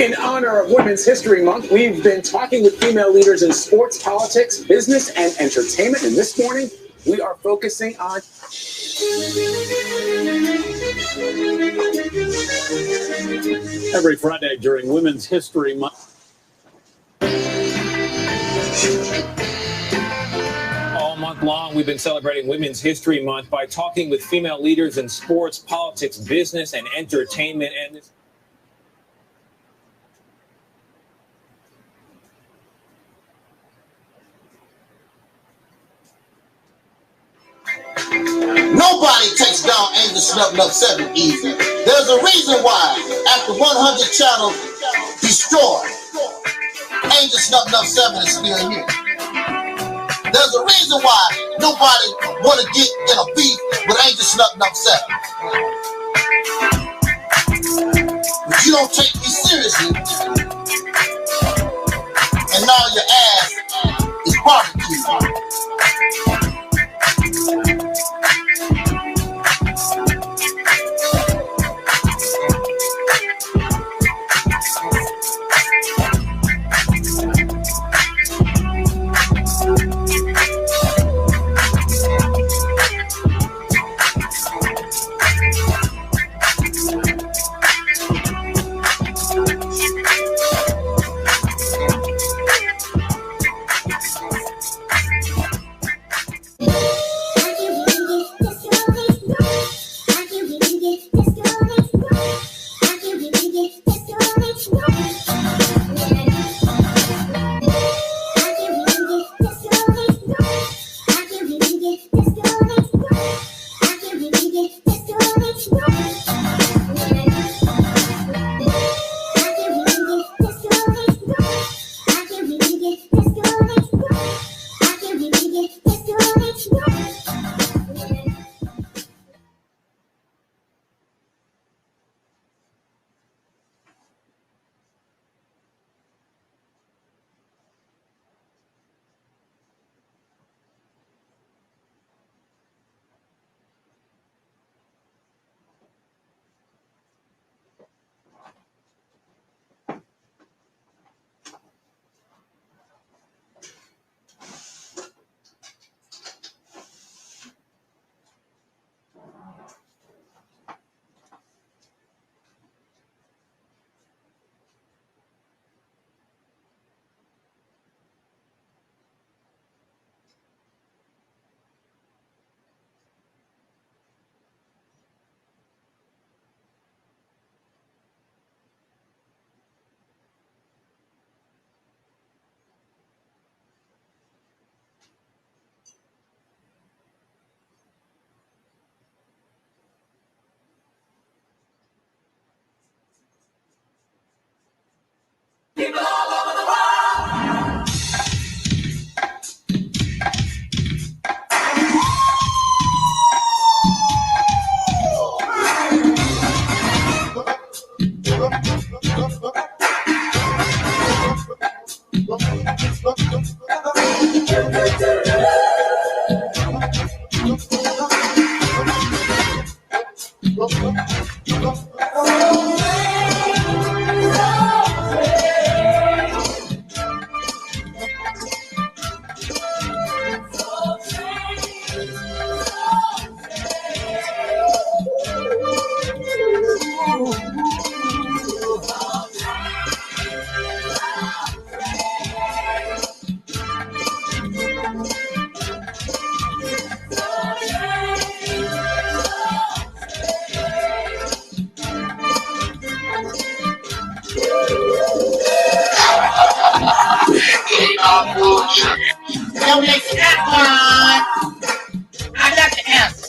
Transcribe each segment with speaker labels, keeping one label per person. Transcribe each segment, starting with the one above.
Speaker 1: In honor of Women's History Month, we've been talking with female leaders in sports, politics, business, and entertainment. And this morning, we are focusing on
Speaker 2: every Friday during Women's History Month. All month long, we've been celebrating Women's History Month by talking with female leaders in sports, politics, business, and entertainment. And
Speaker 3: nobody takes down Angel Snuffing Up 7 easy. There's a reason why, after 100 channels destroyed, Angel Snuffing Up 7 is still here. There's a reason why nobody want to get in a beef with Angel Snuffing Up 7. But you don't take me seriously, and now your ass is barbecued.
Speaker 4: People all over the world.
Speaker 5: Don't make that one. I got the answer.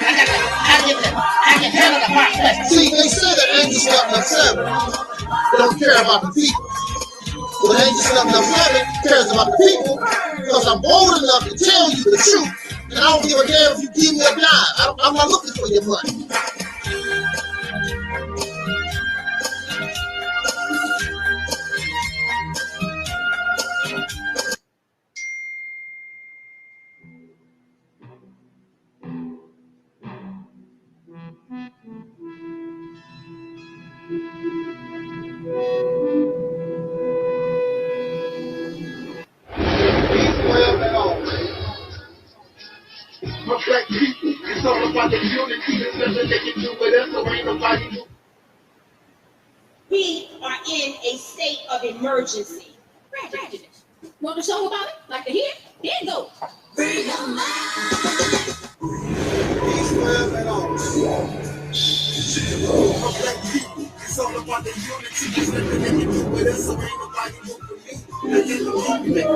Speaker 5: I can handle the hard question.
Speaker 3: See, they say that Angel Snuffing Up 7 don't care about the people. But Angel Snuffing Up 7 cares about the people because I'm bold enough to tell you the truth. And I don't give a damn if you give me a dime. I'm not looking for your money. It's all about the unity. There's nothing they can do with us, so ain't nobody do.
Speaker 6: We are in a state of emergency. Prejudice. Want a song about it? Like to hear? Here it goes. Freedom
Speaker 3: Peace forever and all. It's all about the unity. There's nothing they can do with us, so ain't nobody do for me. They get the wrong thing.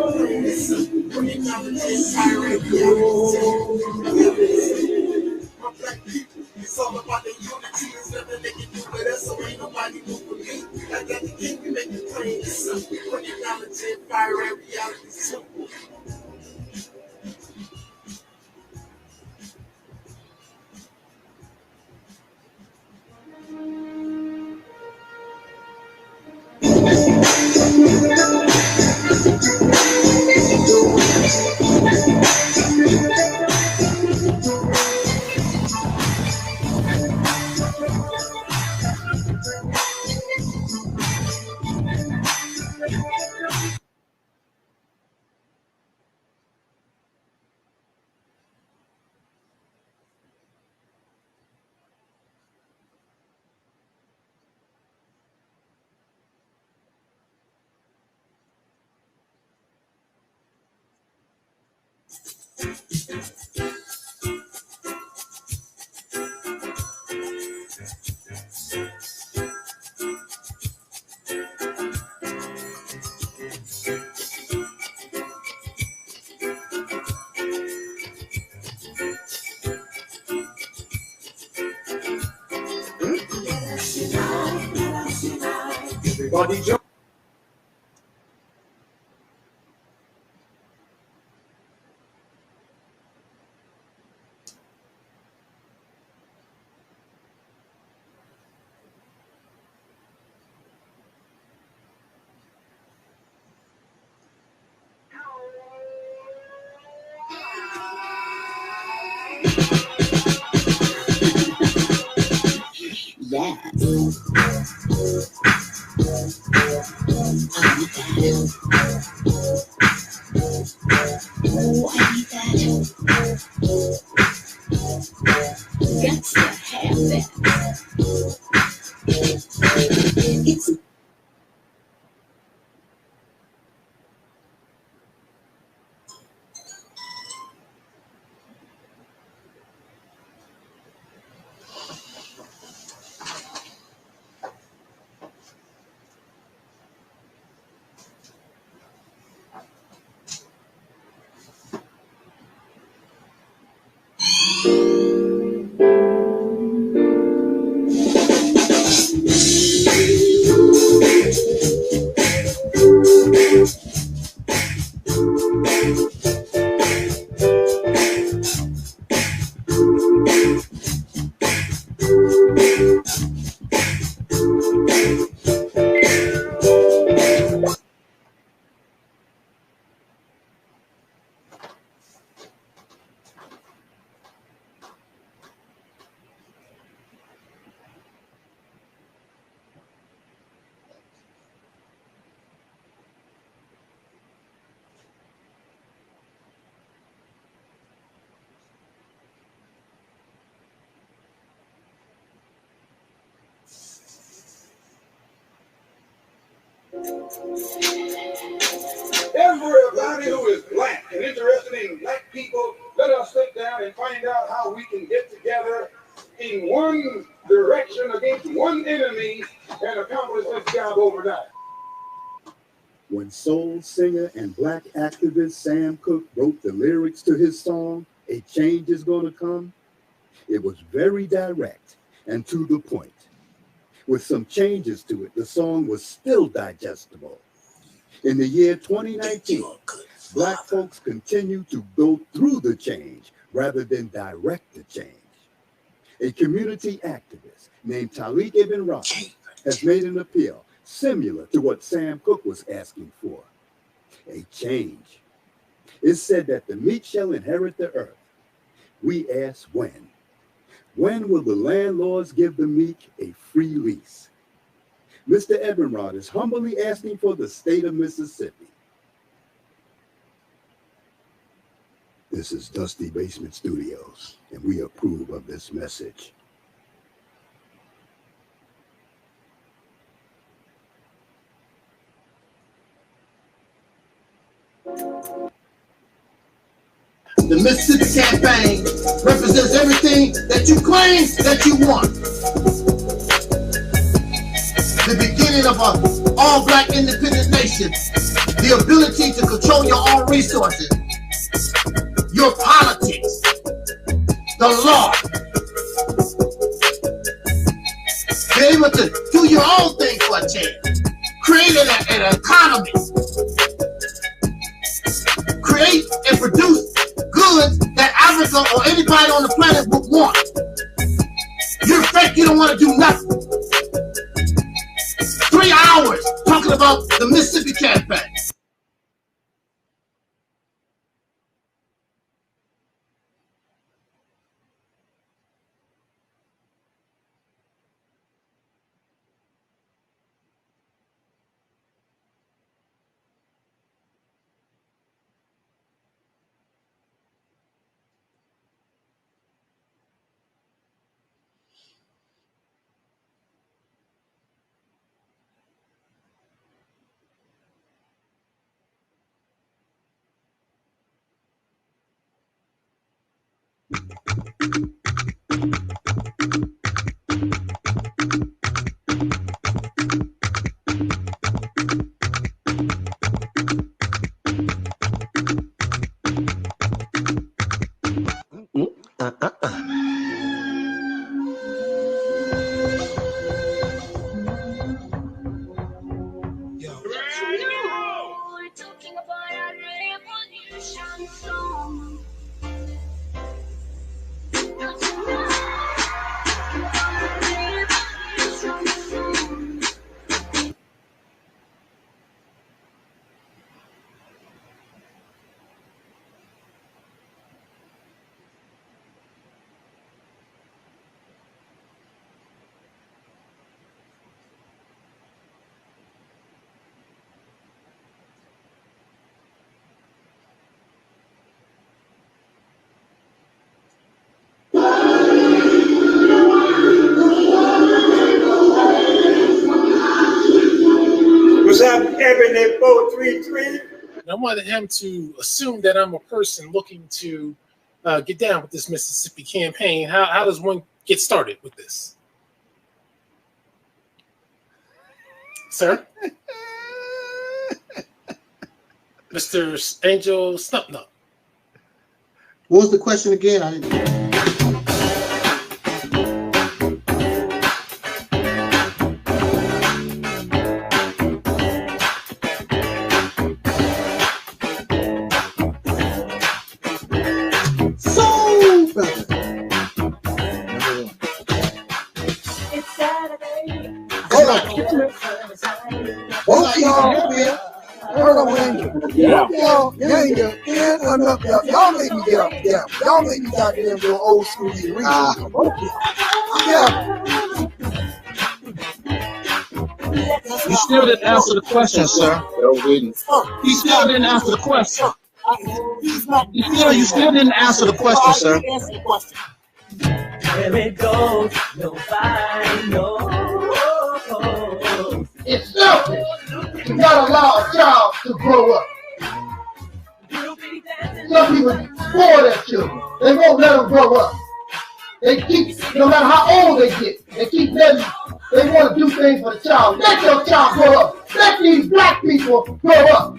Speaker 3: When you come to this pirate, my black people, it's all about the unity. There's nothing they can do with us, so ain't nobody do for me. I got the king, we make it plain. When you come to this pirate, reality simple. Everybody jump. Everybody who is black and interested in black people, let us sit down and find out how we can get together in one direction against one enemy and accomplish this job overnight.
Speaker 7: When soul singer and black activist Sam Cooke wrote the lyrics to his song, "A Change Is Gonna Come," it was very direct and to the point. With some changes to it, the song was still digestible. In the year 2019, black folks continue to go through the change rather than direct the change. A community activist named Taalik Ibn'rad has made an appeal similar to what Sam Cooke was asking for. A change. It's said that the meek shall inherit the earth. We ask when. When will the landlords give the meek a free lease? Mr. Ibn'rad is humbly asking for the state of Mississippi. This is Dusty Basement Studios, and we approve of this message.
Speaker 3: The Mississippi campaign represents everything that you claim that you want. The beginning of an all-black independent nation. The ability to control your own resources. Your politics. The law. Be able to do your own thing for a change. Create an economy. Create and produce goods that Africa or anybody on the planet would want. You're fake, you don't want to do nothing. 3 hours talking about the Mississippi campaign.
Speaker 8: Ebony 433.
Speaker 9: I wanted him to assume that I'm a person looking to get down with this Mississippi campaign. How does one get started with this? Sir? Mr. Angel Snupnup.
Speaker 3: What was the question again? I didn't.
Speaker 10: Y'all made me get up. Yeah, y'all made me goddamn go old school and read. Yeah.
Speaker 11: You still didn't answer the question, sir. He still didn't answer the question. You still didn't answer the question, sir.
Speaker 4: Where it goes, nobody knows.
Speaker 3: It's selfish. You gotta allow a child to grow up. Some people spoil their children. They won't let them grow up. They keep, no matter how old they get, they keep letting, they want to do things for the child. Let your child grow up. Let these black people grow up.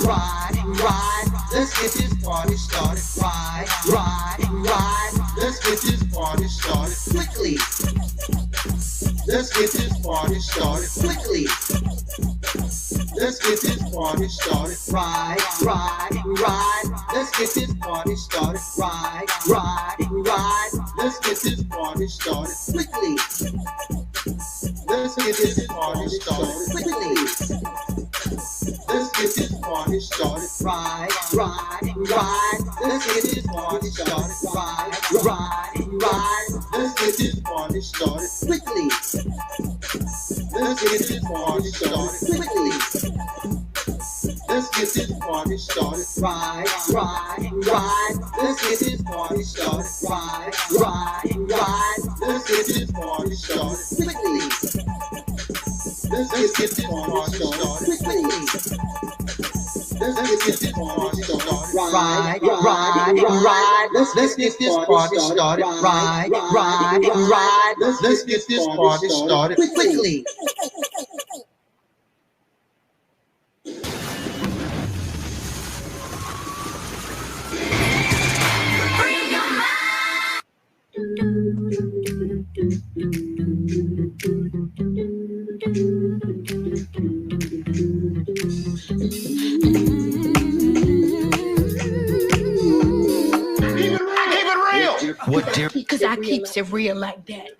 Speaker 12: Ride. Let's get this party started. Ride. Let's get this party started quickly. Let's get this party started quickly. Let's get this party started. Ride. Let's get this party started. Ride. Let's get this party started quickly. Let's get this party started quickly. Let's get this party started. Ride. Let's get this party started. Ride. Let's get this party started quickly. Let's get this party started quickly. Let's get this party started. Ride. Let's get this party started. Ride. Let's get this party started quickly. Let's get this party started quickly. Let's get this party started. Ride. Let's get this party started. Ride. Let's get this party started quickly.
Speaker 6: Because I keeps it real like that.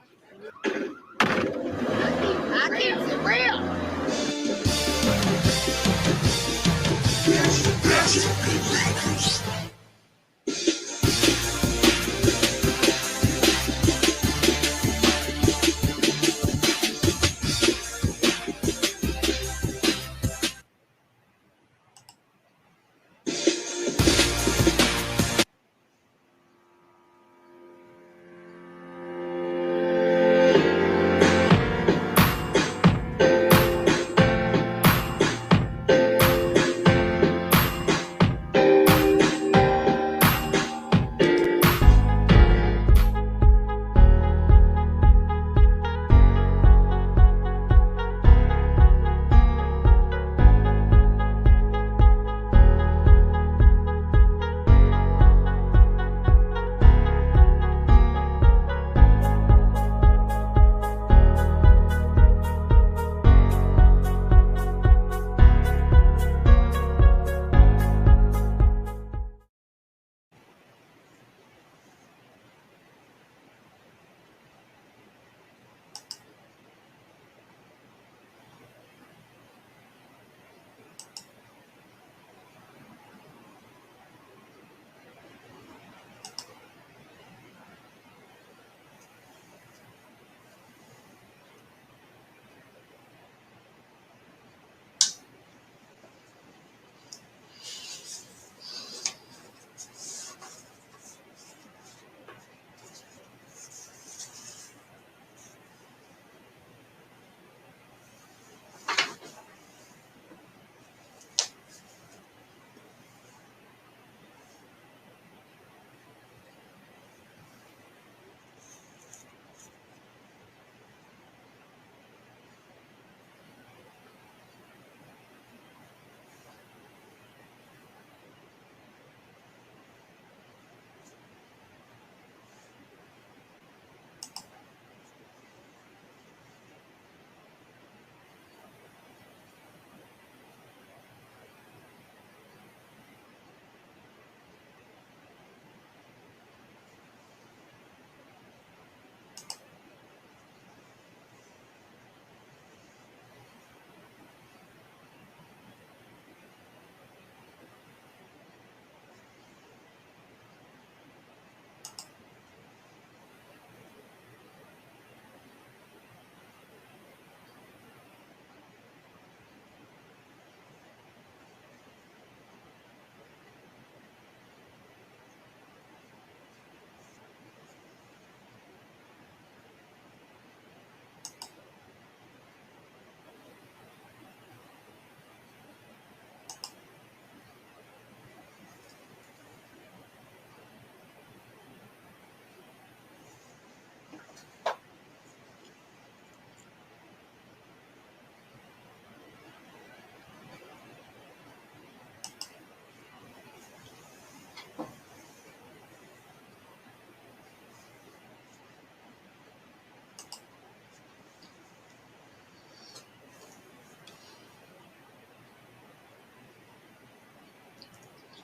Speaker 6: I keeps it real.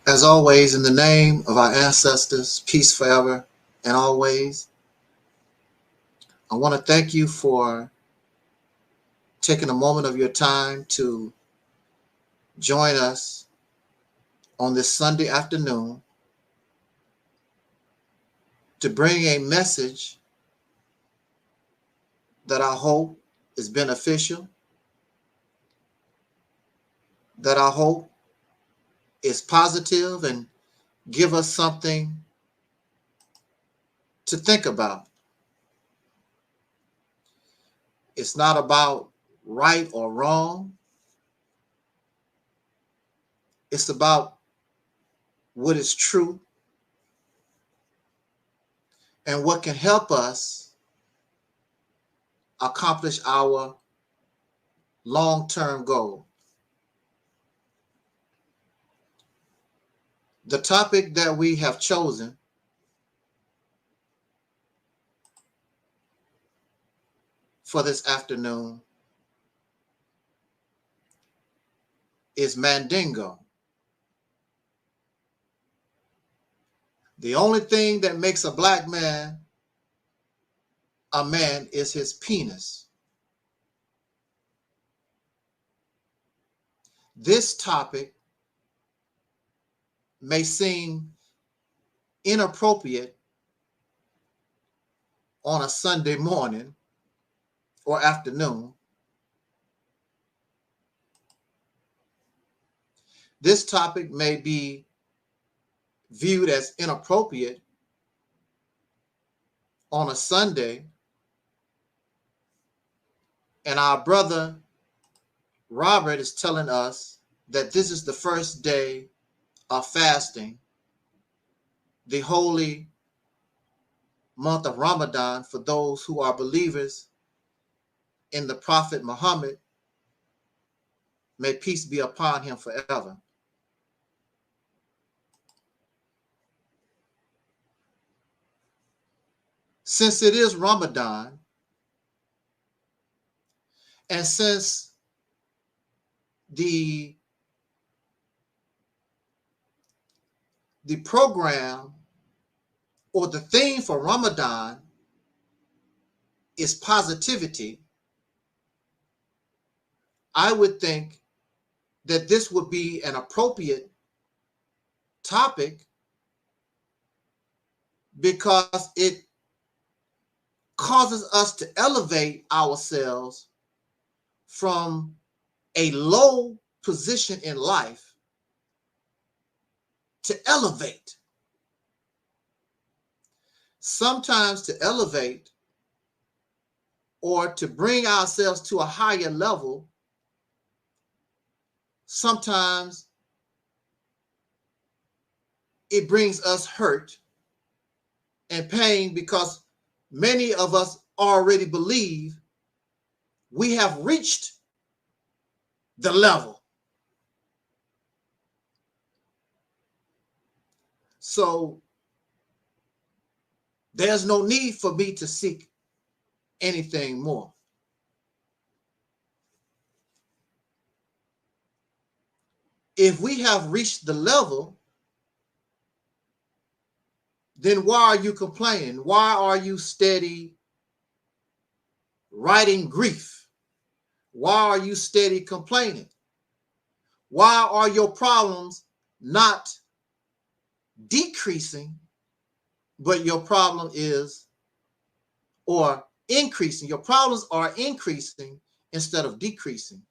Speaker 3: As always, in the name of our ancestors, peace forever and always, I want to thank you for taking a moment of your time to join us on this Sunday afternoon to bring a message that I hope is beneficial, that I hope is positive and give us something to think about. It's not about right or wrong. It's about what is true and what can help us accomplish our long-term goal. The topic that we have chosen for this afternoon is Mandingo. The only thing that makes a black man a man is his penis. This topic may seem inappropriate on a Sunday morning or afternoon. This topic may be viewed as inappropriate on a Sunday, and our brother Robert is telling us that this is the first day of fasting, the holy month of Ramadan for those who are believers in the Prophet Muhammad. May peace be upon him forever. Since it is Ramadan, and since the program or the theme for Ramadan is positivity, I would think that this would be an appropriate topic because it causes us to elevate ourselves from a low position in life to elevate. Sometimes to elevate or to bring ourselves to a higher level, sometimes it brings us hurt and pain because many of us already believe we have reached the level. So there's no need for me to seek anything more. If we have reached the level, then why are you complaining? Why are you steady writing grief? Why are you steady complaining? Why are your problems not decreasing, but your problem is, or increasing? Your problems are increasing instead of decreasing.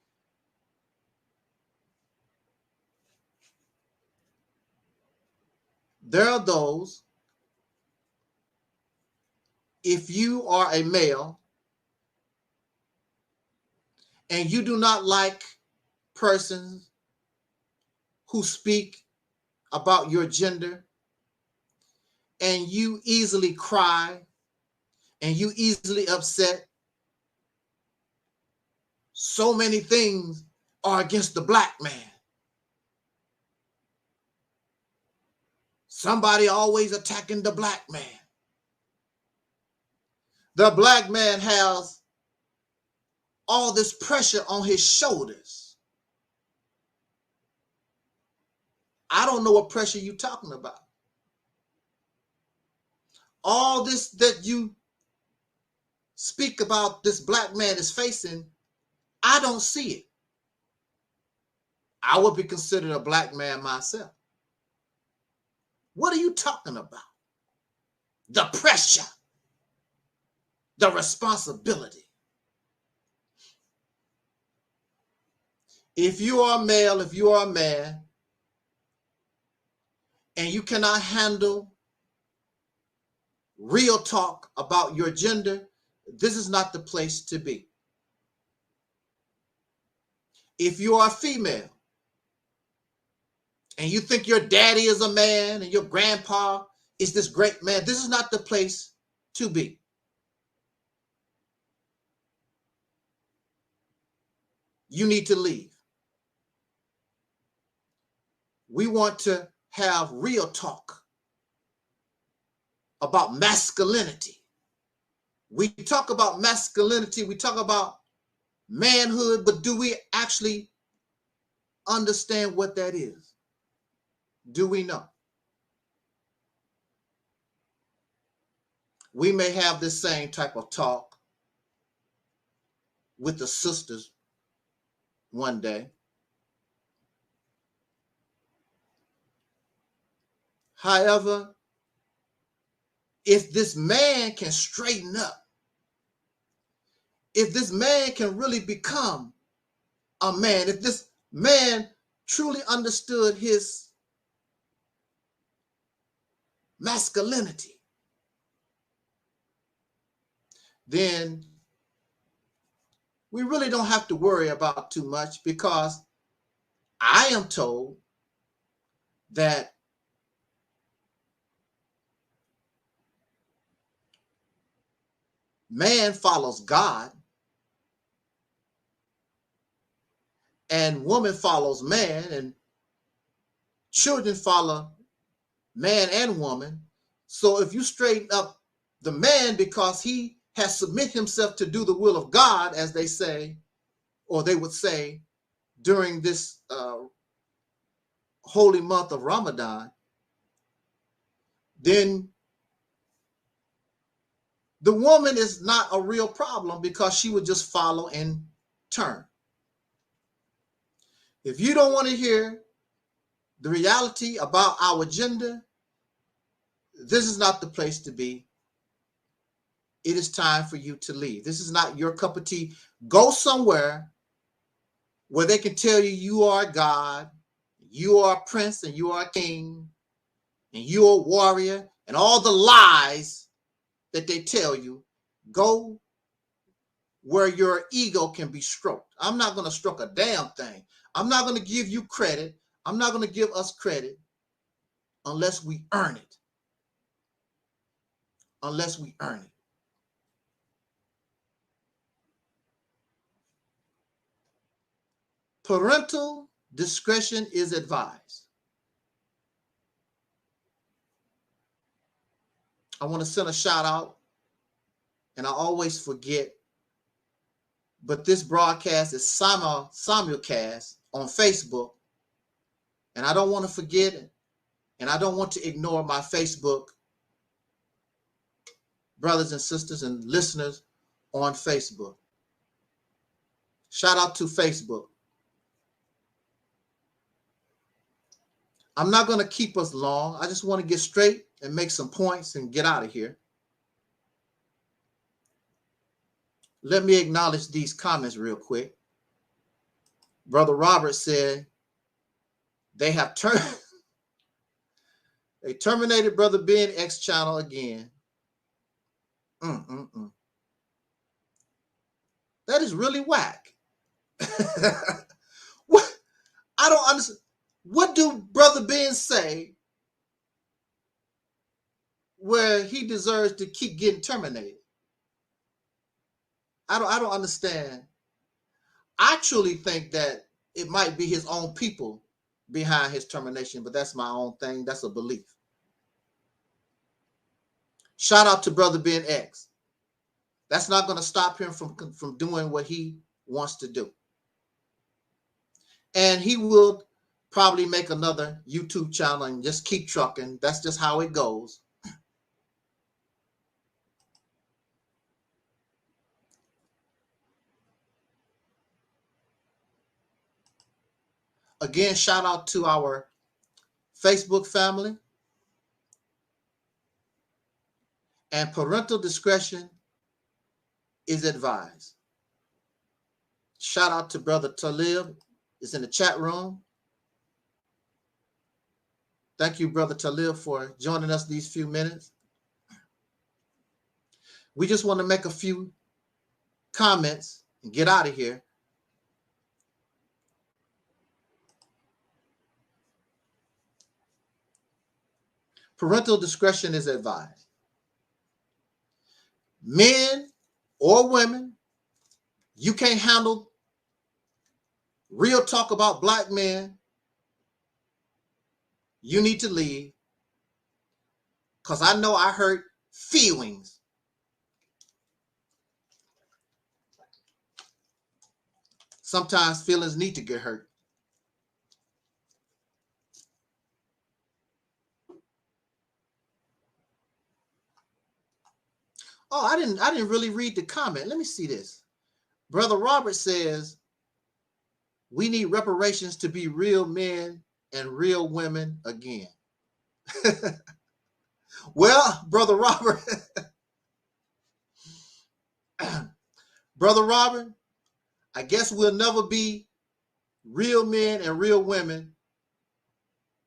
Speaker 3: There are those, if you are a male and you do not like persons who speak about your gender, and you easily cry and you easily upset, so many things are against the black man. Somebody always attacking the black man. The black man has all this pressure on his shoulders. I don't know what pressure you're talking about. All this that you speak about this black man is facing, I don't see it. I would be considered a black man myself. What are you talking about? The pressure, the responsibility. If you are a male, if you are a man, and you cannot handle real talk about your gender, this is not the place to be. If you are a female and you think your daddy is a man and your grandpa is this great man, this is not the place to be. You need to leave. We want to have real talk about masculinity. We talk about masculinity, we talk about manhood, but do we actually understand what that is? Do we know? We may have this same type of talk with the sisters one day. However, if this man can straighten up, if this man can really become a man, if this man truly understood his masculinity, then we really don't have to worry about too much, because I am told that man follows God and woman follows man, and children follow man and woman. So if you straighten up the man because he has submitted himself to do the will of God, as they say, or they would say during this holy month of Ramadan, then the woman is not a real problem, because she would just follow in turn. If you don't want to hear the reality about our gender, this is not the place to be. It is time for you to leave. This is not your cup of tea. Go somewhere where they can tell you you are God, you are a prince, and you are a king, and you are a warrior, and all the lies that they tell you. Go where your ego can be stroked. I'm not going to stroke a damn thing. I'm not going to give you credit. I'm not going to give us credit unless we earn it. Unless we earn it. Parental discretion is advised. I want to send a shout out, and I always forget, but this broadcast is simulcast on Facebook, and I don't want to forget it, and I don't want to ignore my Facebook brothers and sisters and listeners on Facebook. Shout out to Facebook. I'm not going to keep us long. I just want to get straight and make some points and get out of here. Let me acknowledge these comments real quick. Brother Robert said they have they terminated Brother Ben X channel again. That is really whack. What? I don't understand. What do Brother Ben say where he deserves to keep getting terminated? I don't understand. I truly think that it might be his own people behind his termination, but that's my own thing. That's a belief. Shout out to Brother Ben X. That's not going to stop him from doing what he wants to do. And he will probably make another YouTube channel and just keep trucking. That's just how it goes. Again, shout out to our Facebook family. And parental discretion is advised. Shout out to Brother Talib, is in the chat room. Thank you, Brother Talib, for joining us these few minutes. We just want to make a few comments and get out of here. Parental discretion is advised. Men or women, you can't handle real talk about black men, you need to leave, because I know I hurt feelings. Sometimes feelings need to get hurt. Oh, I didn't really read the comment. Let me see this. Brother Robert says, we need reparations to be real men and real women again. Well, Brother Robert, Brother Robert, I guess we'll never be real men and real women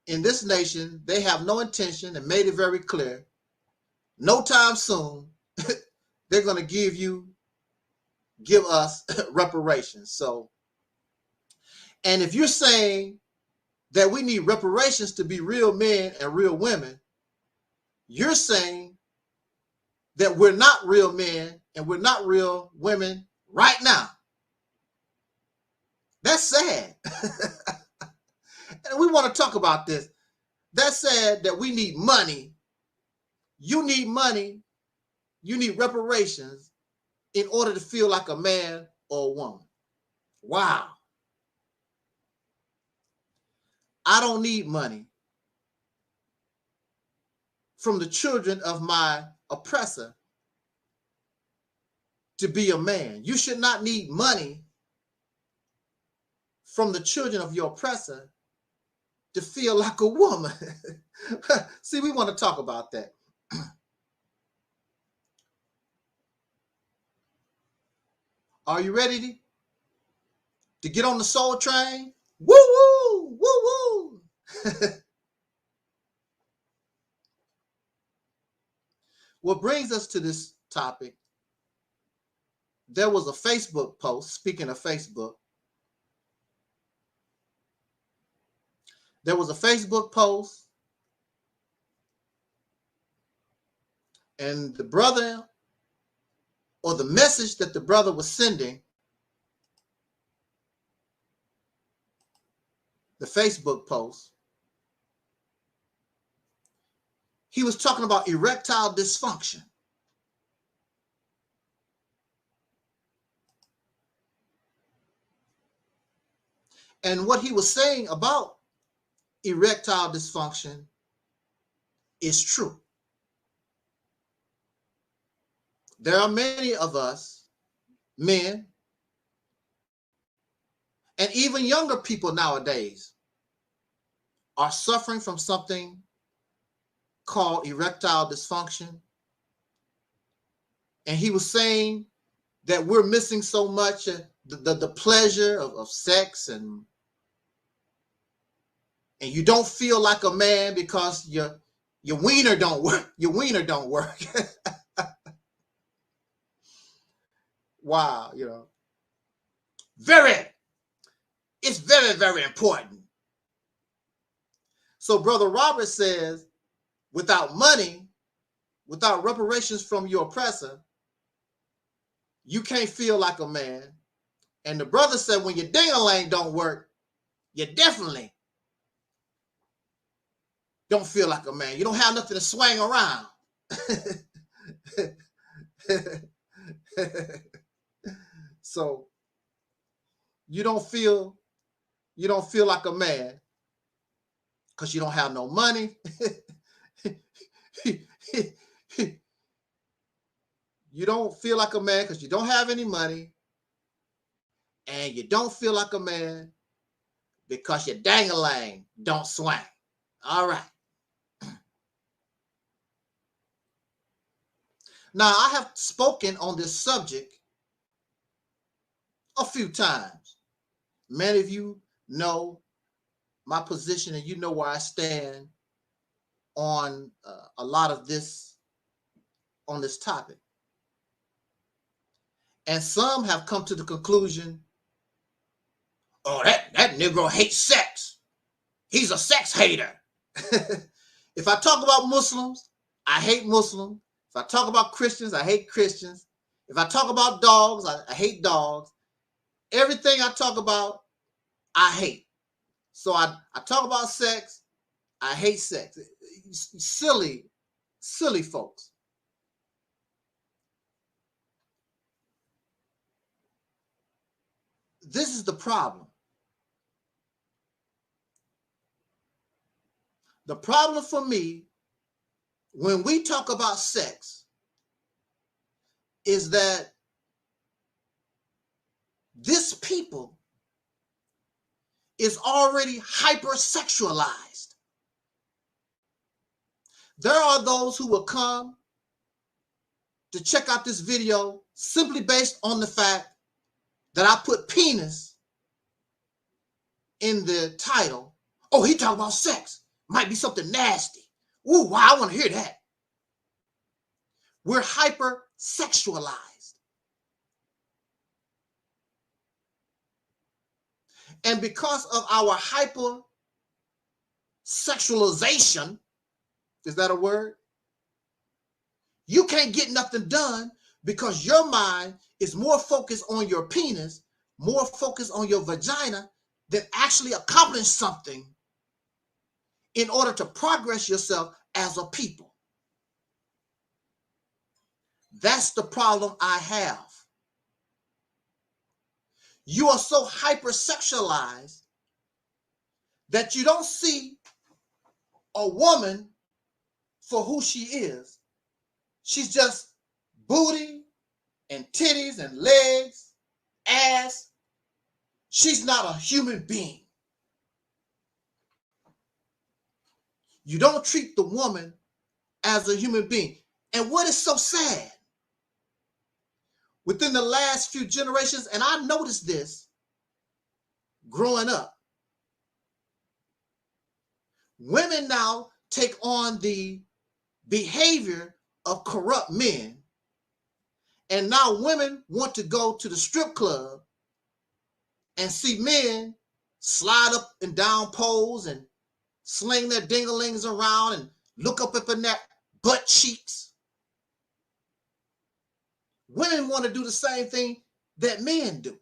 Speaker 3: in this nation. They have no intention and made it very clear. No time soon, they're going to give us reparations. So, and if you're saying that we need reparations to be real men and real women, you're saying that we're not real men and we're not real women right now. That's sad. And we want to talk about this. That's sad that we need money. You need money. You need reparations in order to feel like a man or a woman. Wow. I don't need money from the children of my oppressor to be a man. You should not need money from the children of your oppressor to feel like a woman. See, we want to talk about that. Are you ready to get on the soul train? Woo woo, woo woo. What brings us to this topic, there was a Facebook post, speaking of Facebook, there was a Facebook post, and the brother, or the message that the brother was sending, the Facebook post, he was talking about erectile dysfunction. And what he was saying about erectile dysfunction is true. There are many of us, men, and even younger people nowadays, are suffering from something called erectile dysfunction. And he was saying that we're missing so much the pleasure of sex, and you don't feel like a man because your wiener don't work. Your wiener don't work. Wow, you know. It's very, very important. So Brother Robert says, without money, without reparations from your oppressor, you can't feel like a man. And the brother said, when your ding-a-lang don't work, you definitely don't feel like a man. You don't have nothing to swing around. So you don't feel like a man because you don't have no money. You don't feel like a man because you don't have any money. And you don't feel like a man because your dang-a-lang don't swing. All right. Now, I have spoken on this subject a few times. Many of you know my position and you know where I stand on a lot of this, on this topic. And some have come to the conclusion, oh, that Negro hates sex. He's a sex hater. If I talk about Muslims, I hate Muslims. If I talk about Christians, I hate Christians. If I talk about dogs, I hate dogs. Everything I talk about, I hate. So I talk about sex, I hate sex. Silly folks. This is the problem. The problem for me, when we talk about sex, is that this people is already hypersexualized. There are those who will come to check out this video simply based on the fact that I put penis in the title. Oh, he talking about sex. Might be something nasty. Ooh, wow, I want to hear that. We're hypersexualized. And because of our hypersexualization, is that a word? You can't get nothing done because your mind is more focused on your penis, more focused on your vagina than actually accomplish something in order to progress yourself as a people. That's the problem I have. You are so hypersexualized that you don't see a woman for who she is. She's just booty and titties and legs, ass. She's not a human being. You don't treat the woman as a human being. And what is so sad, within the last few generations, and I noticed this growing up, women now take on the behavior of corrupt men. And now women want to go to the strip club and see men slide up and down poles and sling their dinglings around and look up in their butt cheeks. Women want to do the same thing that men do.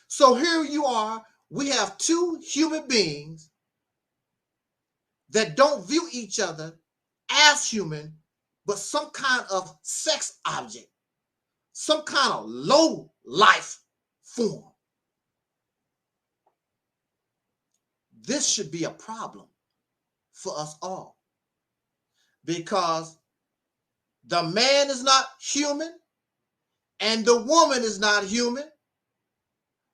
Speaker 3: So here you are, we have two human beings that don't view each other as human, but some kind of sex object, some kind of low life form. This should be a problem for us all, because the man is not human and the woman is not human.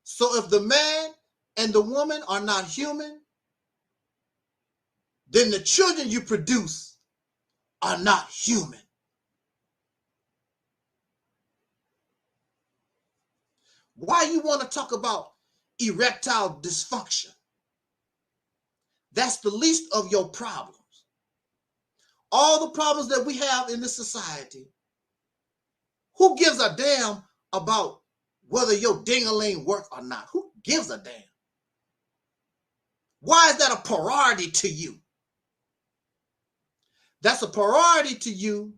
Speaker 3: So if the man and the woman are not human, then the children you produce are not human. Why you want to talk about erectile dysfunction? That's the least of your problems. All the problems that we have in this society, who gives a damn about whether your ding-a-ling works or not? Who gives a damn? Why is that a priority to you? That's a priority to you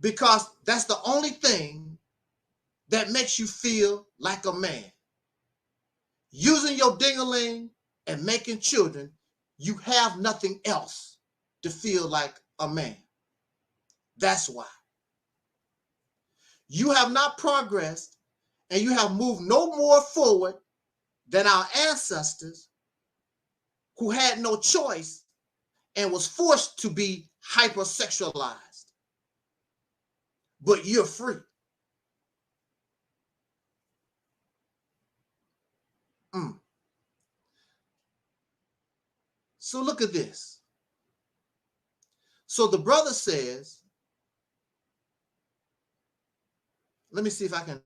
Speaker 3: because that's the only thing that makes you feel like a man. Using your ding-a-ling and making children, you have nothing else to feel like a man. That's why. You have not progressed and you have moved no more forward than our ancestors who had no choice and was forced to be hypersexualized. But you're free. So look at this. So the brother says, let me see if I can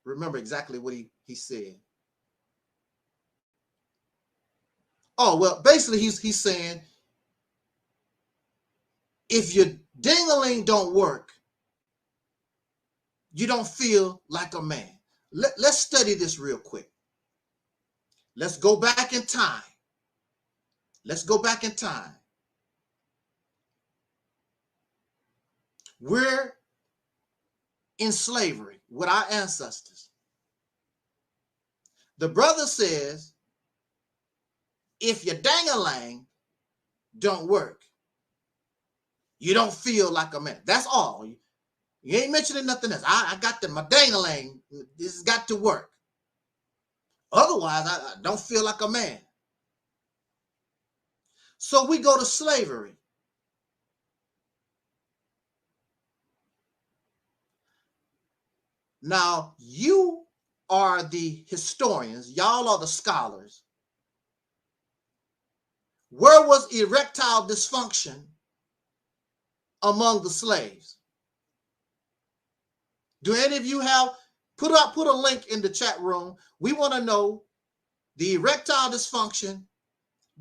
Speaker 3: remember exactly what he said. Oh, well, basically he's saying, if your ding-a-ling don't work, you don't feel like a man. Let's study this real quick. Let's go back in time. Let's go back in time. We're in slavery with our ancestors. The brother says, if your dang-a-lang don't work, you don't feel like a man. That's all. You ain't mentioning nothing else. I got my dang-a-lang. This has got to work. Otherwise, I don't feel like a man. So we go to slavery. Now, you are the historians. Y'all are the scholars. Where was erectile dysfunction among the slaves? Do any of you have, put a link in the chat room. We want to know the erectile dysfunction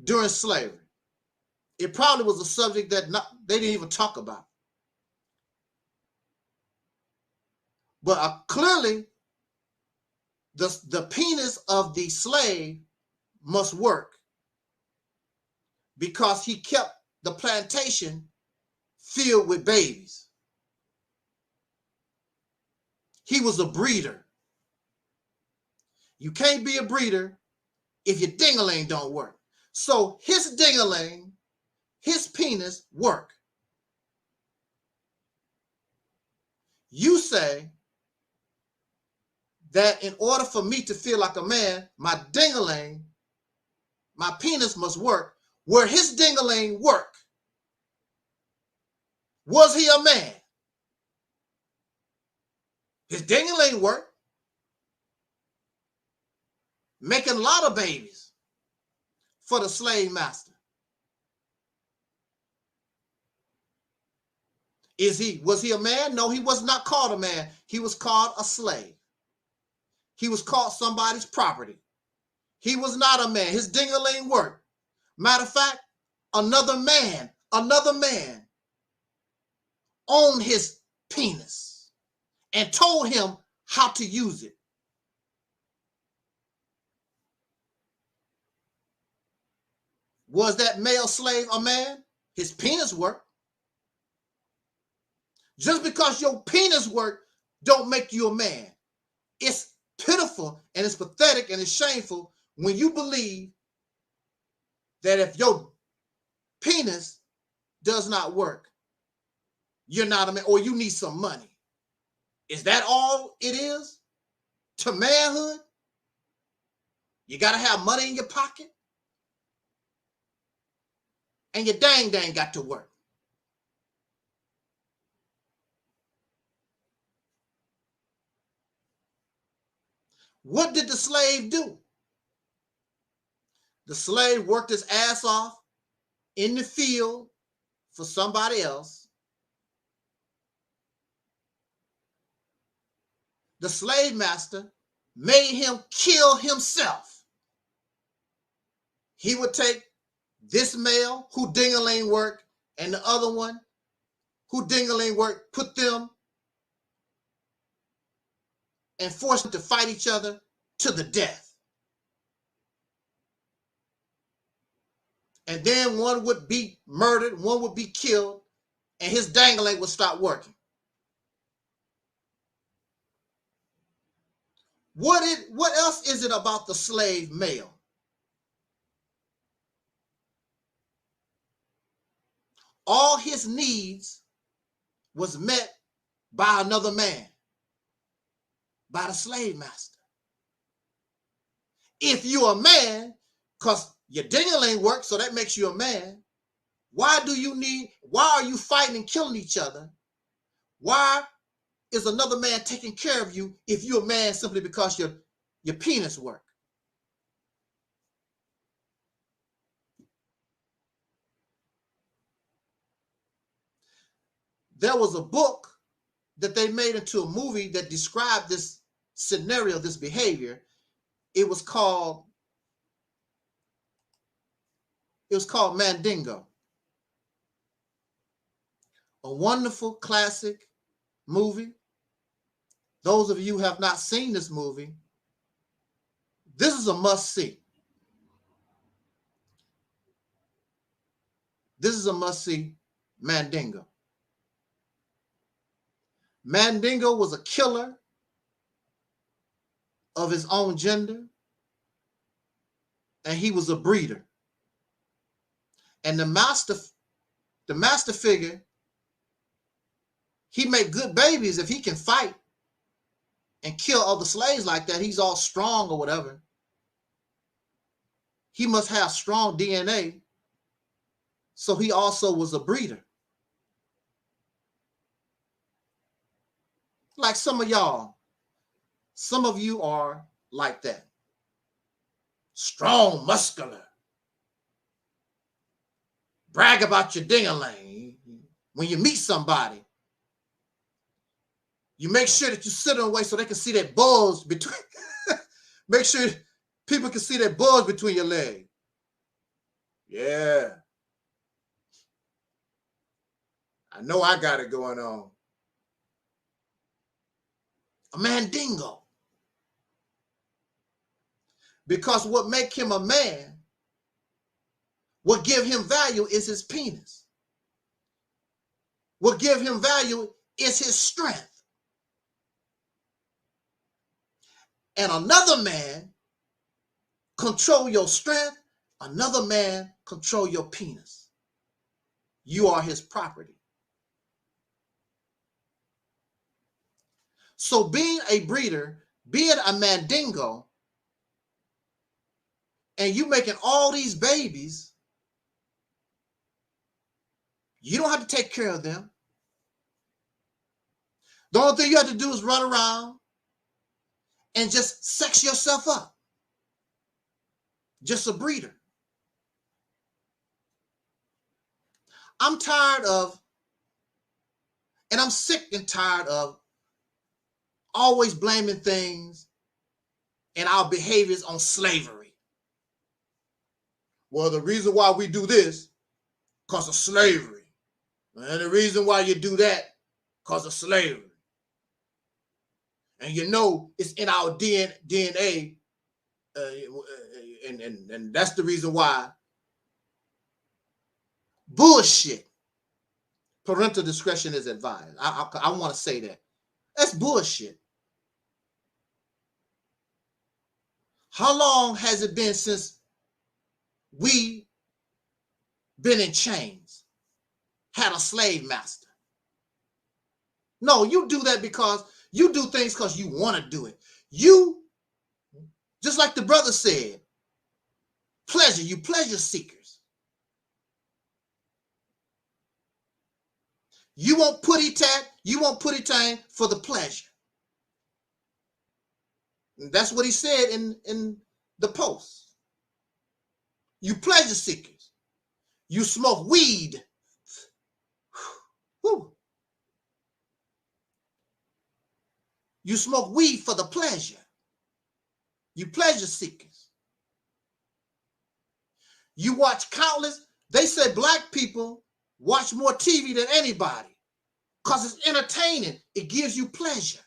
Speaker 3: during slavery. It probably was a subject that they didn't even talk about. But clearly, the penis of the slave must work because he kept the plantation filled with babies. He was a breeder. You can't be a breeder if your ding-a-ling don't work. So his ding-a-ling, his penis work. You say that in order for me to feel like a man, my ding-a-ling, my penis must work. Where his ding-a-ling work, was he a man? His ding-a-ling work, making a lot of babies for the slave master. Was he a man? No, he was not called a man. He was called a slave. He was called somebody's property. He was not a man. His ding-a-ling worked. Matter of fact, another man owned his penis and told him how to use it. Was that male slave a man? His penis worked. Just because your penis worked don't make you a man. It's pitiful and it's pathetic and it's shameful when you believe that if your penis does not work, you're not a man, or you need some money. Is that all it is to manhood? You got to have money in your pocket? And your dang got to work. What did the slave do? The slave worked his ass off in the field for somebody else. The slave master made him kill himself. He would take this male who ding-a-ling work and the other one who ding-a-ling work, put them and force them to fight each other to the death. And then one would be murdered, one would be killed, and his dangling would stop working. What else is it about the slave male? All his needs was met by another man, by the slave master. If you're a man, because Your ding-a-ling works, so that makes you a man. Why are you fighting and killing each other? Why is another man taking care of you if you're a man simply because your penis work? There was a book that they made into a movie that described this scenario, this behavior. It was called Mandingo. A wonderful classic movie. Those of you who have not seen this movie, this is a must-see. This is a must-see, Mandingo. Mandingo was a killer of his own gender, and he was a breeder. And the master figure, he made good babies if he can fight and kill other slaves like that. He's all strong or whatever. He must have strong DNA. So he also was a breeder. Like some of y'all, some of you are like that. Strong, muscular. Brag about your ding-a-ling. When you meet somebody, you make sure that you sit in a way so they can see that bulge between. Make sure people can see that bulge between your legs. Yeah. I know I got it going on. A mandingo. Because what make him a man, what give him value is his penis. What give him value is his strength. And another man control your strength, another man control your penis. You are his property. So being a breeder, being a mandingo, and you making all these babies, you don't have to take care of them. The only thing you have to do is run around and just sex yourself up. Just a breeder. I'm tired of, and I'm sick and tired of always blaming things and our behaviors on slavery. Well, the reason why we do this, because of slavery. And the reason why you do that, because of slavery. And you know it's in our DNA, and that's the reason why. Bullshit. Parental discretion is advised. I want to say that. That's bullshit. How long has it been since we been in chains, had a slave master? No, you do that because you do things because you want to do it. You, just like the brother said, pleasure, you pleasure seekers. You want putty tat, you want putty tang for the pleasure. And that's what he said in the post. You pleasure seekers. You smoke weed. Whew. You smoke weed for the pleasure. You pleasure seekers. You watch countless, they say black people watch more TV than anybody because it's entertaining. It gives you pleasure.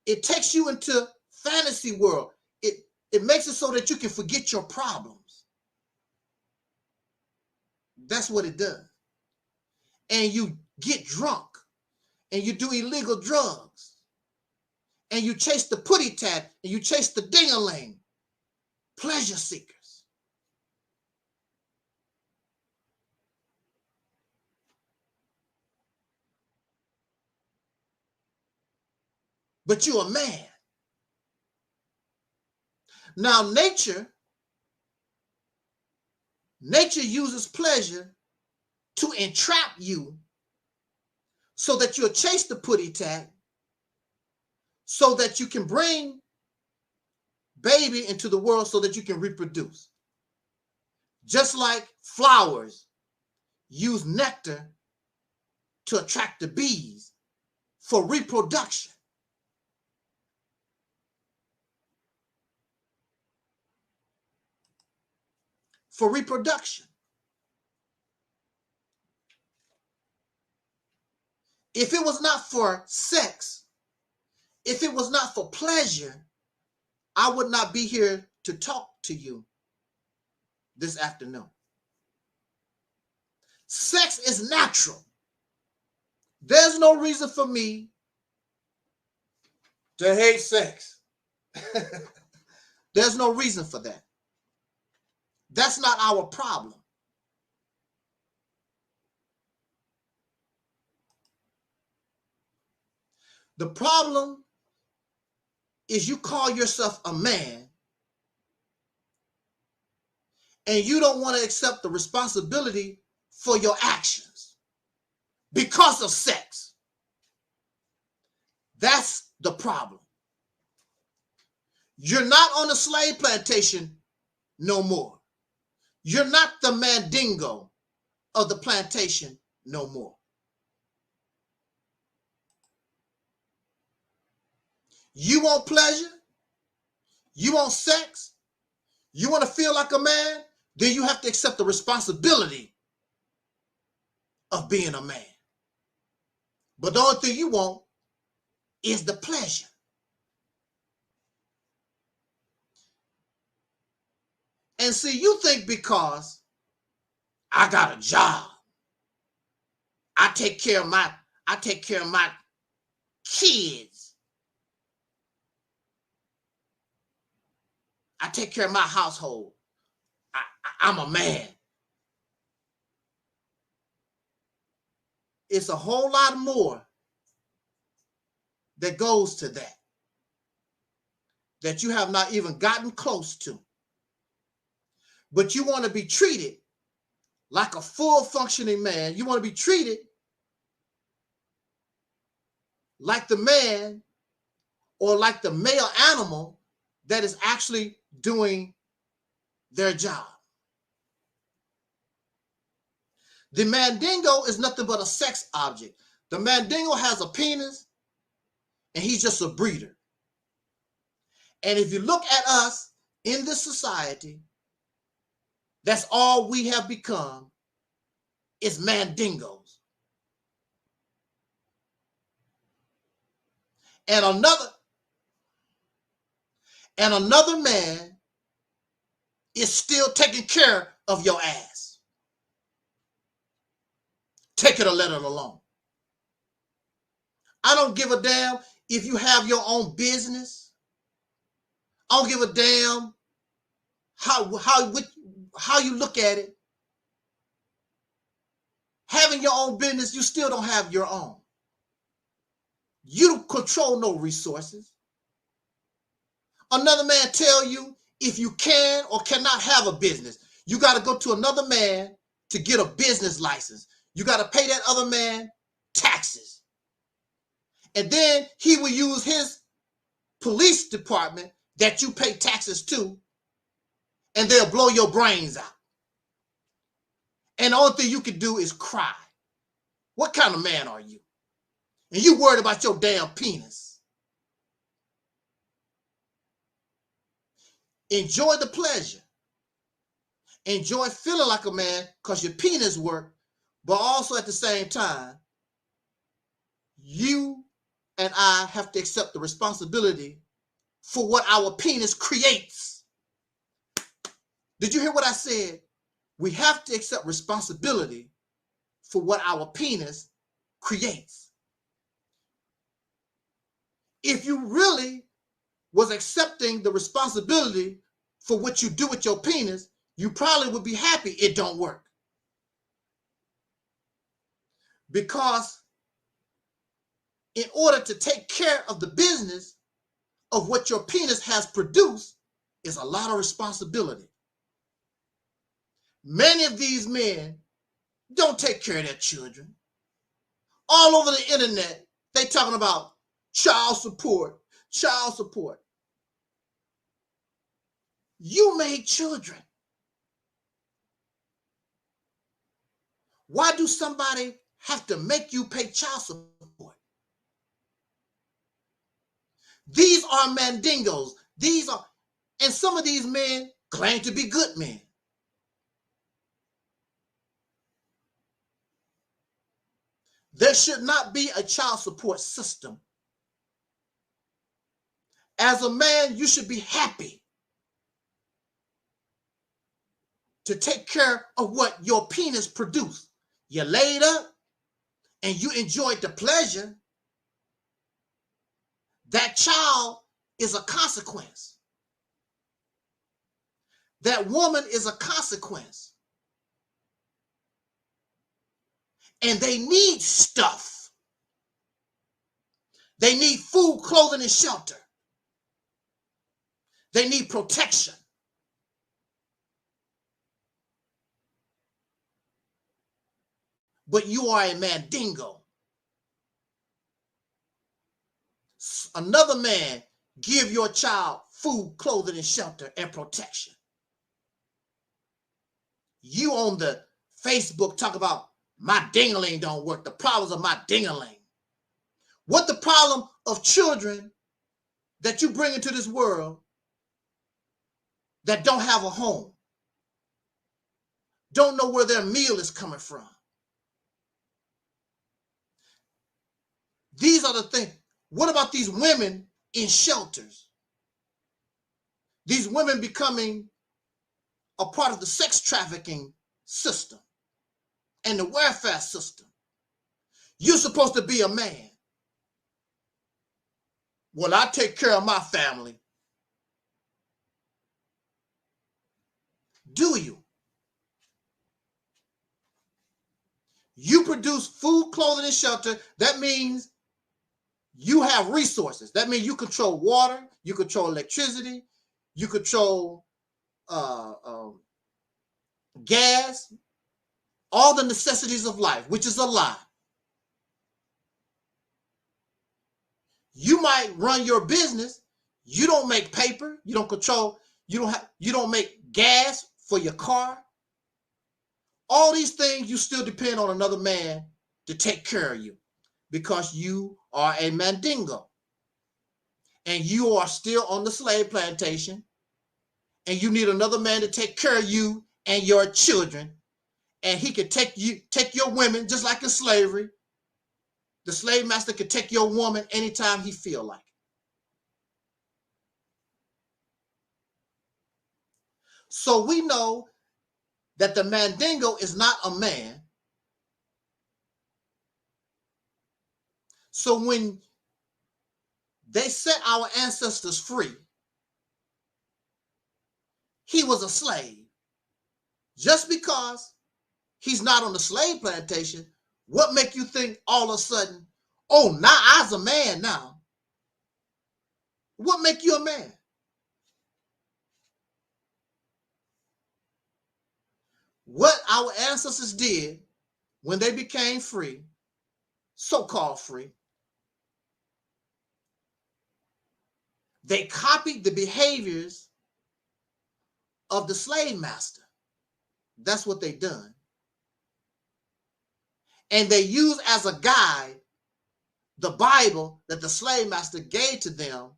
Speaker 3: It takes you into fantasy world. It makes it so that you can forget your problems. That's what it does. And you get drunk and you do illegal drugs and you chase the putty tat and you chase the ding-a-ling. Pleasure seekers. But you're a man. Now, nature
Speaker 13: Nature uses pleasure to entrap you so that you'll chase the putty tat so that you can bring baby into the world so that you can reproduce. Just like flowers use nectar to attract the bees for reproduction. For reproduction. If it was not for sex, if it was not for pleasure, I would not be here to talk to you this afternoon. Sex is natural. There's no reason for me to hate sex. There's no reason for that. That's not our problem. The problem is you call yourself a man and you don't want to accept the responsibility for your actions because of sex. That's the problem. You're not on a slave plantation no more. You're not the mandingo of the plantation no more. You want pleasure? You want sex? You want to feel like a man? Then you have to accept the responsibility of being a man. But the only thing you want is the pleasure. And see, you think because I got a job, I take care of my kids, I take care of my household, I'm a man. It's a whole lot more that goes to that you have not even gotten close to. But you want to be treated like a full functioning man. You want to be treated like the man or like the male animal that is actually doing their job. The mandingo is nothing but a sex object. The mandingo has a penis and he's just a breeder. And if you look at us in this society, that's all we have become is mandingos. And another man is still taking care of your ass. Take it or let it alone. I don't give a damn if you have your own business. I don't give a damn how you look at it. Having your own business, you still don't have your own. You don't control no resources. Another man tell you if you can or cannot have a business. You got to go to another man to get a business license. You got to pay that other man taxes. And then he will use his police department that you pay taxes to, and they'll blow your brains out. And the only thing you can do is cry. What kind of man are you? And you worried about your damn penis. Enjoy the pleasure. Enjoy feeling like a man because your penis work, but also at the same time, you and I have to accept the responsibility for what our penis creates. Did you hear what I said? We have to accept responsibility for what our penis creates. If you really was accepting the responsibility for what you do with your penis, you probably would be happy it don't work. Because in order to take care of the business of what your penis has produced is a lot of responsibility. Many of these men don't take care of their children. All over the internet, they talking about child support, child support. You made children. Why do somebody have to make you pay child support? These are mandingos. These are, and some of these men claim to be good men. There should not be a child support system. As a man, you should be happy to take care of what your penis produced. You laid up and you enjoyed the pleasure. That child is a consequence. That woman is a consequence. And they need stuff. They need food, clothing, and shelter. They need protection. But you are a mandingo. Another man give your child food, clothing, and shelter and protection. You on the Facebook talk about my ding-a-ling don't work. The problems of my ding-a-ling. What the problem of children that you bring into this world that don't have a home, don't know where their meal is coming from. These are the things. What about these women in shelters? These women becoming a part of the sex trafficking system and the welfare system. You're supposed to be a man. Well, I take care of my family. Do you? You produce food, clothing, and shelter. That means you have resources. That means you control water, you control electricity, you control gas, all the necessities of life, which is a lie. You might run your business. You don't make paper. You don't control. You don't make gas for your car. All these things you still depend on another man to take care of you because you are a mandingo and you are still on the slave plantation and you need another man to take care of you and your children, and he could take your women just like in slavery. The slave master could take your woman anytime he feel like it. So we know that the mandingo is not a man. So when they set our ancestors free, he was a slave. Just because he's not on the slave plantation, what make you think all of a sudden, oh, now I's a man now? What make you a man? What our ancestors did when they became free, so-called free, they copied the behaviors of the slave master. That's what they done. And they used as a guide the Bible that the slave master gave to them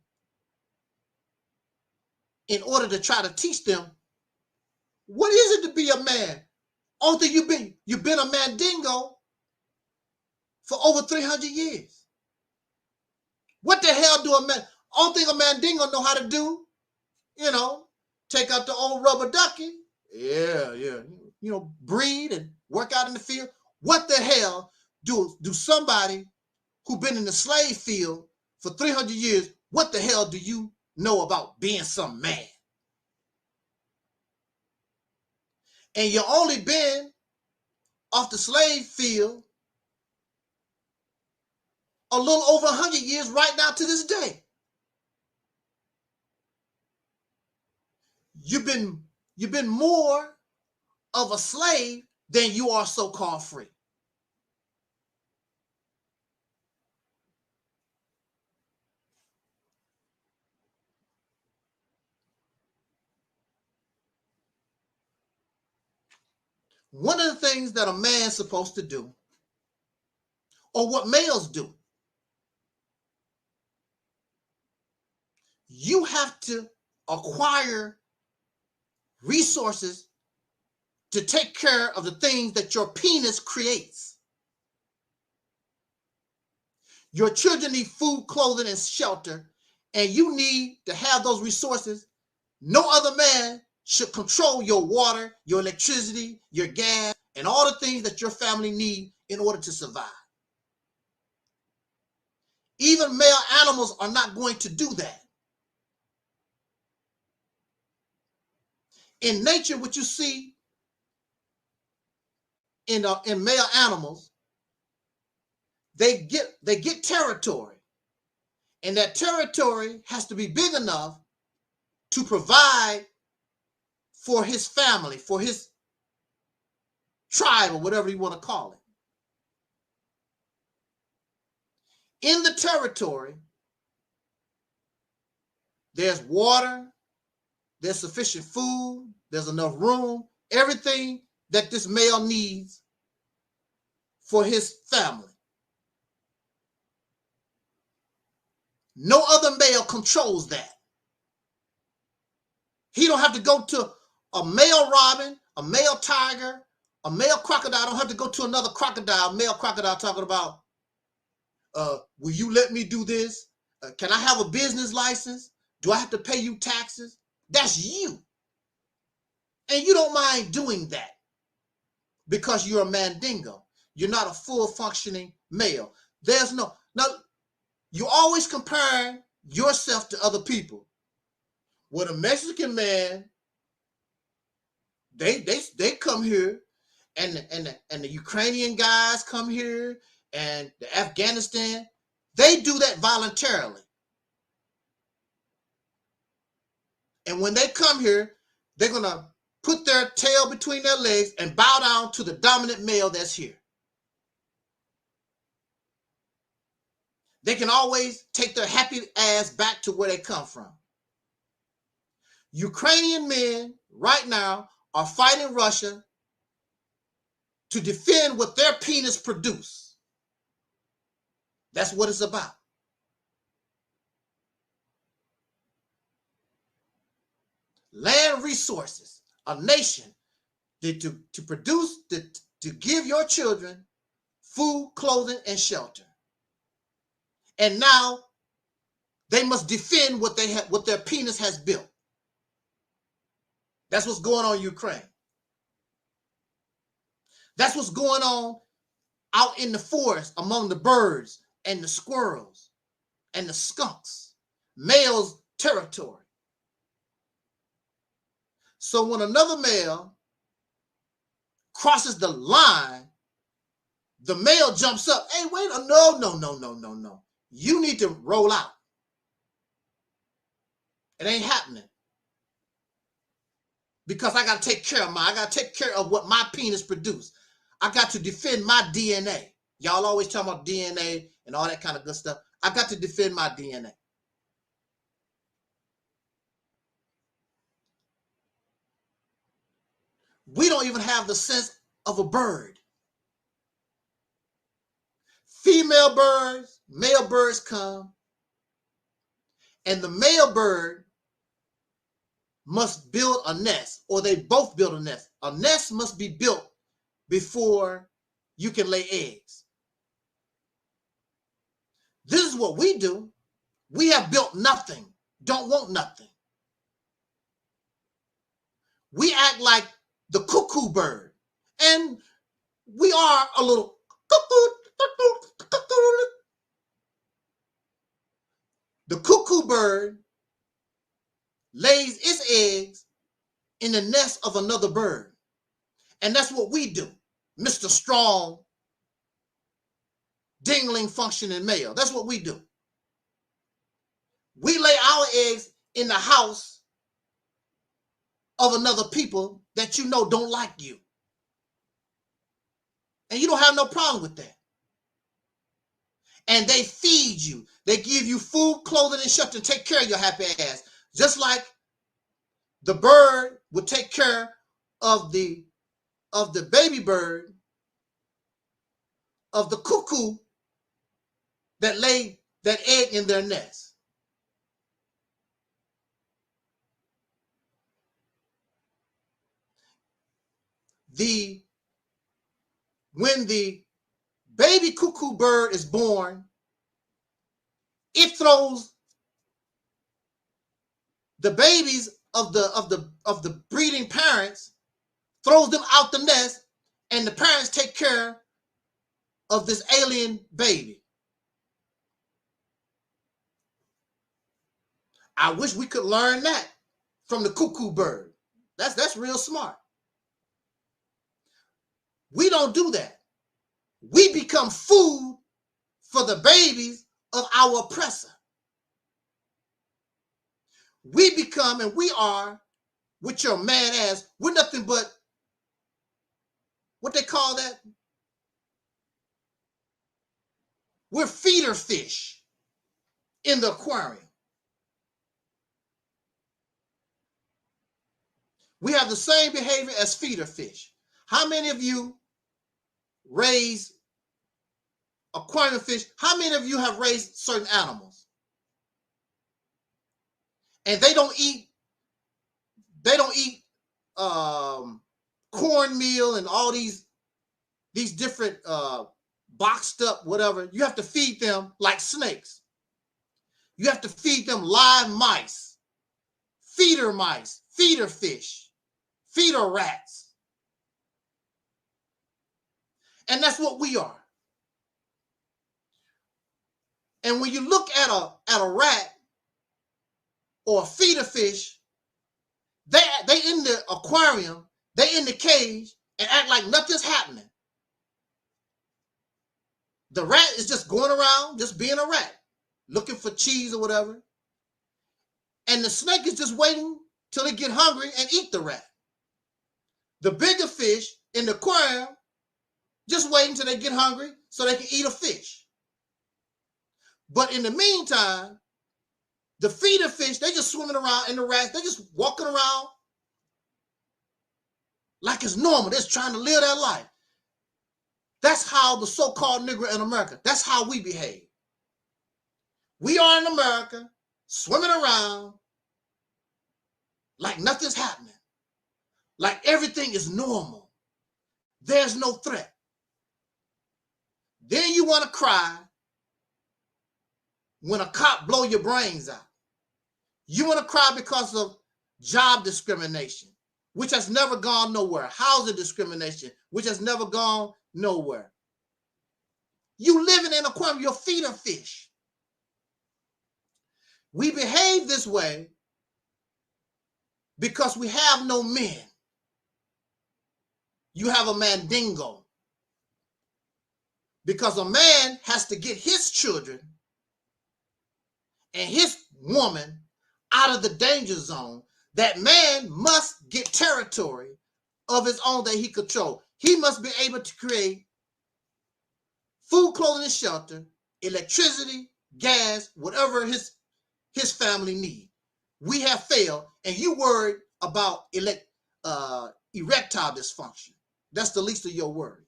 Speaker 13: in order to try to teach them what is it to be a man. Only you've been a mandingo for over 300 years. What the hell do a man? Only thing a mandingo know how to do, take out the old rubber ducky. Yeah. Breed and work out in the field. What the hell do somebody who been in the slave field for 300 years, what the hell do you know about being some man? And you only been off the slave field a little over 100 years right now to this day. You've been more of a slave, then you are so-called free. One of the things that a man's supposed to do, or what males do, you have to acquire resources to take care of the things that your penis creates. Your children need food, clothing, and shelter, and you need to have those resources. No other man should control your water, your electricity, your gas, and all the things that your family need in order to survive. Even male animals are not going to do that. In nature, what you see in male animals, they get territory, and that territory has to be big enough to provide for his family, for his tribe, or whatever you want to call it. In the territory, there's water, there's sufficient food, there's enough room, everything that this male needs for his family. No other male controls that. He don't have to go to a male robin, a male tiger, a male crocodile. Don't have to go to another crocodile, male crocodile, talking about, will you let me do this? Can I have a business license? Do I have to pay you taxes? That's you. And you don't mind doing that because you're a mandingo. You're not a full functioning male. There's no, now you always compare yourself to other people. With a Mexican man, they come here, and the Ukrainian guys come here, and the Afghanistan, they do that voluntarily. And when they come here, they're gonna put their tail between their legs and bow down to the dominant male that's here. They can always take their happy ass back to where they come from. Ukrainian men right now are fighting Russia to defend what their penis produce. That's what it's about. Land resources, a nation to produce, to give your children food, clothing, and shelter. And now they must defend what they have, what their penis has built. That's what's going on in Ukraine. That's what's going on out in the forest among the birds and the squirrels and the skunks, male's territory. So when another male crosses the line, the male jumps up. Hey, wait, no. You need to roll out. It ain't happening. Because I got to take care of what my penis produced. I got to defend my DNA. Y'all always talk about DNA and all that kind of good stuff. I got to defend my DNA. We don't even have the sense of a bird. Female birds, male birds come, and the male bird must build a nest, or they both build a nest. A nest must be built before you can lay eggs. This is what we do. We have built nothing, don't want nothing. We act like the cuckoo bird, and we are a little cuckoo. The cuckoo bird lays its eggs in the nest of another bird. And that's what we do, Mr. Strong, dingling functioning male. That's what we do. We lay our eggs in the house of another people that you know don't like you. And you don't have no problem with that. And they feed you. They give you food, clothing, and shelter, and take care of your happy ass. Just like the bird would take care of the baby bird, of the cuckoo that laid that egg in their nest. When the baby cuckoo bird is born, it throws the babies of the breeding parents, throws them out the nest, and the parents take care of this alien baby. I wish we could learn that from the cuckoo bird. That's real smart. We don't do that. We become food for the babies of our oppressor. We become, and we are, with your man ass, we're nothing but, what they call that? We're feeder fish in the aquarium. We have the same behavior as feeder fish. How many of you raise aquarium fish? How many of you have raised certain animals? And they don't eat cornmeal and all these different boxed up whatever. You have to feed them like snakes. You have to feed them live mice, feeder fish, feeder rats. And that's what we are. And when you look at a rat or a feeder fish, they in the aquarium, they in the cage and act like nothing's happening. The rat is just going around, just being a rat, looking for cheese or whatever. And the snake is just waiting till they get hungry and eat the rat. The bigger fish in the aquarium just waiting till they get hungry so they can eat a fish. But in the meantime, the feeder fish, they just swimming around, and the rats, they just walking around like it's normal. They're just trying to live their life. That's how the so-called Negro in America, that's how we behave. We are in America swimming around like nothing's happening. Like everything is normal. There's no threat. Then you want to cry when a cop blow your brains out. You want to cry because of job discrimination, which has never gone nowhere. Housing discrimination, which has never gone nowhere. You living in an aquarium, you're feeder fish. We behave this way because we have no men. You have a mandingo. Because a man has to get his children and his woman out of the danger zone. That man must get territory of his own that he controls. He must be able to create food, clothing, and shelter, electricity, gas, whatever his family need. We have failed, and you worried about erectile dysfunction. That's the least of your worries.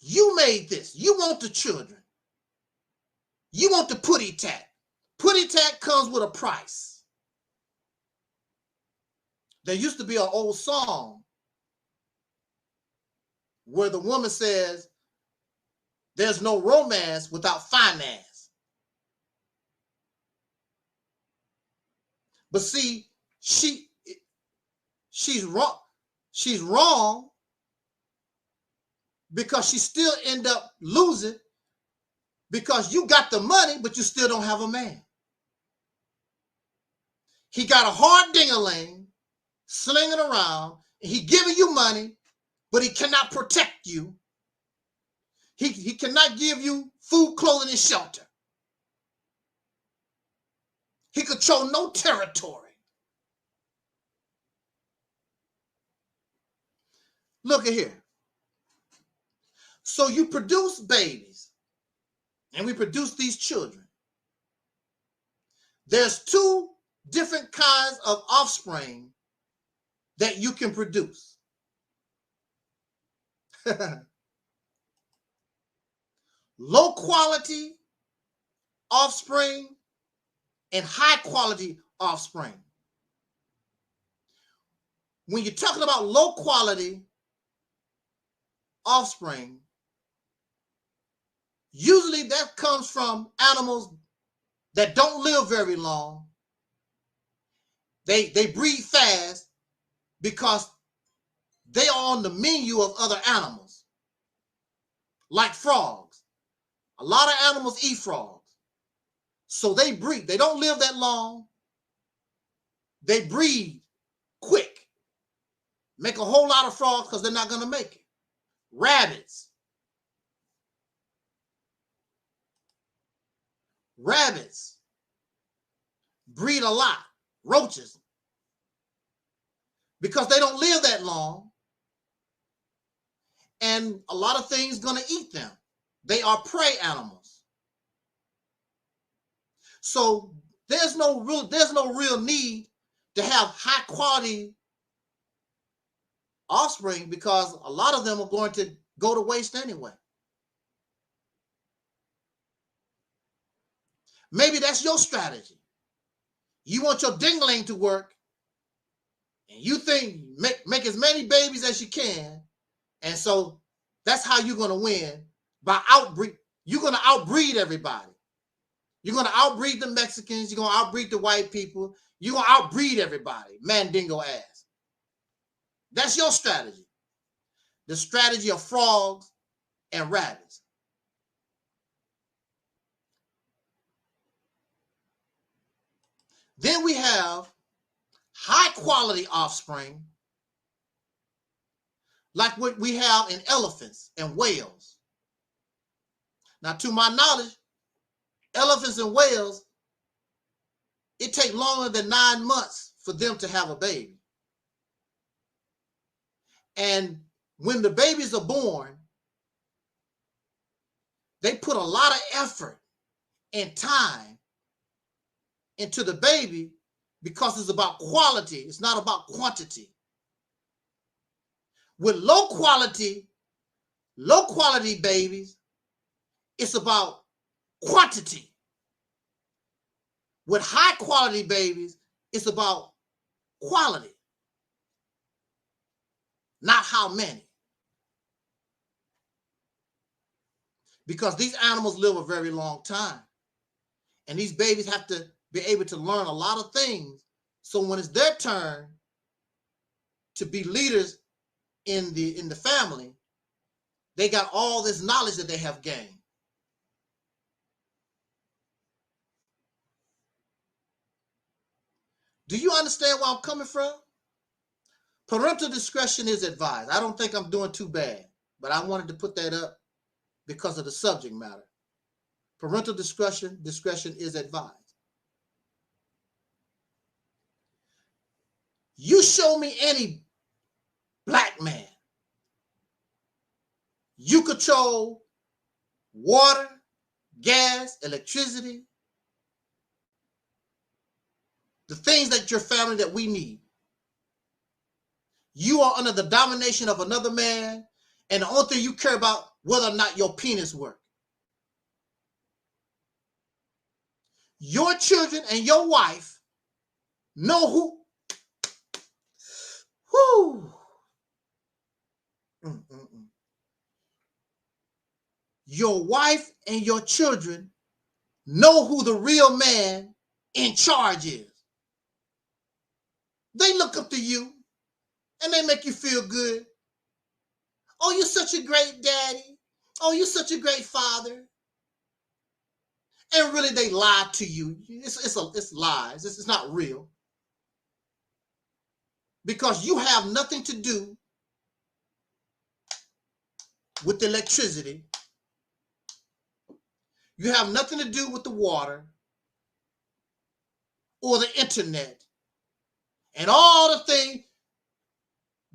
Speaker 13: You made this. You want the children. You want the putty tat. Putty tat comes with a price. There used to be an old song where the woman says, there's no romance without finance. But see, she's wrong. She's wrong because she still end up losing because you got the money, but you still don't have a man. He got a hard ding-a-ling, slinging around, and he giving you money, but he cannot protect you. He cannot give you food, clothing, and shelter. He control no territory. look at here. So you produce babies, and we produce these children. There's two different kinds of offspring that you can produce. Low quality offspring and high quality offspring. When you're talking about low quality offspring, usually that comes from animals that don't live very long. They breed fast because they are on the menu of other animals, like frogs. A lot of animals eat frogs. So they breed. They don't live that long. They breed quick. Make a whole lot of frogs because they're not going to make it. Rabbits. Rabbits breed a lot. Roaches. Because they don't live that long. And a lot of things going to eat them. They are prey animals. So there's no real need to have high quality offspring because a lot of them are going to go to waste anyway. Maybe that's your strategy. You want your dingling to work, and you think make as many babies as you can, and so that's how you're going to win by outbreed. You're going to outbreed everybody. You're going to outbreed the Mexicans. You're going to outbreed the white people. You're going to outbreed everybody. Mandingo ass. That's your strategy. The strategy of frogs and rabbits. Then we have high quality offspring, like what we have in elephants and whales. Now, to my knowledge, elephants and whales, it takes longer than 9 months for them to have a baby. And when the babies are born, they put a lot of effort and time into the baby because it's about quality. It's not about quantity. With low quality babies, it's about quantity. With high quality babies, it's about quality, not how many. Because these animals live a very long time. And these babies have to be able to learn a lot of things. So when it's their turn to be leaders in the family, they got all this knowledge that they have gained. Do you understand where I'm coming from? Parental discretion is advised. I don't think I'm doing too bad, but I wanted to put that up because of the subject matter. Parental discretion is advised. You show me any black man. You control water, gas, electricity, the things that your family that we need. You are under the domination of another man, and the only thing you care about whether or not your penis works. Your children and your wife know who. Your wife and your children know who the real man in charge is. They look up to you and they make you feel good. Oh, you're such a great daddy. Oh, you're such a great father. And really, they lie to you. It's lies. It's not real. Because you have nothing to do with the electricity. You have nothing to do with the water or the internet and all the things,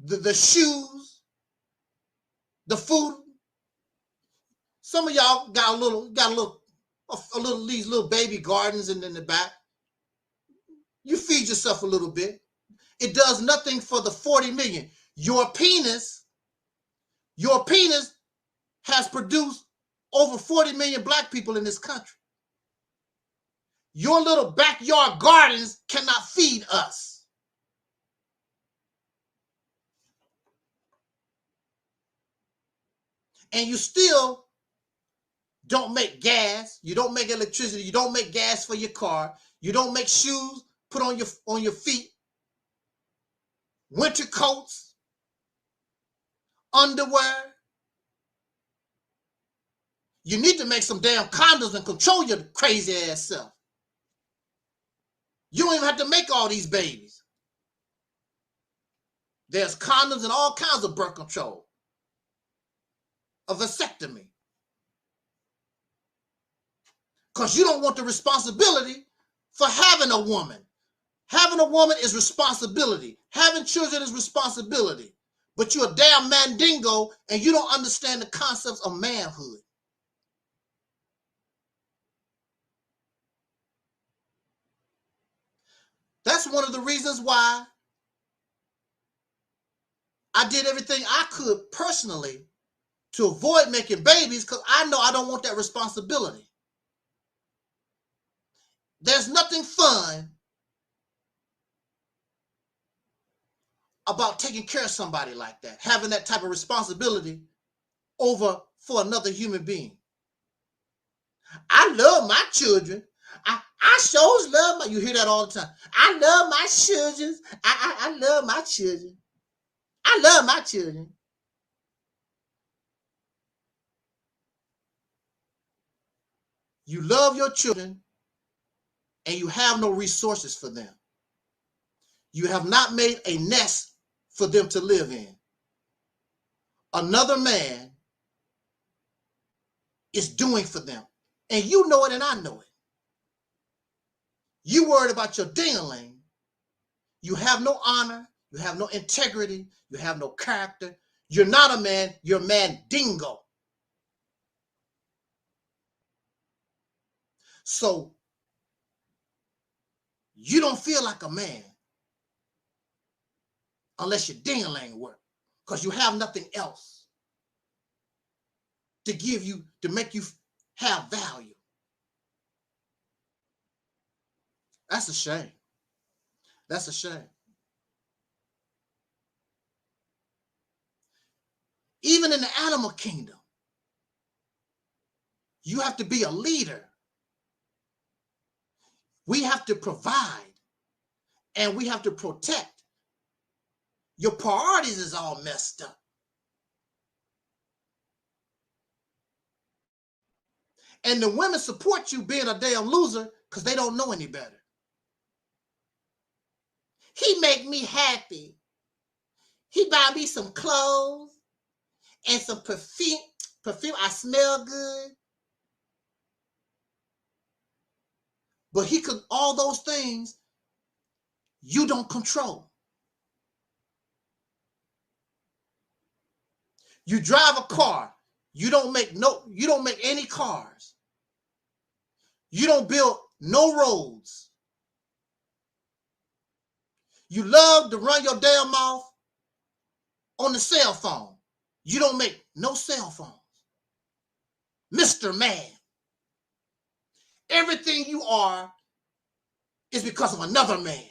Speaker 13: the shoes the food. Some of y'all got these little baby gardens in the back. You feed yourself a little bit. It does nothing for the 40 million. Your penis has produced over 40 million black people in this country. Your little backyard gardens cannot feed us. And you still don't make gas, you don't make electricity, you don't make gas for your car, you don't make shoes put on your feet, winter coats, underwear. You need to make some damn condoms and control your crazy ass self. You don't even have to make all these babies. There's condoms and all kinds of birth control, a vasectomy. Because you don't want the responsibility for having a woman. Having a woman is responsibility. Having children is responsibility. But you're a damn mandingo and you don't understand the concepts of manhood. That's one of the reasons why I did everything I could personally to avoid making babies, because I know I don't want that responsibility. There's nothing fun about taking care of somebody like that, having that type of responsibility over for another human being. I love my children. I sure love my, you hear that all the time. I love my children. I love my children. I love my children. You love your children and you have no resources for them. You have not made a nest for them to live in. Another man is doing for them. And you know it and I know it. You worried about your ding-a-ling. You have no honor. You have no integrity. You have no character. You're not a man. You're a mandingo. So you don't feel like a man unless your ding-a-ling work, because you have nothing else to give you, to make you have value. That's a shame. That's a shame. Even in the animal kingdom, you have to be a leader. We have to provide and we have to protect. Your priorities is all messed up. And the women support you being a damn loser because they don't know any better. He make me happy. He buy me some clothes and some perfume. I smell good. But he could, all those things you don't control. You drive a car. You don't make any cars. You don't build no roads. You love to run your damn mouth on the cell phone. You don't make no cell phones. Mr. Man. Everything you are is because of another man.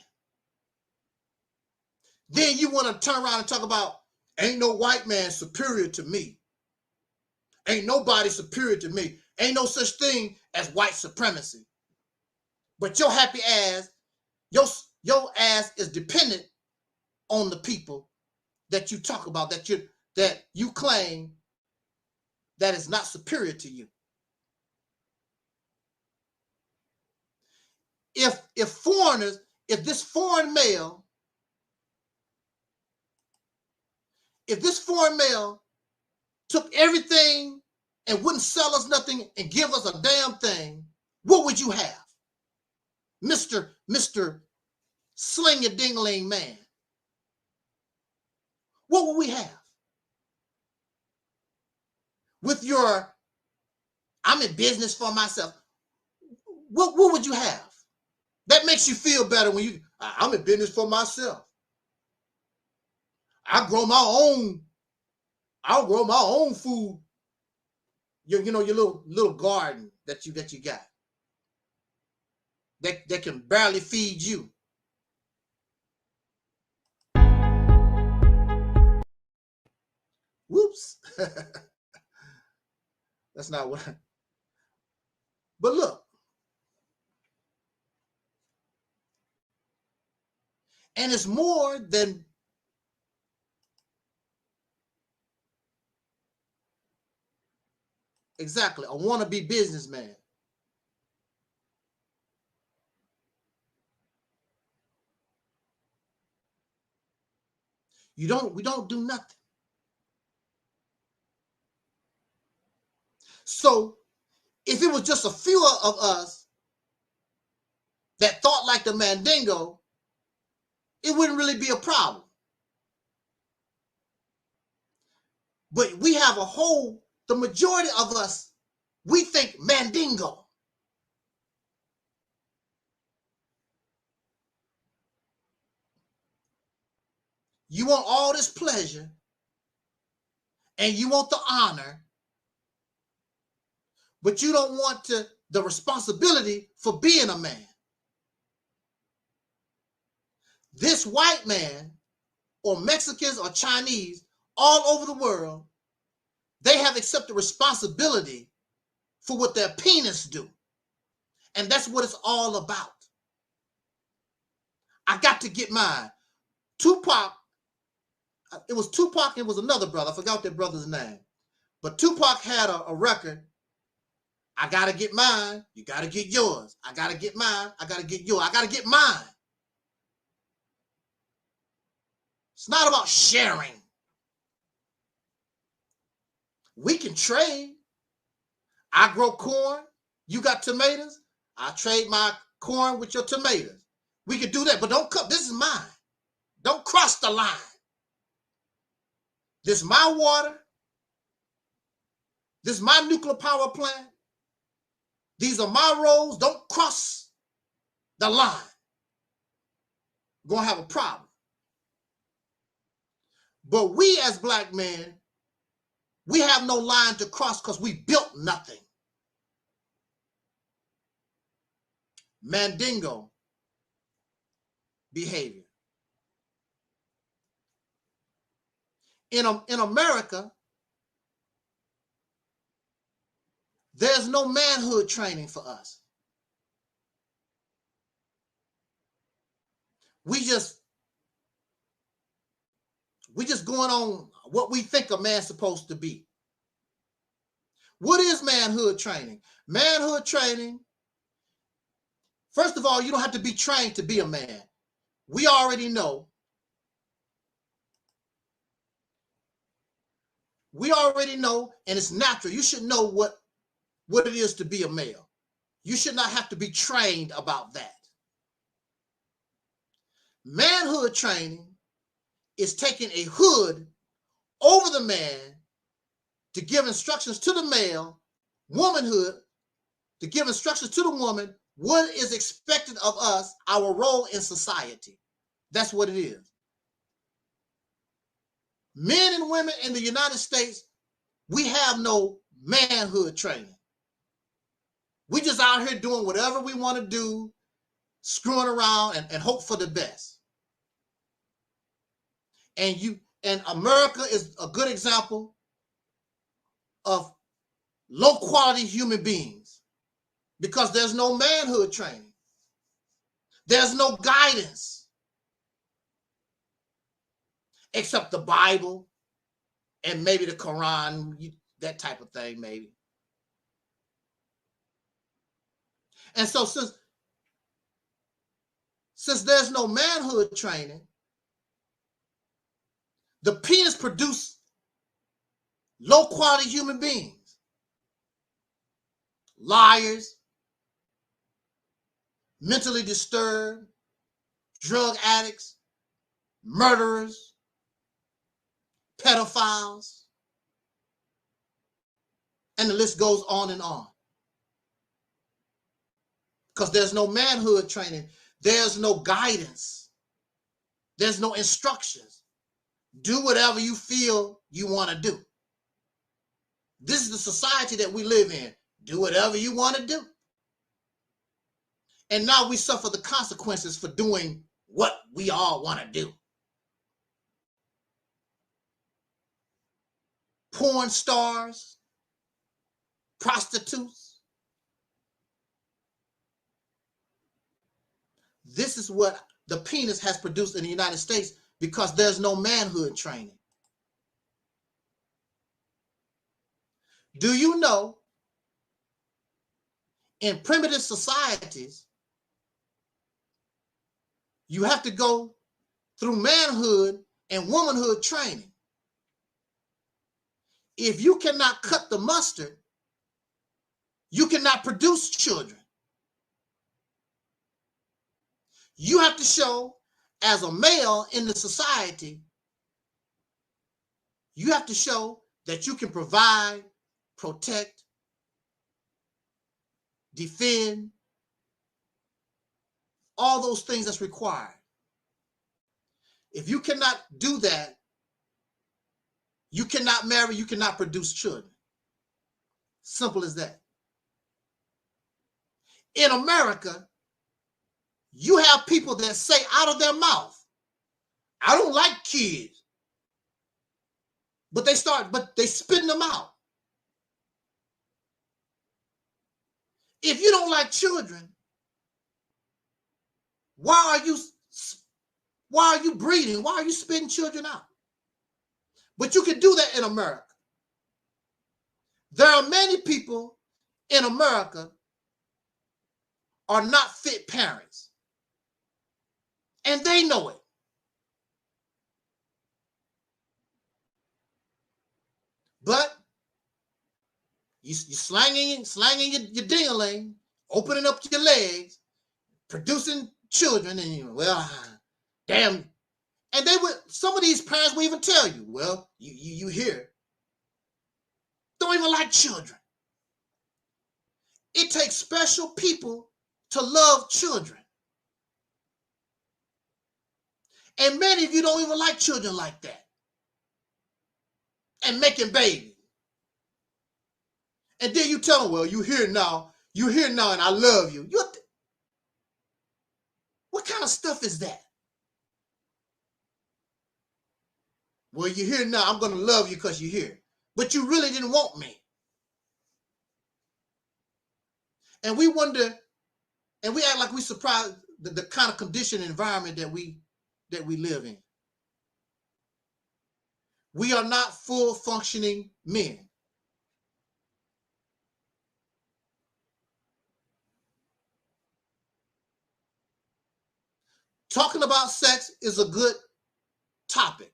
Speaker 13: Then you want to turn around and talk about, ain't no white man superior to me. Ain't nobody superior to me. Ain't no such thing as white supremacy. But your happy ass, your ass is dependent on the people that you talk about, that you claim that is not superior to you. If foreigners, if this foreign male took everything and wouldn't sell us nothing and give us a damn thing, what would you have? Mr. Sling your ding-a-ling man. What would we have? with your, I'm in business for myself, what would you have? That makes you feel better when you, I'm in business for myself. I'll grow my own food. You know, your little garden that you got. That can barely feed you. Whoops. That's not what but look. And it's more than exactly a wannabe businessman. We don't do nothing. So if it was just a few of us that thought like the Mandingo, it wouldn't really be a problem. But we have the majority of us, we think Mandingo. You want all this pleasure and you want the honor, but you don't want the responsibility for being a man. This white man or Mexicans or Chinese all over the world, they have accepted responsibility for what their penis do. And that's what it's all about. I got to get mine. Tupac, it was Tupac, it was another brother. I forgot that brother's name. But Tupac had a record. I got to get mine. You got to get yours. I got to get mine. I got to get yours. I got to get mine. It's not about sharing. We can trade. I grow corn. You got tomatoes. I trade my corn with your tomatoes. We can do that, but don't come. This is mine. Don't cross the line. This is my water. This is my nuclear power plant. These are my roads. Don't cross the line. We're going to have a problem. But we as black men, we have no line to cross because we built nothing. Mandingo behavior. In America, there's no manhood training for us. We just going on what we think a man's supposed to be. What is manhood training? Manhood training, first of all, you don't have to be trained to be a man. We already know. We already know, and it's natural. You should know what it is to be a male. You should not have to be trained about that. Manhood training is taking a hood over the man to give instructions to the male, womanhood, to give instructions to the woman, what is expected of us, our role in society. That's what it is. Men and women in the United States, we have no manhood training. We just out here doing whatever we want to do, screwing around and hope for the best. And America is a good example of low quality human beings because there's no manhood training. There's no guidance except the Bible and maybe the Quran, that type of thing, maybe. And so since there's no manhood training, the penis produces low quality human beings, liars, mentally disturbed, drug addicts, murderers, pedophiles. And the list goes on and on. Because there's no manhood training. There's no guidance. There's no instructions. Do whatever you feel you want to do. This is the society that we live in. Do whatever you want to do. And now we suffer the consequences for doing what we all want to do. Porn stars, prostitutes. This is what the penis has produced in the United States because there's no manhood training. Do you know in primitive societies, you have to go through manhood and womanhood training. If you cannot cut the mustard, you cannot produce children. You have to show, as a male in the society, you have to show that you can provide, protect, defend, all those things that's required. If you cannot do that, you cannot marry, you cannot produce children. Simple as that. In America, you have people that say out of their mouth, I don't like kids. But they spitting them out. If you don't like children, why are you breeding? Why are you spitting children out? But you can do that in America. There are many people in America are not fit parents. And they know it. But you slanging your ding-a-ling, opening up your legs, producing children, and well, damn. And some of these parents will even tell you, well, you hear, don't even like children. It takes special people to love children. And many of you don't even like children like that. And making babies. And then you tell them, well, you're here now, and I love you. What kind of stuff is that? Well, you're here now, I'm going to love you because you're here. But you really didn't want me. And we wonder, and we act like we surprised the kind of conditioned environment that we live in. We are not full functioning men. Talking about sex is a good topic.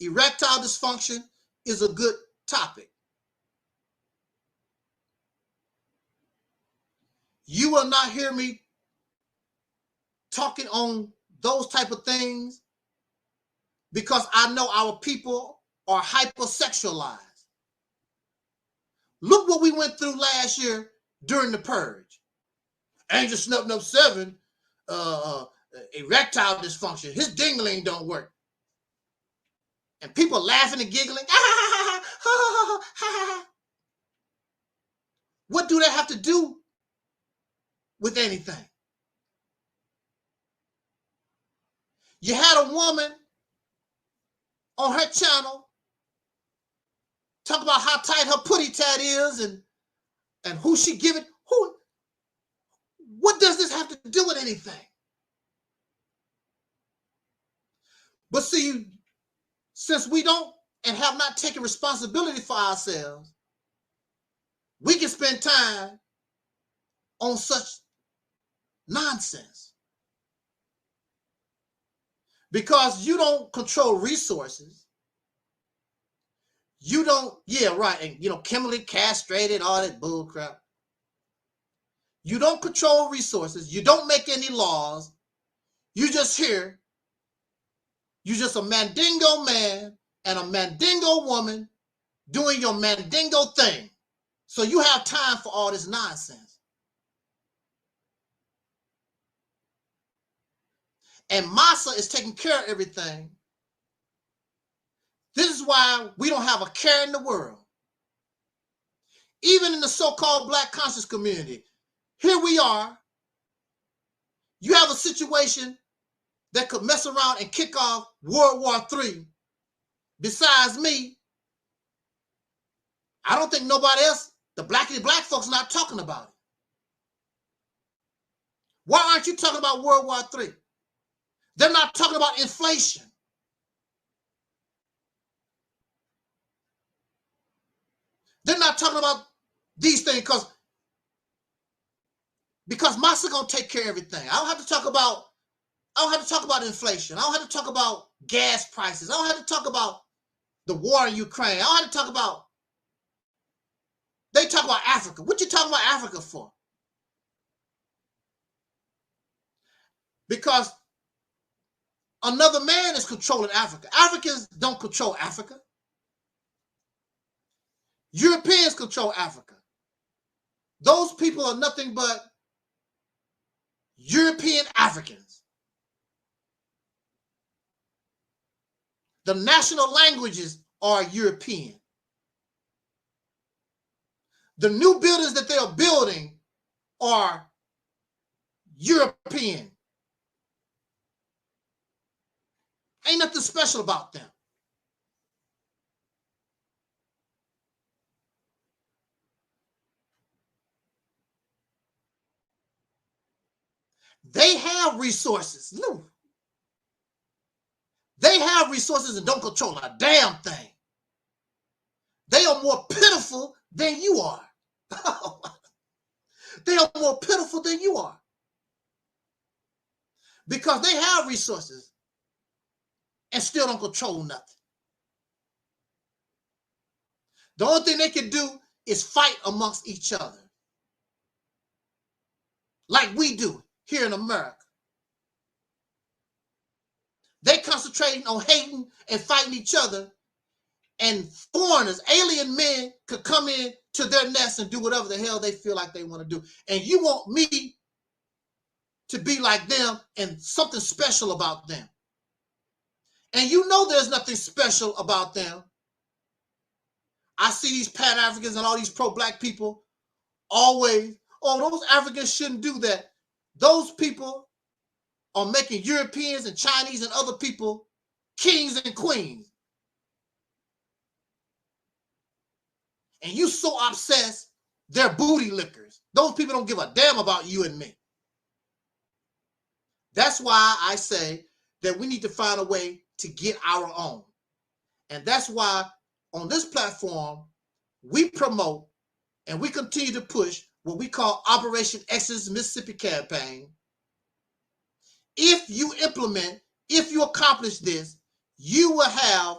Speaker 13: Erectile dysfunction is a good topic. You will not hear me talking on those type of things because I know our people are hypersexualized. Look what we went through last year during the purge. Angel Snuffing Up 7, erectile dysfunction. His dingling don't work. And people laughing and giggling. What do they have to do with anything? You had a woman on her channel talk about how tight her putty tat is and who she give it. What does this have to do with anything? But see, since we don't and have not taken responsibility for ourselves, we can spend time on such nonsense. Because you don't control resources. You don't, yeah, right, and chemically castrated, all that bull crap. You don't control resources. You don't make any laws. You just hear. You're just a Mandingo man and a Mandingo woman doing your Mandingo thing. So you have time for all this nonsense. And Massa is taking care of everything. This is why we don't have a care in the world. Even in the so-called Black conscious community, here we are. You have a situation that could mess around and kick off World War III. Besides me, I don't think nobody else, the black folks, not talking about it. Why aren't you talking about World War III? They're not talking about inflation. They're not talking about these things because Massa gonna take care of everything. I don't have to talk about inflation. I don't have to talk about gas prices. I don't have to talk about the war in Ukraine. I don't have to talk about. They talk about Africa. What you talking about Africa for? Because another man is controlling Africa. Africans don't control Africa. Europeans control Africa. Those people are nothing but European Africans. The national languages are European. The new buildings that they are building are European. Ain't nothing special about them. They have resources. No. They have resources and don't control a damn thing. They are more pitiful than you are. They are more pitiful than you are. Because they have resources and still don't control nothing. The only thing they can do is fight amongst each other. Like we do here in America. They concentrating on hating and fighting each other, and foreigners, alien men, could come in to their nest and do whatever the hell they feel like they want to do. And you want me to be like them and something special about them. And you know there's nothing special about them. I see these Pan-Africans and all these pro-black people always, oh, those Africans shouldn't do that. Those people are making Europeans and Chinese and other people kings and queens. And you so obsessed, they're booty lickers. Those people don't give a damn about you and me. That's why I say that we need to find a way to get our own. And that's why on this platform, we promote and we continue to push what we call Operation Exodus Mississippi Campaign. If you implement, if you accomplish this, you will have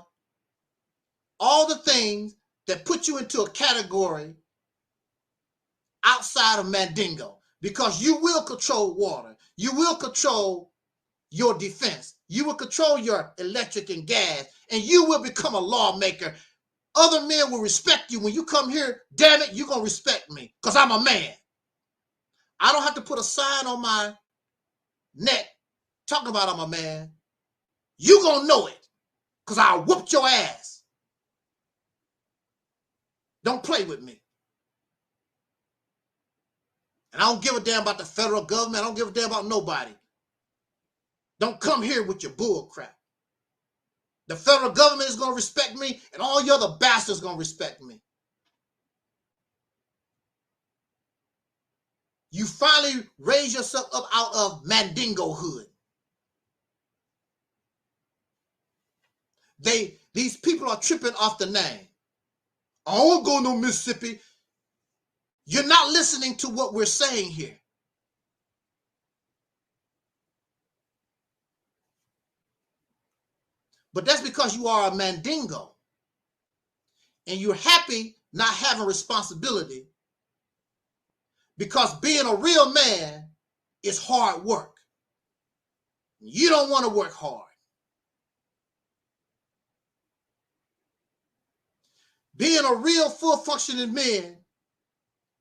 Speaker 13: all the things that put you into a category outside of Mandingo, because you will control water. You will control your defense. You will control your electric and gas, and you will become a lawmaker. Other men will respect you when you come here. Damn it, you're going to respect me because I'm a man. I don't have to put a sign on my neck talking about I'm a man. You're going to know it because I whooped your ass. Don't play with me. And I don't give a damn about the federal government. I don't give a damn about nobody. Don't come here with your bull crap. The federal government is going to respect me, and all you other bastards are going to respect me. You finally raise yourself up out of Mandingohood. These people are tripping off the name. I don't go no Mississippi. You're not listening to what we're saying here. But that's because you are a Mandingo. And you're happy not having responsibility, because being a real man is hard work. You don't want to work hard. Being a real full functioning man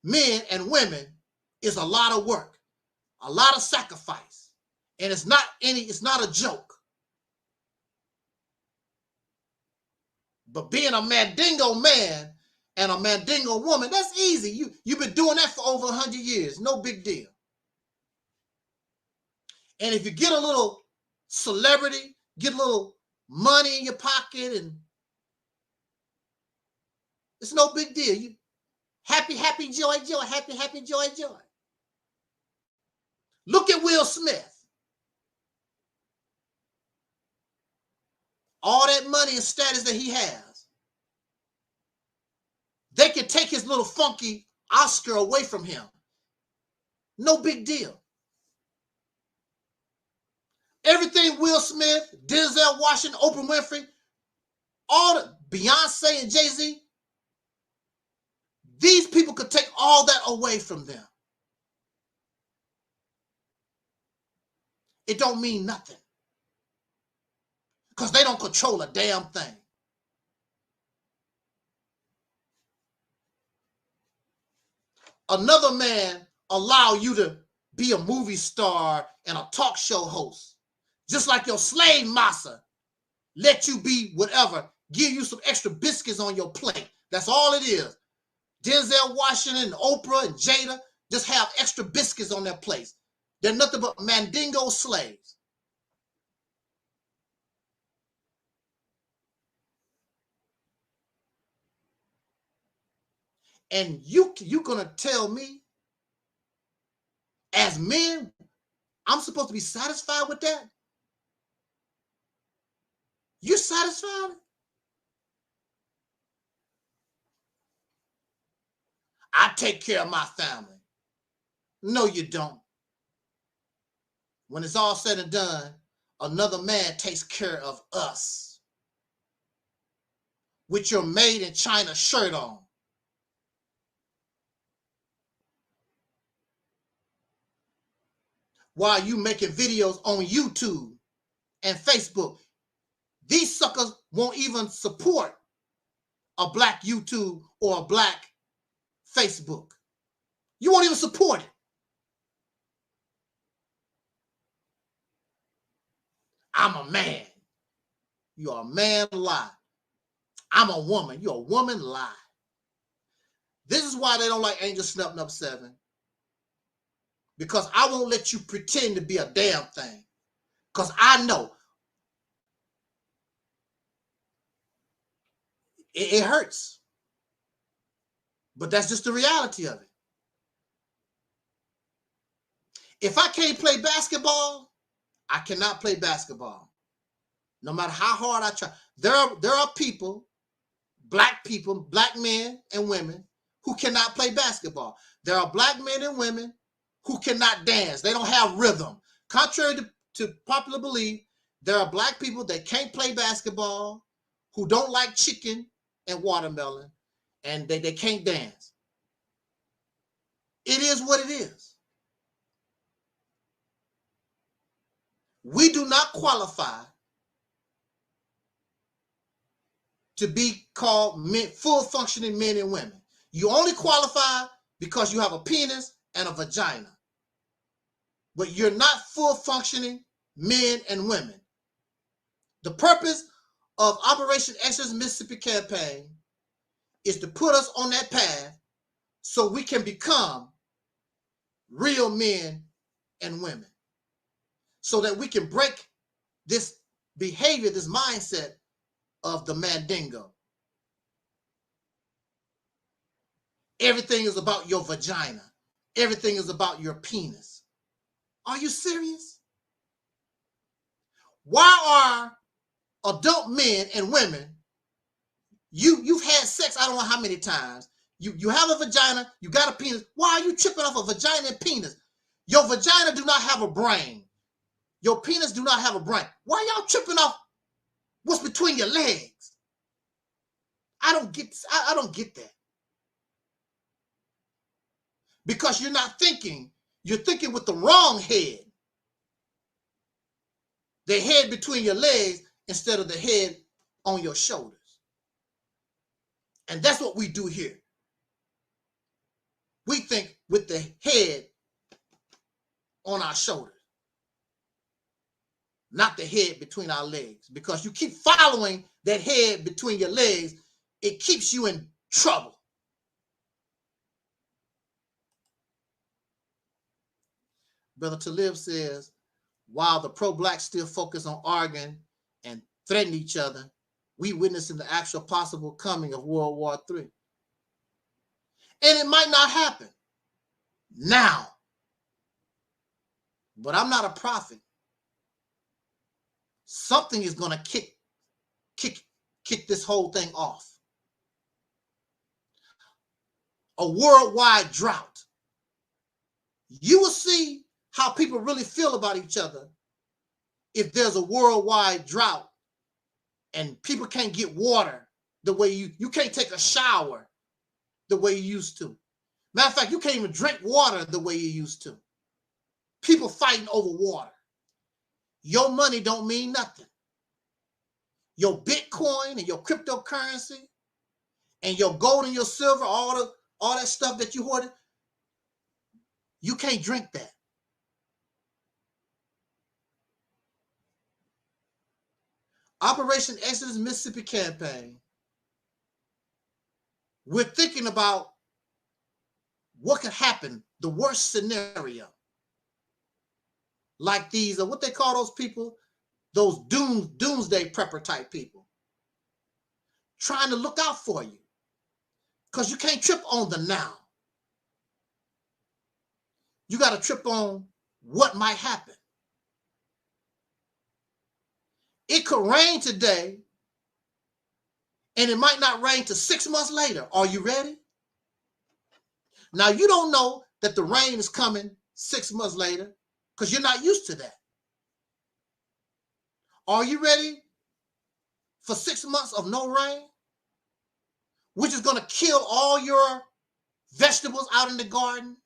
Speaker 13: men and women is a lot of work, a lot of sacrifice, and it's not a joke. But being a Mandingo man and a Mandingo woman, that's easy. You've been doing that for over 100 years. No big deal. And if you get a little celebrity, get a little money in your pocket, and it's no big deal. You happy, happy, joy, joy, happy, happy, joy, joy. Look at Will Smith. All that money and status that he has. They can take his little funky Oscar away from him. No big deal. Everything Will Smith, Denzel Washington, Oprah Winfrey, all the Beyonce and Jay-Z, these people could take all that away from them. It don't mean nothing. Because they don't control a damn thing. Another man allow you to be a movie star and a talk show host. Just like your slave master let you be whatever, give you some extra biscuits on your plate. That's all it is. Denzel Washington and Oprah and Jada just have extra biscuits on their plates. They're nothing but Mandingo slaves. And you gonna tell me, as men, I'm supposed to be satisfied with that? You satisfied? I take care of my family. No, you don't. When it's all said and done, another man takes care of us. With your made in China shirt on. While you making videos on YouTube and Facebook, these suckers won't even support a black YouTube or a black Facebook. You won't even support it. I'm a man. You're a man, lie. I'm a woman. You're a woman, lie. This is why they don't like Angel Snuffing Up 7. Because I won't let you pretend to be a damn thing. Because I know it hurts. But that's just the reality of it. If I can't play basketball, I cannot play basketball. No matter how hard I try. There are people, black men and women, who cannot play basketball. There are black men and women who cannot dance. They don't have rhythm. Contrary to popular belief, there are black people that can't play basketball, who don't like chicken and watermelon, and they can't dance. It is what it is. We do not qualify to be called men, full functioning men and women. You only qualify because you have a penis and a vagina. But you're not full functioning men and women. The purpose of Operation Exodus Mississippi campaign is to put us on that path so we can become real men and women. So that we can break this behavior, this mindset of the Mandingo. Everything is about your vagina. Everything is about your penis. Are you serious? Why are adult men and women, you've had sex I don't know how many times, you have a vagina, you got a penis, why are you tripping off a vagina and penis? Your vagina do not have a brain. Your penis do not have a brain. Why y'all tripping off what's between your legs? I don't get that. Because you're not thinking. You're thinking with the wrong head. The head between your legs instead of the head on your shoulders. And that's what we do here. we think with the head on our shoulders, not the head between our legs. Because you keep following that head between your legs, it keeps you in trouble. Brother Talib says, while the pro-blacks still focus on arguing and threaten each other, we witnessing the actual possible coming of World War III. And it might not happen now. But I'm not a prophet. Something is going to kick this whole thing off. A worldwide drought. You will see how people really feel about each other if there's a worldwide drought and people can't get water the way you can't take a shower the way you used to. Matter of fact, you can't even drink water the way you used to. People fighting over water. Your money don't mean nothing. Your Bitcoin and your cryptocurrency and your gold and your silver, all that stuff that you hoarded, you can't drink that. Operation Exodus Mississippi campaign, we're thinking about what could happen, the worst scenario. Like these, what they call those people, those doomsday prepper type people. Trying to look out for you. Because you can't trip on the now. You got to trip on what might happen. It could rain today, and it might not rain till 6 months later. Are you ready? Now, you don't know that the rain is coming 6 months later because you're not used to that. Are you ready for 6 months of no rain, which is going to kill all your vegetables out in the garden?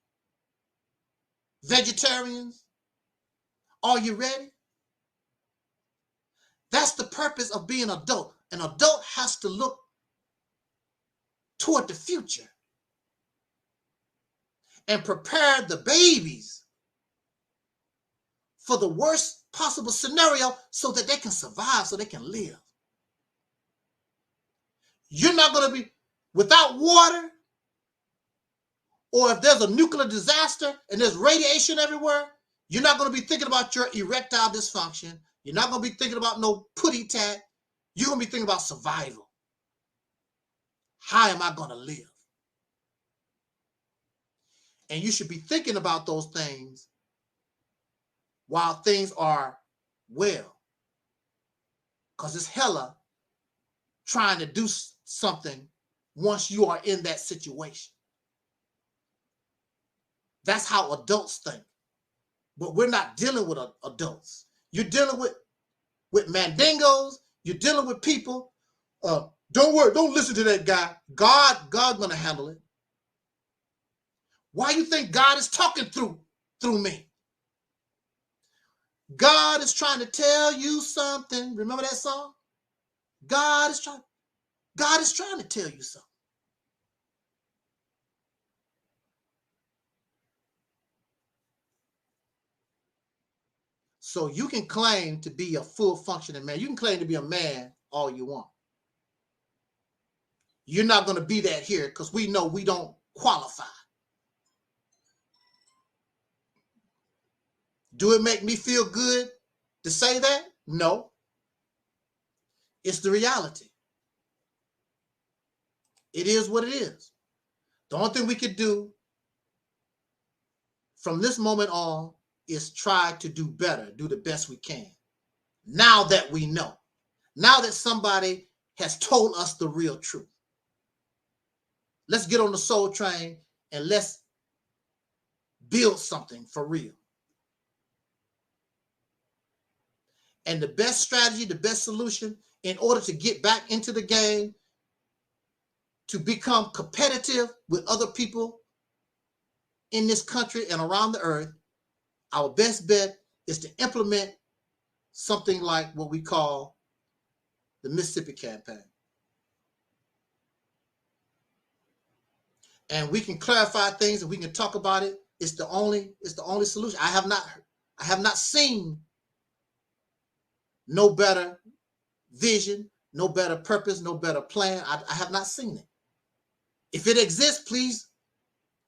Speaker 13: Vegetarians, are you ready? That's the purpose of being an adult. An adult has to look toward the future and prepare the babies for the worst possible scenario so that they can survive, so they can live. You're not going to be without water, or if there's a nuclear disaster and there's radiation everywhere, you're not going to be thinking about your erectile dysfunction. You're not going to be thinking about no putty tat. You're going to be thinking about survival. How am I going to live? And you should be thinking about those things while things are well. Because it's hella trying to do something once you are in that situation. That's how adults think. But we're not dealing with adults. You're dealing with mandingos. You're dealing with people. Don't worry. Don't listen to that guy. God's going to handle it. Why do you think God is talking through me? God is trying to tell you something. Remember that song? God is trying to tell you something. So you can claim to be a full functioning man. You can claim to be a man all you want. You're not going to be that here because we know we don't qualify. Do it make me feel good to say that? No. It's the reality. It is what it is. The only thing we could do from this moment on is try to do better, do the best we can. Now that we know, now that somebody has told us the real truth. Let's get on the soul train and let's build something for real. And the best strategy, the best solution in order to get back into the game, to become competitive with other people in this country and around the earth, our best bet is to implement something like what we call the Mississippi campaign. and we can clarify things and we can talk about it, it's the only solution. I have not seen no better vision, no better purpose, no better plan. I have not seen it. If it exists, please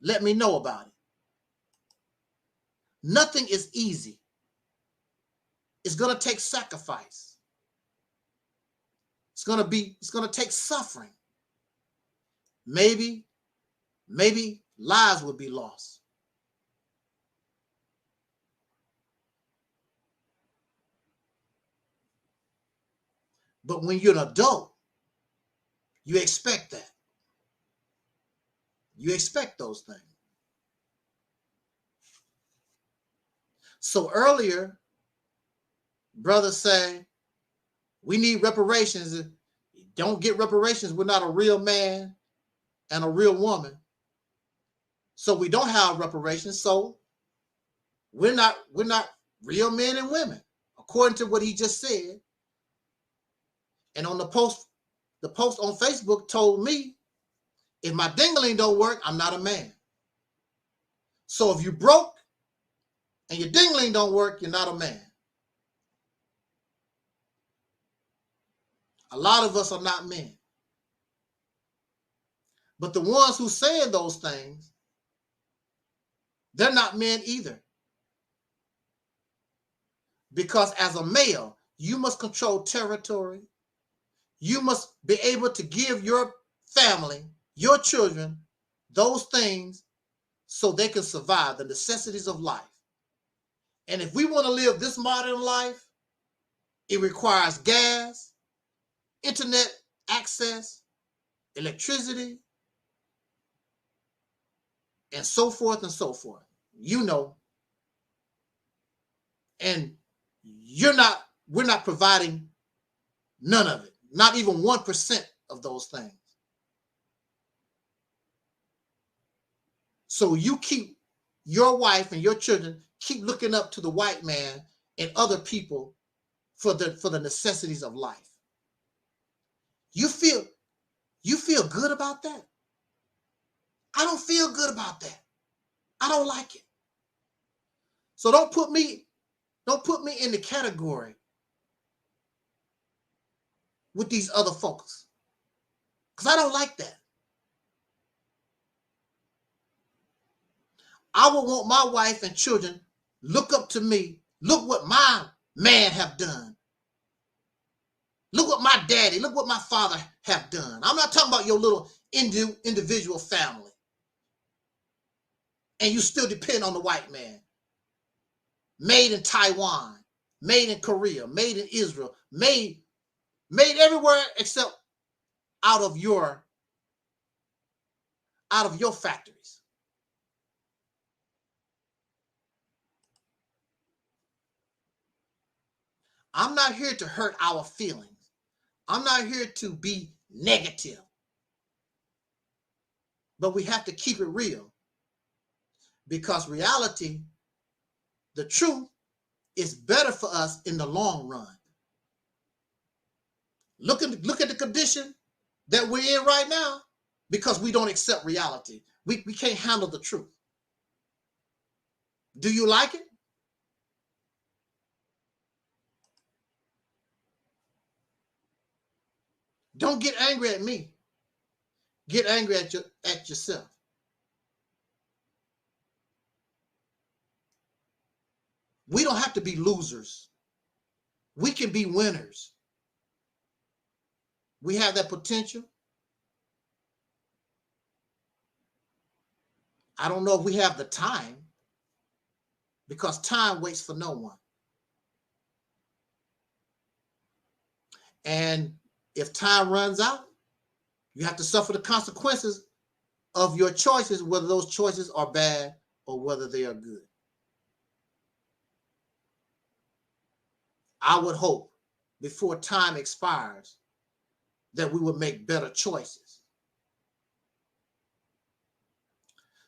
Speaker 13: let me know about it. Nothing is easy. It's going to take sacrifice. It's going to take suffering. Maybe lives will be lost. But when you're an adult, you expect that. You expect those things. So earlier, brothers say, we need reparations. If you don't get reparations, we're not a real man and a real woman. So we don't have reparations. So we're not real men and women, according to what he just said. And on the post on Facebook told me, if my dingling don't work, I'm not a man. So if you broke and your dingling don't work, you're not a man. A lot of us are not men. But the ones who saying those things, they're not men either. Because as a male, you must control territory. You must be able to give your family, your children, those things so they can survive the necessities of life. And if we want to live this modern life, it requires gas, internet access, electricity, and so forth and so forth. You know. And we're not providing none of it, not even 1% of those things. So you keep your wife and your children keep looking up to the white man and other people for the necessities of life. You feel good about that? I don't feel good about that. I don't like it. So don't put me in the category with these other folks, because I don't like that. I would want my wife and children look up to me. Look what my man have done. Look what my daddy, look what my father have done. I'm not talking about your little individual family. And you still depend on the white man. Made in Taiwan, made in Korea, made in Israel, made everywhere except out of your factories. I'm not here to hurt our feelings. I'm not here to be negative. But we have to keep it real, because reality, the truth, is better for us in the long run. Look at the condition that we're in right now, because we don't accept reality. We can't handle the truth. Do you like it? Don't get angry at me. Get angry at yourself. We don't have to be losers. We can be winners. We have that potential. I don't know if we have the time, because time waits for no one. And if time runs out, you have to suffer the consequences of your choices, whether those choices are bad or whether they are good. I would hope before time expires that we would make better choices.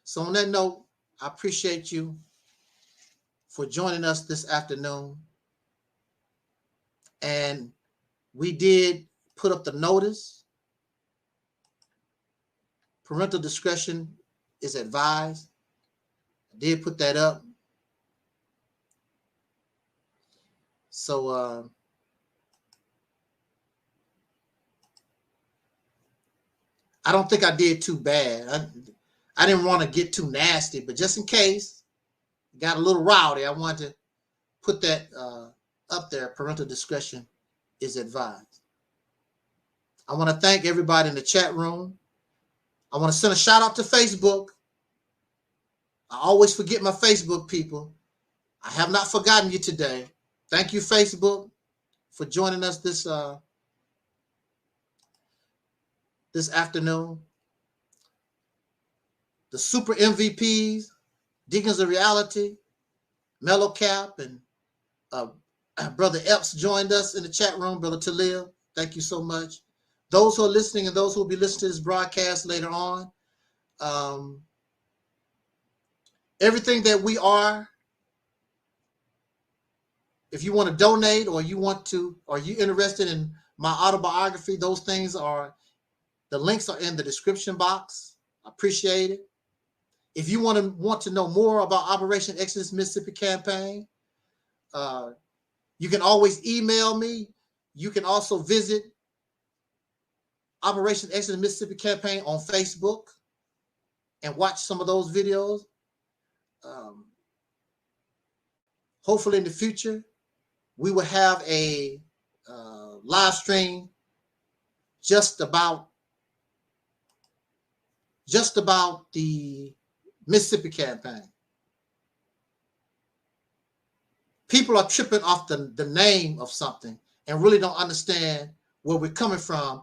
Speaker 13: So on that note, I appreciate you for joining us this afternoon. And we did put up the notice. Parental discretion is advised. I did put that up. So I don't think I did too bad. I didn't want to get too nasty, but just in case it got a little rowdy, I wanted to put that up there. Parental discretion is advised. I want to thank everybody in the chat room. I want to send a shout out to Facebook. I always forget my Facebook people. I have not forgotten you today. Thank you, Facebook, for joining us this afternoon. The super MVPs, Deacons of Reality, Mellow Cap, and Brother Epps joined us in the chat room. Brother Taalik, thank you so much. Those who are listening and those who will be listening to this broadcast later on, everything that we are, if you want to donate or you interested in my autobiography, those things are, the links are in the description box. I appreciate it. If you want to know more about Operation Exodus Mississippi campaign, you can always email me. You can also visit Operation Exodus Mississippi campaign on Facebook and watch some of those videos. Hopefully in the future, we will have a live stream just about the Mississippi campaign. People are tripping off the name of something and really don't understand where we're coming from.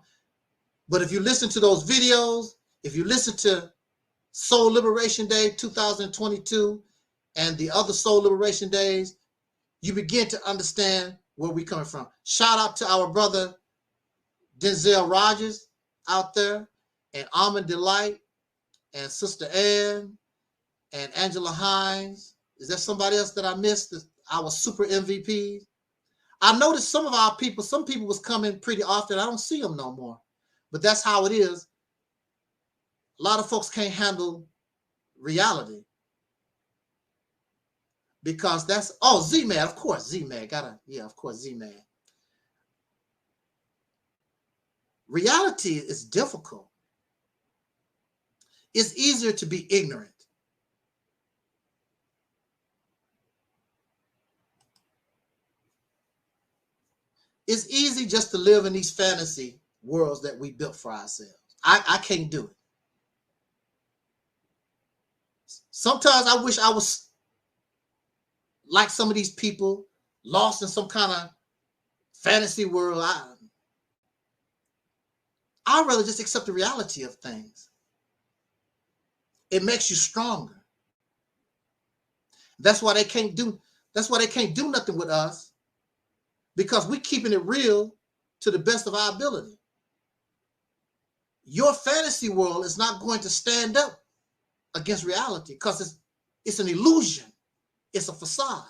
Speaker 13: But if you listen to those videos, if you listen to Soul Liberation Day 2022 and the other Soul Liberation Days, you begin to understand where we're coming from. Shout out to our brother Denzel Rogers out there, and Almond Delight, and Sister Ann, and Angela Hines. Is there somebody else that I missed? Our super MVPs. I noticed some of our people, some people was coming pretty often. I don't see them no more. But that's how it is. A lot of folks can't handle reality. Because that's, oh, Z-Man, of course, Z-Man. Of course, Z-Man. Reality is difficult. It's easier to be ignorant. It's easy just to live in these fantasy worlds that we built for ourselves. I can't do it. Sometimes I wish I was like some of these people, lost in some kind of fantasy world. I'd rather just accept the reality of things. It makes you stronger. That's why they can't do nothing with us, because we're keeping it real to the best of our ability. Your fantasy world is not going to stand up against reality because it's an illusion. It's a facade.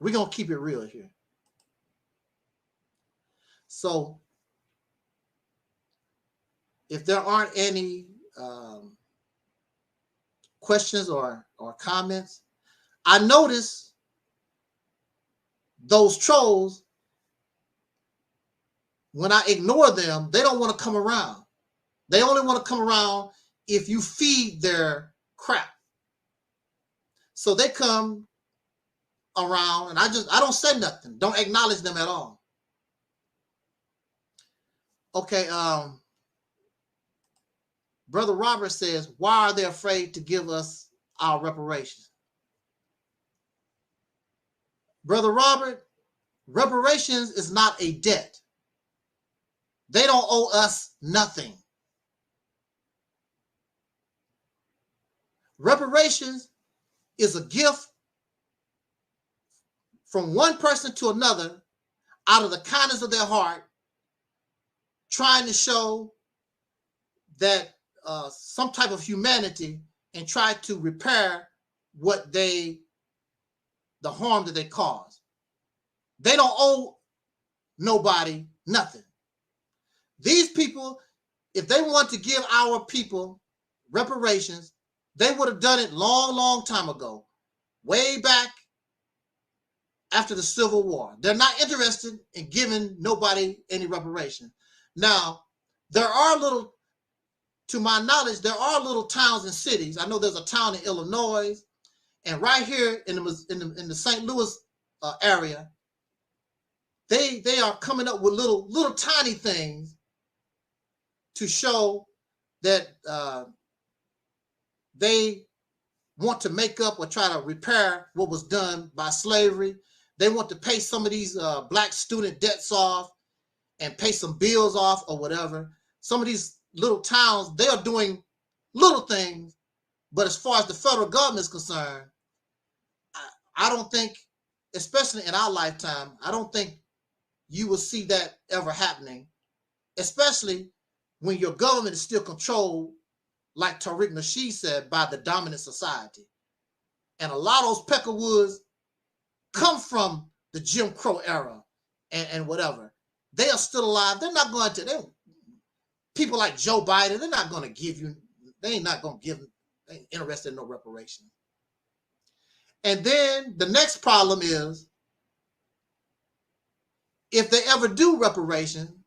Speaker 13: We're going to keep it real here. So if there aren't any questions or comments, I notice those trolls, when I ignore them, they don't want to come around. They only want to come around if you feed their crap. So they come around and I don't say nothing. Don't acknowledge them at all. Okay, Brother Robert says, why are they afraid to give us our reparations? Brother Robert, reparations is not a debt. They don't owe us nothing. Reparations is a gift from one person to another out of the kindness of their heart, trying to show that some type of humanity and try to repair the harm that they caused. They don't owe nobody nothing. These people, if they want to give our people reparations, they would have done it long, long time ago, way back after the Civil War. They're not interested in giving nobody any reparation. Now, there are little, to my knowledge, there are little towns and cities. I know there's a town in Illinois, and right here in the St. Louis area, they are coming up with little tiny things to show that they want to make up or try to repair what was done by slavery. They want to pay some of these black student debts off and pay some bills off or whatever. Some of these little towns, they are doing little things, but as far as the federal government is concerned, I don't think, especially in our lifetime, I don't think you will see that ever happening, especially when your government is still controlled, like Tariq Nasheed said, by the dominant society. And a lot of those Peckerwoods come from the Jim Crow era and whatever. They are still alive. They're not going to, people like Joe Biden, they're not going to give you, they ain't not going to give, they ain't interested in no reparation. And then the next problem is, if they ever do reparation,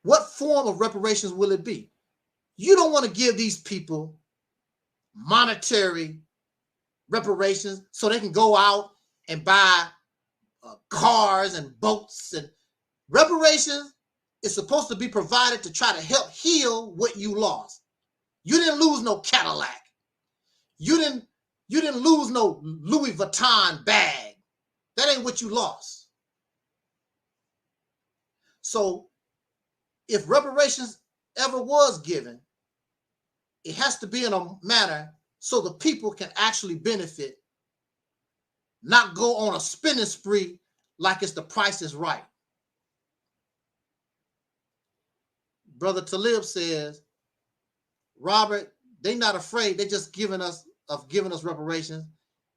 Speaker 13: what form of reparations will it be? You don't want to give these people monetary reparations so they can go out and buy cars and boats. And reparations is supposed to be provided to try to help heal what you lost. You didn't lose no Cadillac. You didn't lose no Louis Vuitton bag. That ain't what you lost. So if reparations ever was given, it has to be in a manner so the people can actually benefit, not go on a spending spree like it's the Price is Right. Brother Talib says, Robert, they not afraid. They just giving us reparations,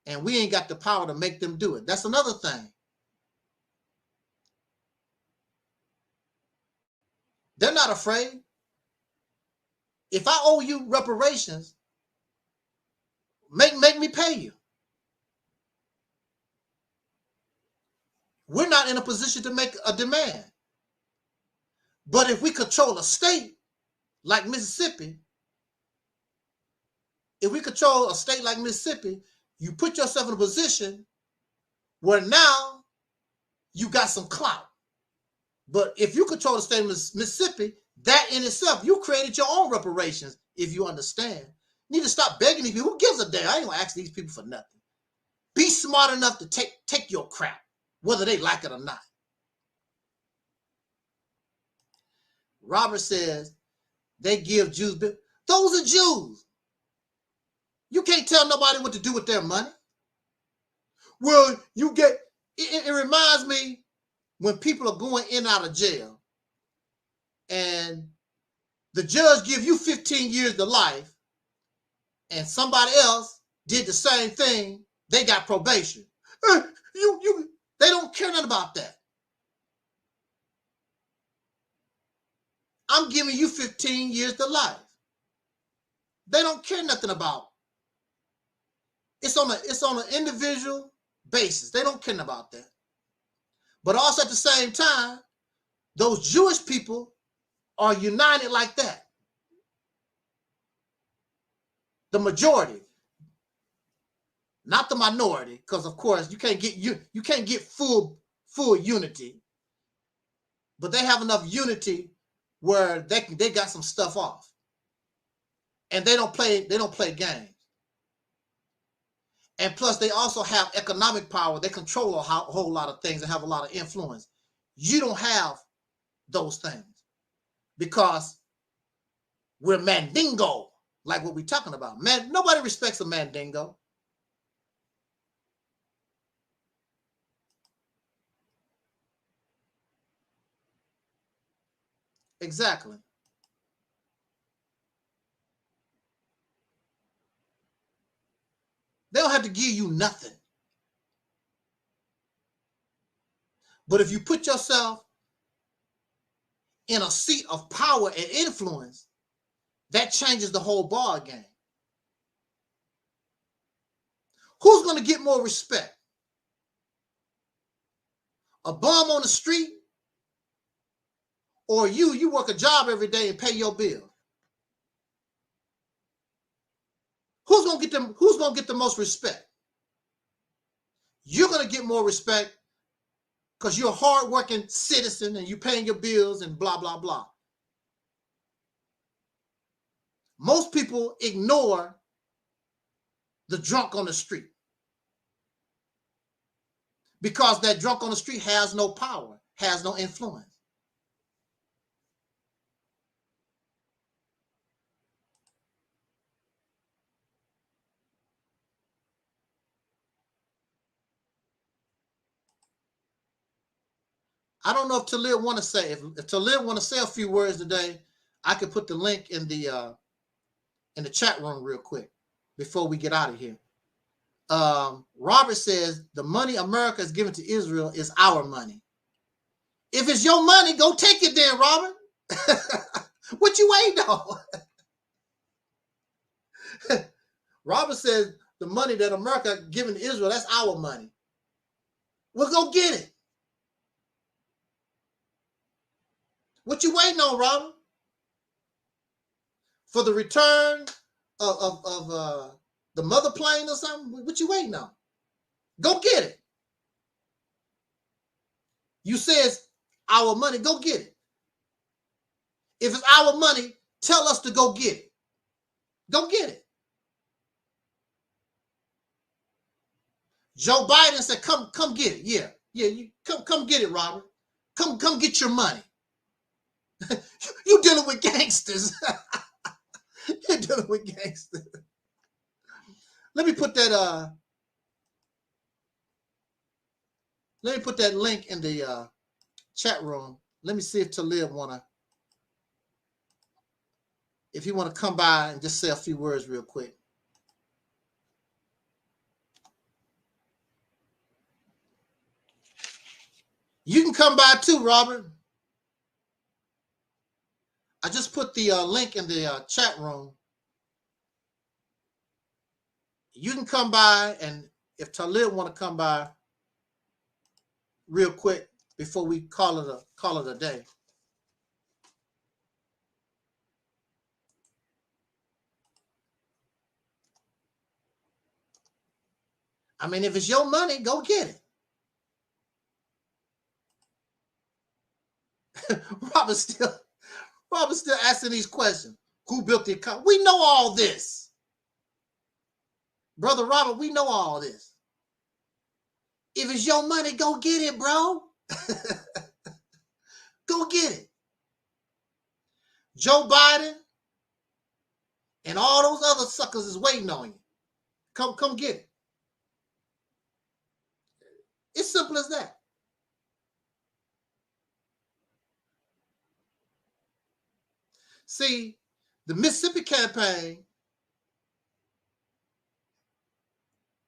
Speaker 13: and we ain't got the power to make them do it. That's another thing. They're not afraid. If I owe you reparations, make me pay you. We're not in a position to make a demand. But if we control a state like Mississippi, you put yourself in a position where now you got some clout. But if you control the state of Mississippi, that in itself, you created your own reparations, if you understand. You need to stop begging these people. Who gives a damn? I ain't gonna ask these people for nothing. Be smart enough to take your crap, whether they like it or not. Robert says they give Jews. Those are Jews. You can't tell nobody what to do with their money. Well, you get, it reminds me when people are going in and out of jail and the judge give you 15 years to life and somebody else did the same thing, they got probation. They don't care nothing about that. I'm giving you 15 years to life. They don't care nothing about. It's on an individual basis. They don't care about that. But also at the same time, those Jewish people are united like that. The majority, not the minority, because of course you can't get full unity. But they have enough unity where they got some stuff off. And they don't play games. And plus, they also have economic power. They control a whole lot of things and have a lot of influence. You don't have those things because we're Mandingo, like what we're talking about. Man, nobody respects a Mandingo. Exactly. They don't have to give you nothing. But if you put yourself in a seat of power and influence, that changes the whole ball game. Who's going to get more respect? A bum on the street, or you work a job every day and pay your bill? Who's going to get them? Who's going to get the most respect? You're going to get more respect because you're a hardworking citizen and you're paying your bills and blah, blah, blah. Most people ignore the drunk on the street because that drunk on the street has no power, has no influence. I don't know if Taalik want to say, if Taalik want to say a few words today, I could put the link in the chat room real quick before we get out of here. Robert says the money America is giving to Israel is our money. If it's your money, go take it then, Robert. What you waiting on? Robert says the money that America giving to Israel, that's our money. Well, go get it. What you waiting on, Robert? For the return of the mother plane or something? What you waiting on? Go get it. You say it's our money, go get it. If it's our money, tell us to go get it. Go get it. Joe Biden said, come get it. Yeah, you come get it, Robert. Come get your money. You dealing with gangsters. You're dealing with gangsters. Let me put that link in the chat room. Let me see if Taalik if he wanna come by and just say a few words real quick. You can come by too, Robert. I just put the link in the chat room. You can come by, and if Taalik want to come by real quick before we call it a day. I mean, if it's your money, go get it. Robert's still asking these questions. Who built the economy? We know all this. Brother Robert, we know all this. If it's your money, go get it, bro. Go get it. Joe Biden and all those other suckers is waiting on you. Come get it. It's simple as that. See, the Mississippi campaign,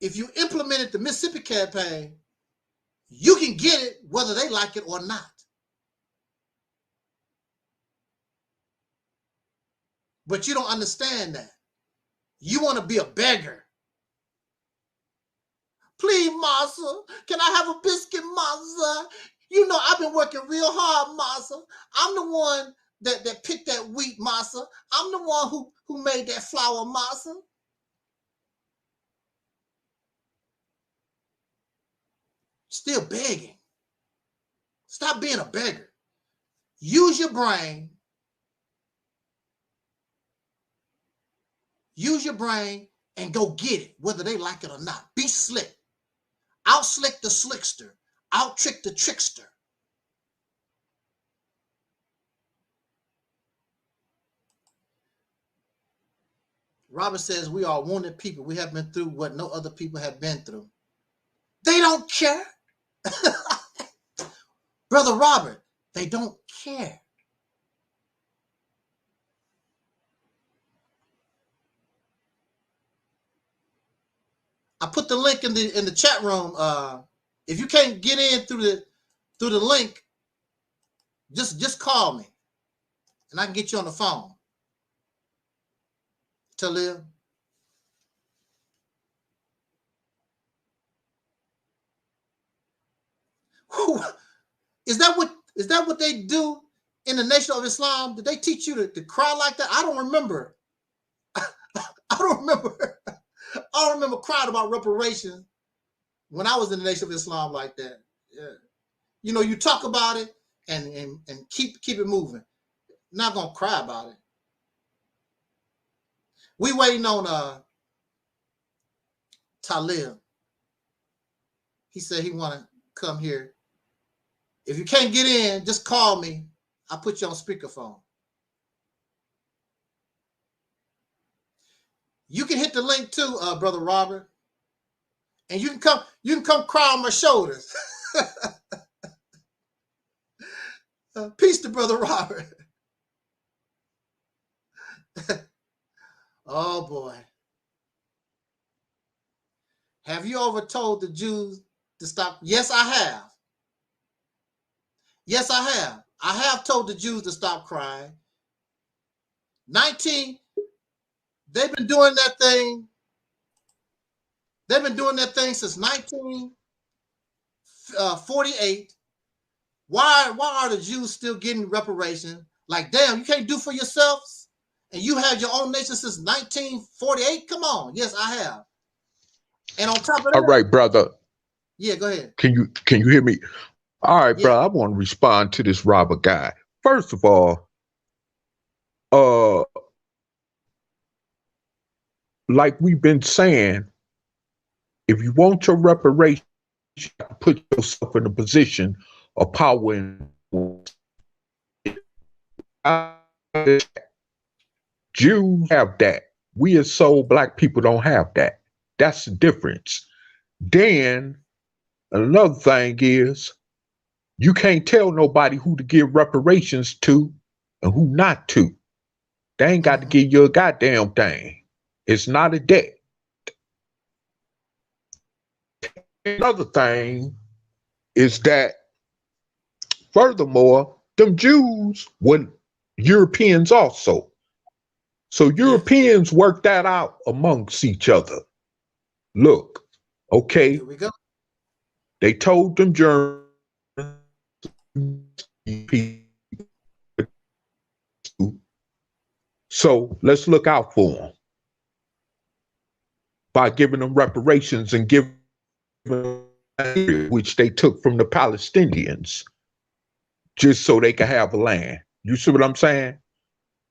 Speaker 13: if you implemented the Mississippi campaign, you can get it whether they like it or not. But you don't understand that. You want to be a beggar. Please, Massa, can I have a biscuit, Massa? You know I've been working real hard, Massa. I'm the one that picked that wheat, Massa. I'm the one who made that flour, Massa. Still begging. Stop being a beggar. Use your brain. Use your brain and go get it, whether they like it or not. Be slick. Out slick the slickster. Out trick the trickster. Robert says we are wounded people. We have been through what no other people have been through. They don't care. Brother Robert, they don't care. I put the link in the chat room. If you can't get in through through the link, just call me, and I can get you on the phone. Taalik. Is that what they do in the Nation of Islam? Did they teach you to cry like that? I don't remember. I don't remember crying about reparations when I was in the Nation of Islam like that. Yeah. You know, you talk about it and keep it moving. Not gonna cry about it. We waiting on Taalik. He said he wanna come here. If you can't get in, just call me. I'll put you on speakerphone. You can hit the link too, Brother Robert. And you can come cry on my shoulders. Peace to Brother Robert. Oh boy. Have you ever told the Jews to stop? Yes, I have. Yes, I have. I have told the Jews to stop crying. They've been doing that thing. They've been doing that thing since 1948. Why are the Jews still getting reparations? Like, damn, you can't do for yourselves? And you had your own nation since 1948? Come on. Yes, I have. And on top of that.
Speaker 14: All right, brother.
Speaker 13: Yeah, go ahead.
Speaker 14: Can you hear me? All right, yeah. Bro, I want to respond to this Robert guy. First of all, like we've been saying, if you want your reparation, put yourself in a position of power and Jews have that. We as soul black people don't have that. That's the difference. Then another thing is, you can't tell nobody who to give reparations to and who not to. They ain't got to give you a goddamn thing. It's not a debt. Another thing is that, furthermore, them Jews were Europeans also. So Europeans worked that out amongst each other. Look, okay,
Speaker 13: here we go.
Speaker 14: They told them Germans, so let's look out for them by giving them reparations and giving which they took from the Palestinians just so they could have a land. You see what I'm saying?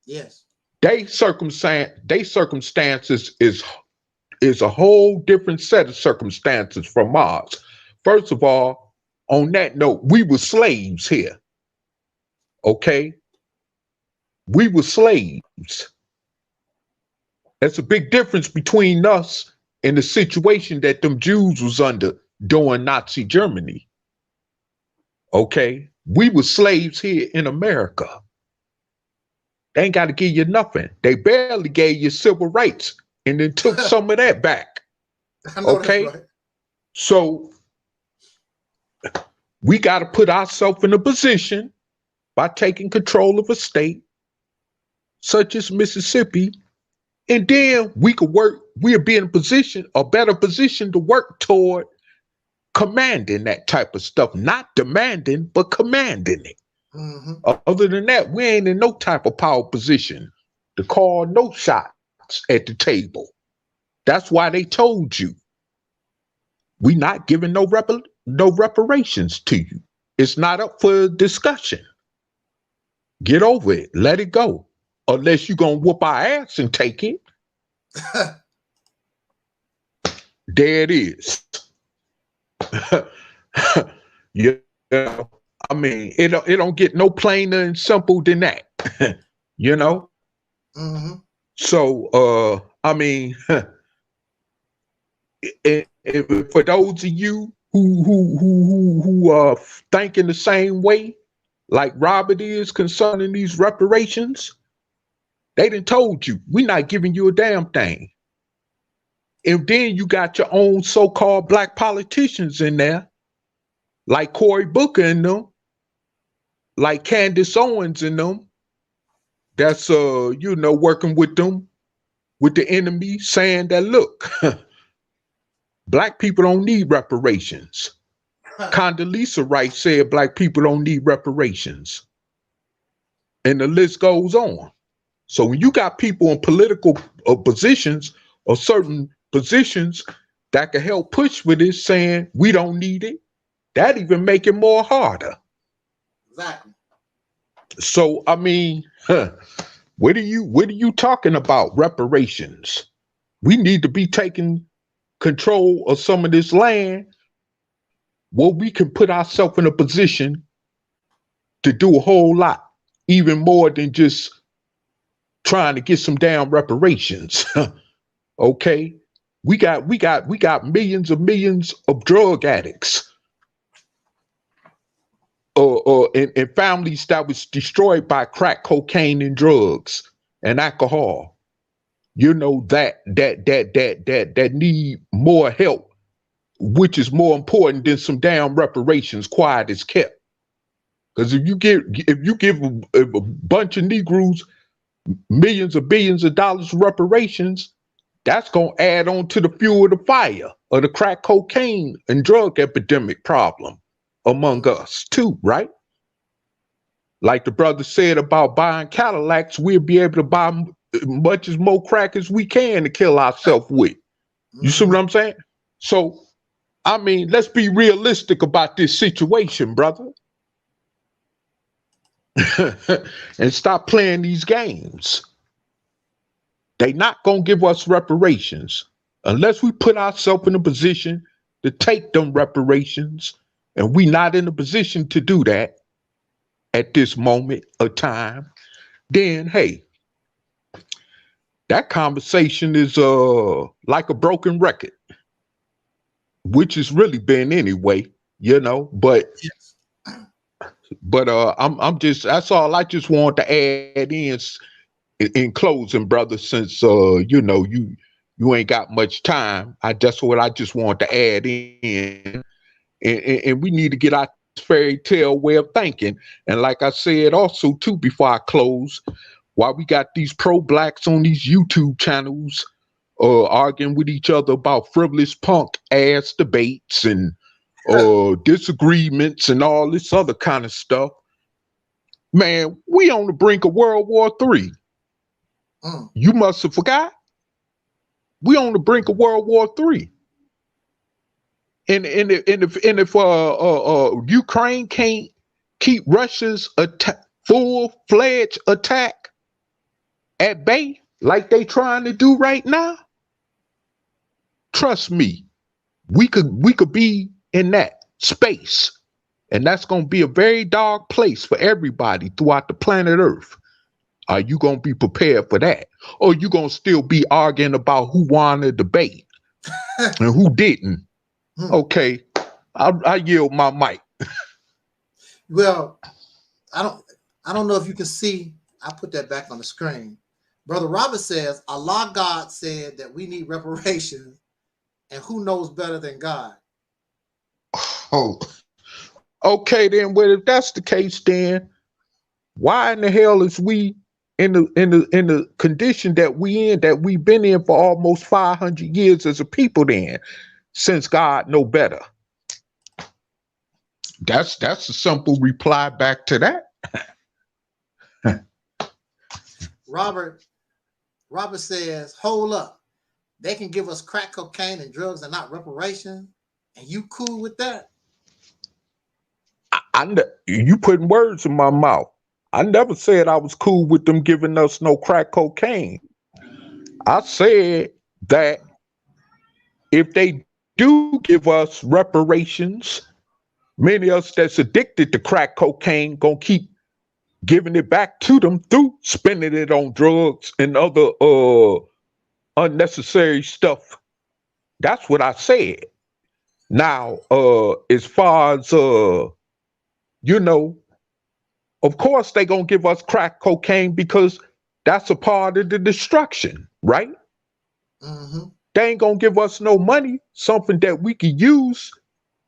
Speaker 13: Yes.
Speaker 14: They circumstances is a whole different set of circumstances from ours. First of all, on that note, we were slaves here. Okay? We were slaves. That's a big difference between us and the situation that them Jews was under during Nazi Germany. Okay? We were slaves here in America. They ain't got to give you nothing. They barely gave you civil rights and then took some of that back. Okay? Right. So we got to put ourselves in a position by taking control of a state such as Mississippi, and then we could work, we'll be in a better position to work toward commanding that type of stuff, not demanding, but commanding it. Mm-hmm. Other than that, we ain't in no type of power position to call no shots at the table. That's why they told you, we not giving no reparations to you. It's not up for discussion. Get over it. Let it go. Unless you're going to whoop our ass and take it. There it is. Yeah, I mean, it don't get no plainer and simple than that. You know? Mm-hmm. So, I mean, for those of you who are thinking the same way, like Robert is concerning these reparations, they done told you, we're not giving you a damn thing. And then you got your own so-called black politicians in there, like Cory Booker and them, like Candace Owens and them, that's working with them, with the enemy, saying that, look, black people don't need reparations. Condoleezza Rice said black people don't need reparations. And the list goes on. So when you got people in political positions or certain positions that can help push for this, saying we don't need it, that even make it more harder.
Speaker 13: Exactly.
Speaker 14: So I mean, what are you talking about? Reparations? We need to be taking control of some of this land where we can put ourselves in a position to do a whole lot, even more than just trying to get some damn reparations. Okay, we got millions of drug addicts, and families that was destroyed by crack cocaine and drugs and alcohol. You know, that need more help, which is more important than some damn reparations, quiet as kept. Because if you give a bunch of Negroes millions or billions of dollars of reparations, that's gonna add on to the fuel of the fire of the crack cocaine and drug epidemic problem among us too, right? Like the brother said about buying Cadillacs, we'll be able to buy much as more crack as we can to kill ourselves with. You see what I'm saying? So, I mean, let's be realistic about this situation, brother. And stop playing these games. They not gonna give us reparations unless we put ourselves in a position to take them reparations, and we not in a position to do that at this moment of time. Then, hey, that conversation is like a broken record, which it's really been anyway, you know. But
Speaker 13: yes.
Speaker 14: I'm just, that's all I just want to add in closing, brother, since you know you ain't got much time. That's what I just want to add in, and we need to get our fairy tale way of thinking. And like I said also too before I close, while we got these pro-blacks on these YouTube channels arguing with each other about frivolous punk ass debates and disagreements and all this other kind of stuff, man, we on the brink of World War III. You must have forgot. We on the brink of World War III. And if Ukraine can't keep Russia's full-fledged attack at bay like they trying to do right now, trust me, we could be in that space, and that's going to be a very dark place for everybody throughout the planet Earth. Are you going to be prepared for that, or you going to still be arguing about who won the debate and who didn't? Okay, I yield my mic.
Speaker 13: Well, I don't know if you can see. I put that back on the screen. Brother Robert says, Allah God said that we need reparations, and who knows better than God?
Speaker 14: Oh, okay then. Well, if that's the case, then why in the hell is we in the condition that we've been in for almost 500 years as a people then, since God know better? That's a simple reply back to that.
Speaker 13: Robert says, hold up. They can give us crack cocaine and drugs and not reparations, and you cool with that?
Speaker 14: You putting words in my mouth. I never said I was cool with them giving us no crack cocaine. I said that if they do give us reparations, many of us that's addicted to crack cocaine gonna keep giving it back to them through spending it on drugs and other unnecessary stuff. That's what I said. Now, as far as you know, of course they gonna give us crack cocaine because that's a part of the destruction, right? They ain't gonna give us no money, something that we can use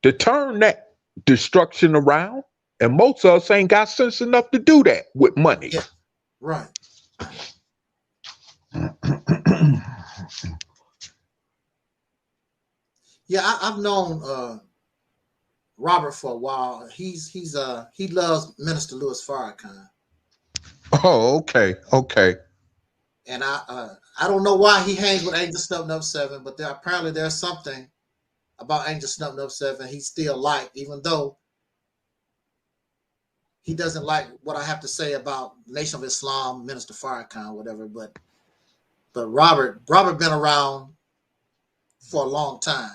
Speaker 14: to turn that destruction around, and most of us ain't got sense enough to do that with money.
Speaker 13: Yeah. Right. Yeah, I've known Robert for a while. He loves Minister Louis Farrakhan.
Speaker 14: Oh, okay, okay.
Speaker 13: And I don't know why he hangs with Angel Snub 7, but apparently there's something about Angel Snub 7 he still like, even though he doesn't like what I have to say about Nation of Islam, Minister Farrakhan, whatever. But Robert been around for a long time.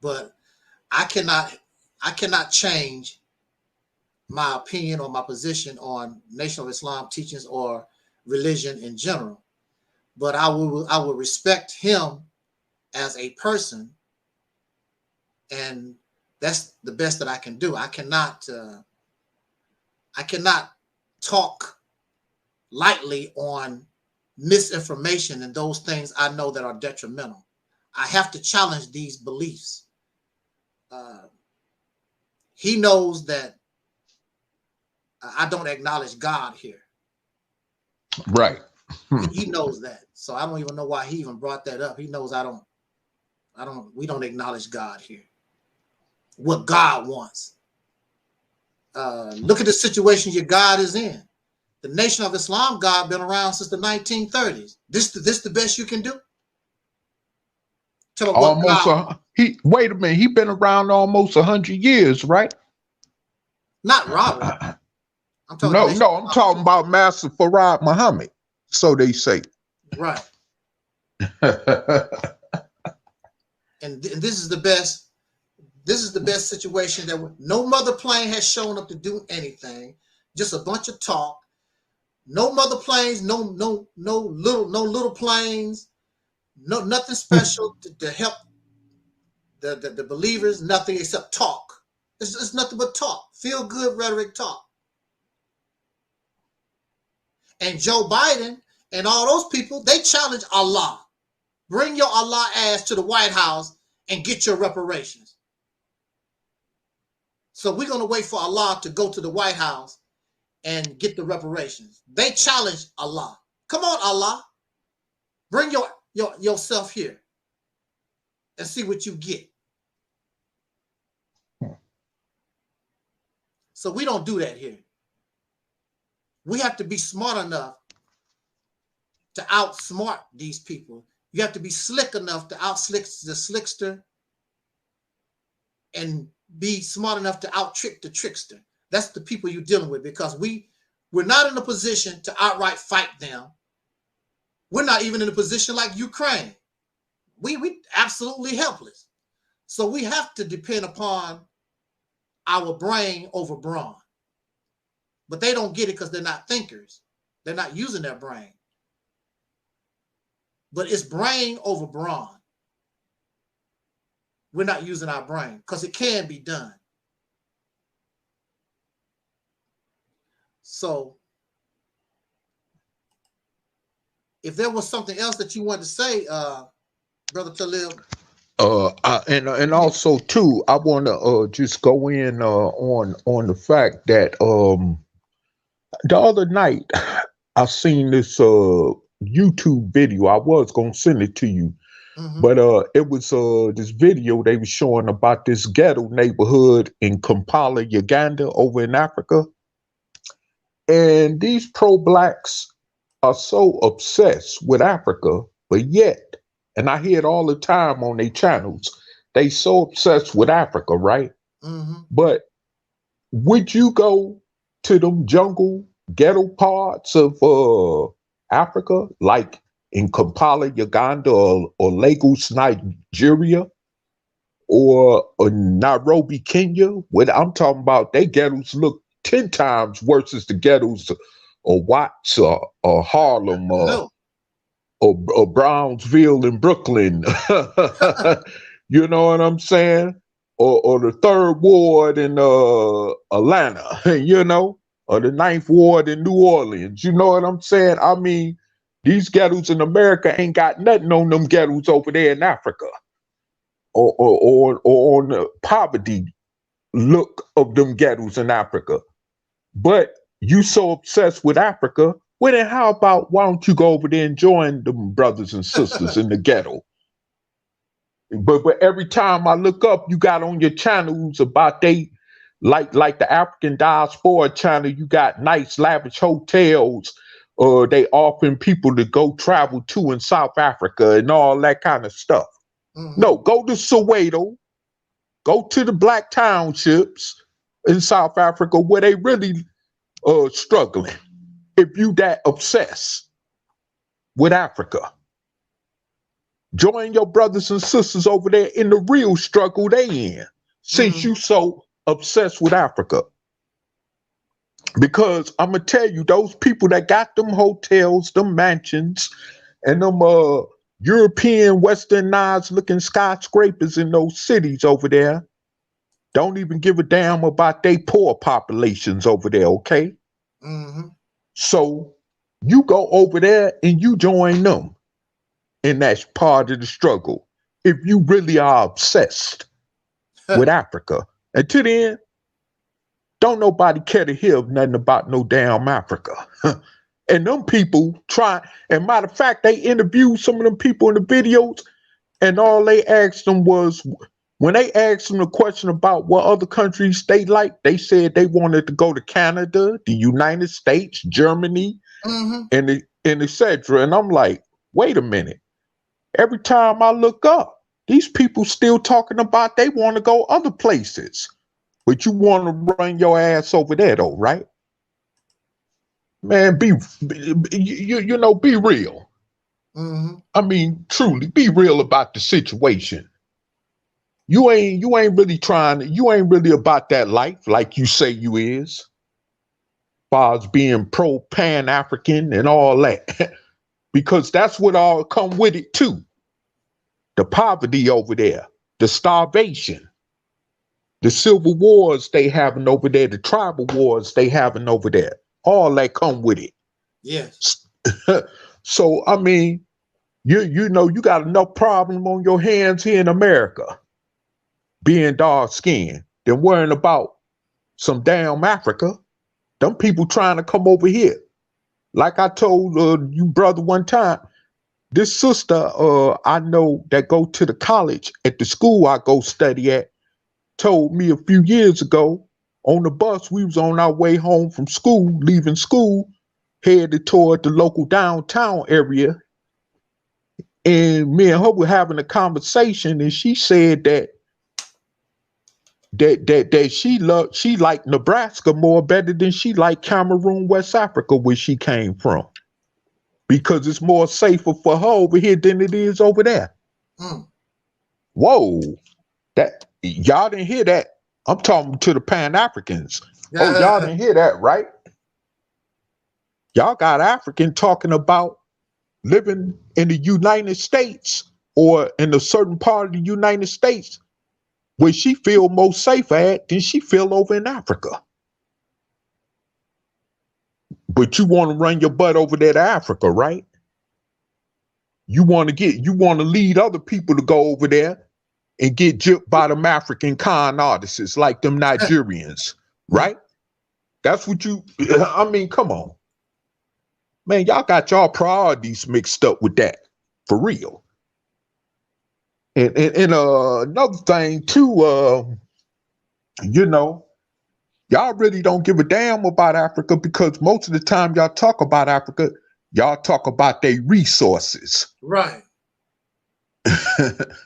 Speaker 13: But I cannot change my opinion or my position on Nation of Islam teachings or religion in general. But I will respect him as a person, and that's the best that I can do. I cannot talk lightly on misinformation and those things I know that are detrimental. I have to challenge these beliefs. He knows that I don't acknowledge God here.
Speaker 14: Right.
Speaker 13: He knows that. So I don't even know why he even brought that up. He knows we don't acknowledge God here. What God wants. Look at the situation your God is in. The Nation of Islam God been around since the 1930s. This the best you can do?
Speaker 14: Wait a minute. He been around almost 100 years, right?
Speaker 13: Not Robert.
Speaker 14: I'm talking about Master Farad Muhammad. So they say.
Speaker 13: Right. And this is the best. This is the best situation that no mother plane has shown up to do anything. Just a bunch of talk. No mother planes. No little planes. No nothing special to help the believers. Nothing except talk. It's nothing but talk. Feel good rhetoric talk. And Joe Biden and all those people, they challenge Allah. Bring your Allah ass to the White House and get your reparations. So we're going to wait for Allah to go to the White House and get the reparations. They challenge Allah. Come on, Allah. Bring yourself here and see what you get. So we don't do that here. We have to be smart enough to outsmart these people. You have to be slick enough to outslick the slickster and be smart enough to out-trick the trickster. That's the people you're dealing with, because we're not in a position to outright fight them. We're not even in a position like Ukraine. We absolutely helpless. So we have to depend upon our brain over brawn. But they don't get it because they're not thinkers. They're not using their brain. But it's brain over brawn. We're not using our brain because it can be done. So if there was something else that you wanted to say, Brother Taalik.
Speaker 14: And also too, I want to just go in on the fact that the other night I seen this YouTube video. I was gonna send it to you, but it was this video they were showing about this ghetto neighborhood in Kampala, Uganda, over in Africa, and these pro-blacks are so obsessed with Africa, but yet, and I hear it all the time on their channels, they so obsessed with Africa, right? But would you go to them jungle ghetto parts of Africa, like in Kampala, Uganda, or Lagos, Nigeria, or Nairobi, Kenya? What I'm talking about, they ghettos look 10 times worse as the ghettos of Watts or Harlem or Brownsville in Brooklyn. You know what I'm saying? Or the 3rd Ward in Atlanta, you know, or the 9th Ward in New Orleans. You know what I'm saying? I mean, these ghettos in America ain't got nothing on them ghettos over there in Africa. or on the poverty look of them ghettos in Africa. But you so obsessed with Africa, well then how about why don't you go over there and join them brothers and sisters in the ghetto? But every time I look up, you got on your channels about they like the African diaspora channel, you got nice lavish hotels, they offering people to go travel to in South Africa and all that kind of stuff. No, go to Soweto, go to the black townships in South Africa where they really struggling. If you that obsessed with Africa, join your brothers and sisters over there in the real struggle they in, since you so obsessed with Africa. Because I'm gonna tell you, those people that got them hotels, them mansions, and them European westernized looking skyscrapers in those cities over there, don't even give a damn about they poor populations over there, okay? So you go over there and you join them, and that's part of the struggle. If you really are obsessed with Africa. Until then, don't nobody care to hear nothing about no damn Africa. And them people try, and matter of fact, they interviewed some of them people in the videos, and all they asked them was, when they asked them the question about what other countries they liked, they said they wanted to go to Canada, the United States, Germany, and etc. And I'm like, wait a minute. Every time I look up, these people still talking about they want to go other places. But you want to run your ass over there though, right? Man, be real. I mean, truly, be real about the situation. You ain't really about that life like you say you is. As far as being pro-Pan-African and all that. Because that's what all come with it too. The poverty over there, the starvation, the civil wars they having over there, the tribal wars they having over there, all that come with it.
Speaker 13: Yes.
Speaker 14: So I mean, you know, you got enough problem on your hands here in America, being dark skinned, than worrying about some damn Africa. Them people trying to come over here. Like I told you brother one time, this sister I know that go to the college at the school I go study at, told me a few years ago on the bus, we was on our way home from school, leaving school, headed toward the local downtown area. And me and her were having a conversation, and she said that she liked Nebraska more better than she liked Cameroon, West Africa, where she came from. Because it's more safer for her over here than it is over there. Whoa. That y'all didn't hear that. I'm talking to the Pan-Africans. Oh, y'all didn't hear that, right? Y'all got African talking about living in the United States or in a certain part of the United States where she feel most safe at than she feel over in Africa. But you want to run your butt over there to Africa, right? You want to lead other people to go over there and get gypped by them African con artists like them Nigerians, right? That's what I mean, come on. Man, y'all got y'all priorities mixed up with that, for real. And another thing too, you know, y'all really don't give a damn about Africa, because most of the time y'all talk about Africa, y'all talk about their resources.
Speaker 13: Right.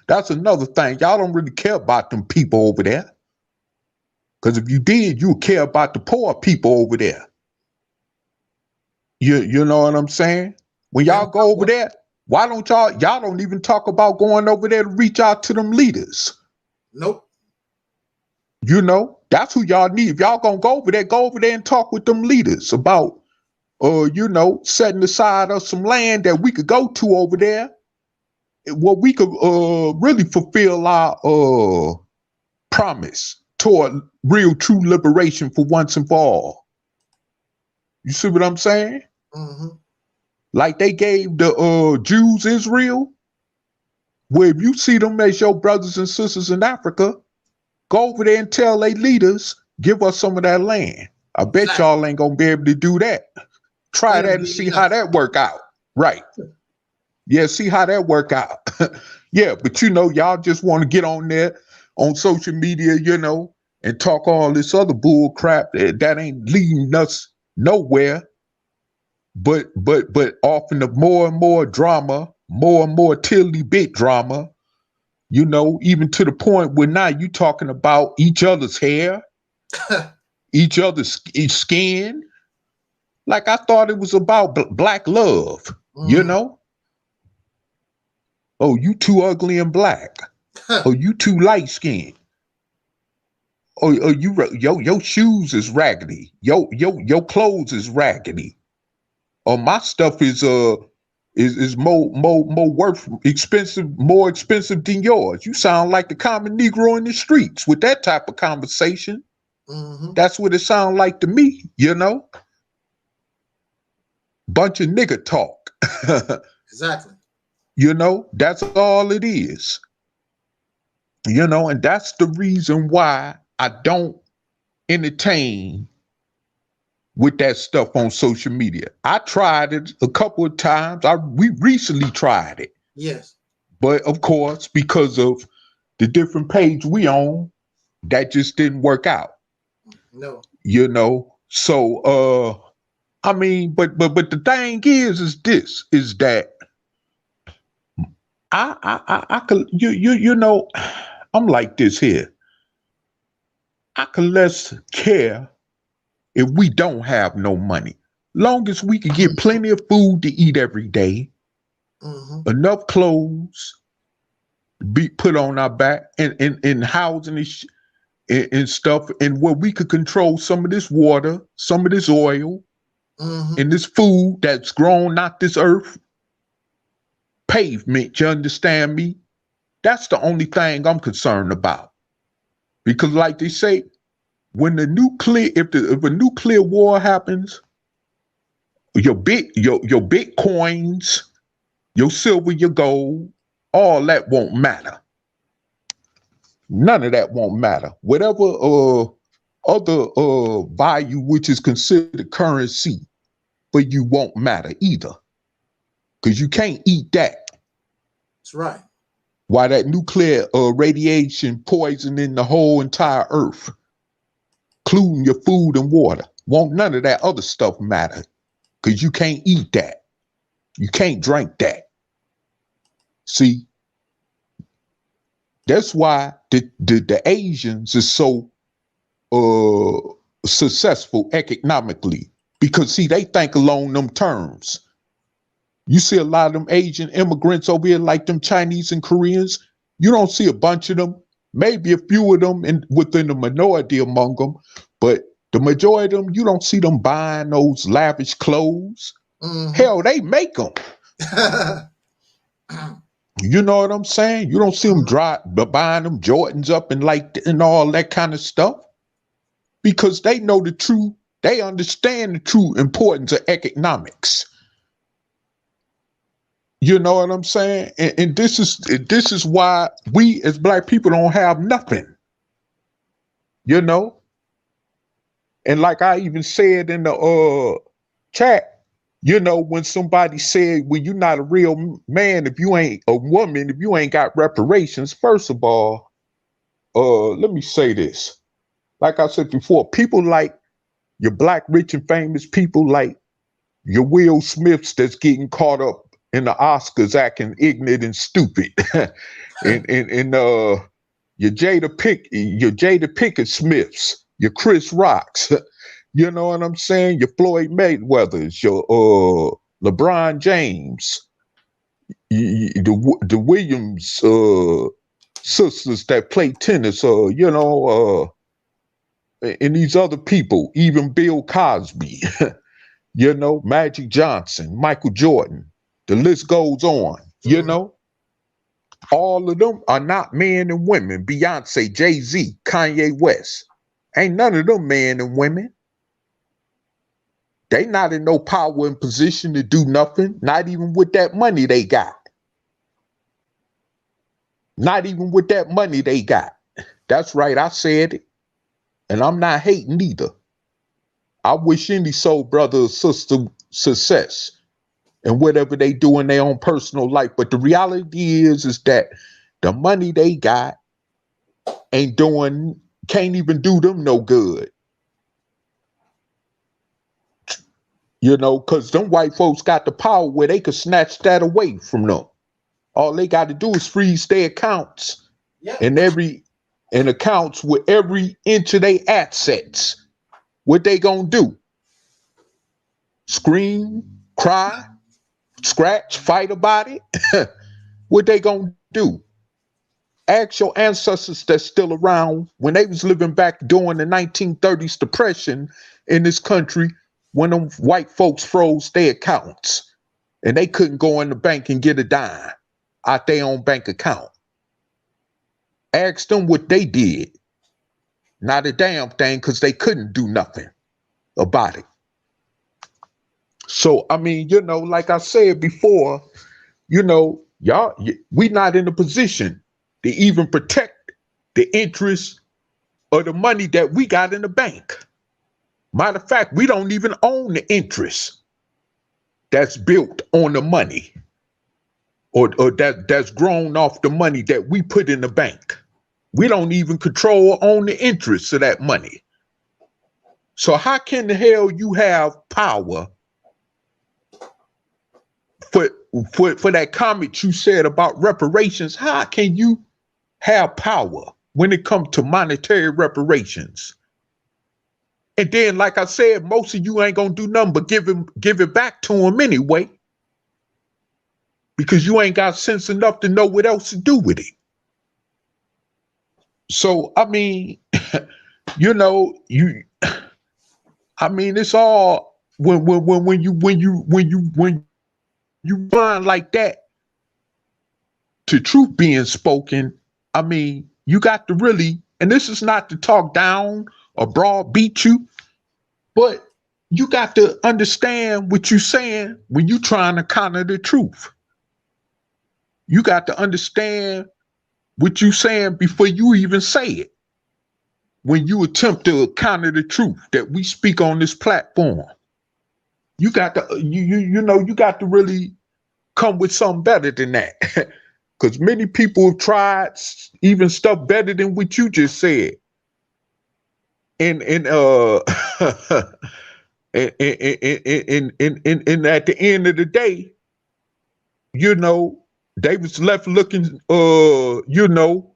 Speaker 14: That's another thing. Y'all don't really care about them people over there. Because if you did, you would care about the poor people over there. You know what I'm saying? When y'all go over there, why don't y'all don't even talk about going over there to reach out to them leaders?
Speaker 13: Nope.
Speaker 14: You know, that's who y'all need. If y'all gonna go over there and talk with them leaders about, you know, setting aside us some land that we could go to over there, where we could really fulfill our promise toward real, true liberation for once and for all. You see what I'm saying? Like they gave the Jews Israel, Well, if you see them as your brothers and sisters in Africa, go over there and tell their leaders, give us some of that land. I bet y'all ain't gonna be able to do that. Try that and see how that work out. Right. Yeah, see how that work out. Yeah, but y'all just want to get on there on social media, and talk all this other bull crap that ain't leading us nowhere. But often the more and more drama, more and more tilly bit drama, even to the point where now you talking about each other's hair, each other's skin. Like I thought it was about black love, Oh, you too ugly and black. Oh, you too light skinned. Oh, your shoes is raggedy. Your clothes is raggedy. Oh, my stuff is more expensive than yours. You sound like the common Negro in the streets with that type of conversation. Mm-hmm. That's what it sounds like to me, Bunch of nigga talk.
Speaker 13: Exactly.
Speaker 14: That's all it is. And that's the reason why I don't entertain with that stuff on social media. I tried it a couple of times. We recently tried it.
Speaker 13: Yes.
Speaker 14: But of course, because of the different page we own, that just didn't work out.
Speaker 13: No.
Speaker 14: So I mean, but the thing is that I could I'm like this here. I could less care if we don't have no money. Long as we can get plenty of food to eat every day, enough clothes be put on our back, and housing and stuff, and where we could control some of this water, some of this oil, and this food that's grown, not this earth, pavement, you understand me? That's the only thing I'm concerned about. Because like they say, when if a nuclear war happens, your bitcoins, your silver, your gold, all that won't matter. None of that won't matter. Whatever other value which is considered currency, but you won't matter either. Because you can't eat that.
Speaker 13: That's right.
Speaker 14: Why that nuclear radiation poisoning the whole entire earth, including your food and water. Won't none of that other stuff matter. Because you can't eat that. You can't drink that. See? That's why the Asians is so successful economically. Because see, they think along them terms. You see a lot of them Asian immigrants over here, like them Chinese and Koreans. You don't see a bunch of them, maybe a few of them within the minority among them, but the majority of them, you don't see them buying those lavish clothes. Hell, they make them. You know what I'm saying? You don't see them buying them Jordans up and all that kind of stuff, because they know the true. They understand the true importance of economics. You know what I'm saying? And this is why we as black people don't have nothing. And like I even said in the chat, when somebody said, well, you're not a real man if you ain't a woman, if you ain't got reparations. First of all, let me say this. Like I said before, people like your black rich and famous people, like your Will Smiths that's getting caught up in the Oscars acting ignorant and stupid, and your Jada Pinkett Smiths, your Chris Rocks, you know what I'm saying? Your Floyd Mayweathers, your LeBron James, the Williams sisters that play tennis, and these other people, even Bill Cosby, Magic Johnson, Michael Jordan. The list goes on, All of them are not men and women. Beyonce, Jay-Z, Kanye West. Ain't none of them men and women. They not in no power and position to do nothing, not even with that money they got. Not even with that money they got. That's right, I said it. And I'm not hating either. I wish any soul brother or sister success and whatever they do in their own personal life. But the reality is that the money they got can't even do them no good. You know, because them white folks got the power where they could snatch that away from them. All they got to do is freeze their accounts and accounts with every inch of their assets. What they gonna do? Scream, cry, scratch, fight about it? What they gonna do? Ask your ancestors that's still around when they was living back during the 1930s depression in this country, when them white folks froze their accounts and they couldn't go in the bank and get a dime out their own bank account. Ask them what they did. Not a damn thing, because they couldn't do nothing about it. So, I mean, you know, like I said before, you know, we not in a position to even protect the interests of the money that we got in the bank. Matter of fact, we don't even own the interest that's built on the money or that's grown off the money that we put in the bank. We don't even control or own the interests of that money. So how can the hell you have power for that comment you said about reparations? How can you have power when it comes to monetary reparations? And then, like I said, most of you ain't gonna do nothing but give it back to them anyway, because you ain't got sense enough to know what else to do with it. So, I mean, you know, it's all when you find like that to truth being spoken. I mean, you got to really, and this is not to talk down or browbeat you, but you got to understand what you're saying when you're trying to counter the truth. You got to understand what you're saying before you even say it. When you attempt to counter the truth that we speak on this platform, you got to, you know, you got to really come with something better than that. Because many people have tried even stuff better than what you just said. And at the end of the day, you know, they was left looking, you know,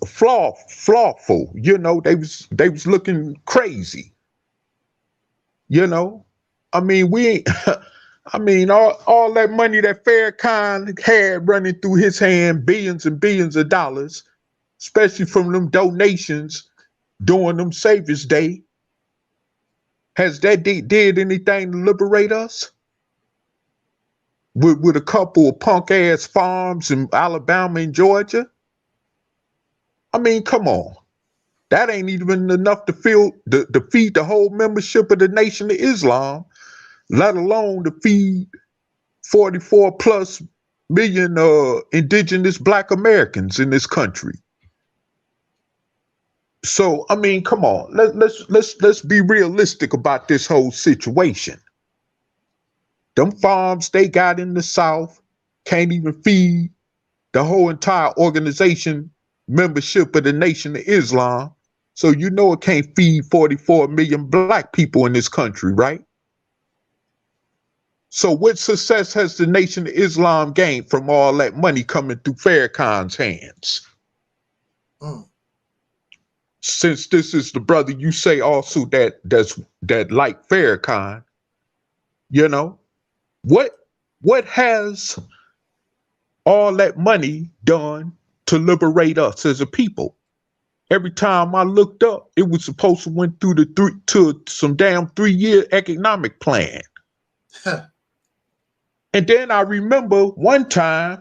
Speaker 14: flawful. You know, they was looking crazy. You know, I mean, I mean, all that money that Farrakhan had running through his hand, billions and billions of dollars, especially from them donations during them Savior's Day, has that did anything to liberate us? With a couple of punk ass farms in Alabama and Georgia? I mean, come on. That ain't even enough to feed the whole membership of the Nation of Islam, let alone to feed 44 plus million indigenous Black Americans in this country. So, I mean, come on, let's be realistic about this whole situation. Them farms they got in the South can't even feed the whole entire organization membership of the Nation of Islam. So you know it can't feed 44 million Black people in this country, right? So what success has the Nation of Islam gained from all that money coming through Farrakhan's hands? Since this is the brother you say also that like Farrakhan, you know, what has all that money done to liberate us as a people? Every time I looked up, it was supposed to went through some damn 3-year economic plan. And then I remember one time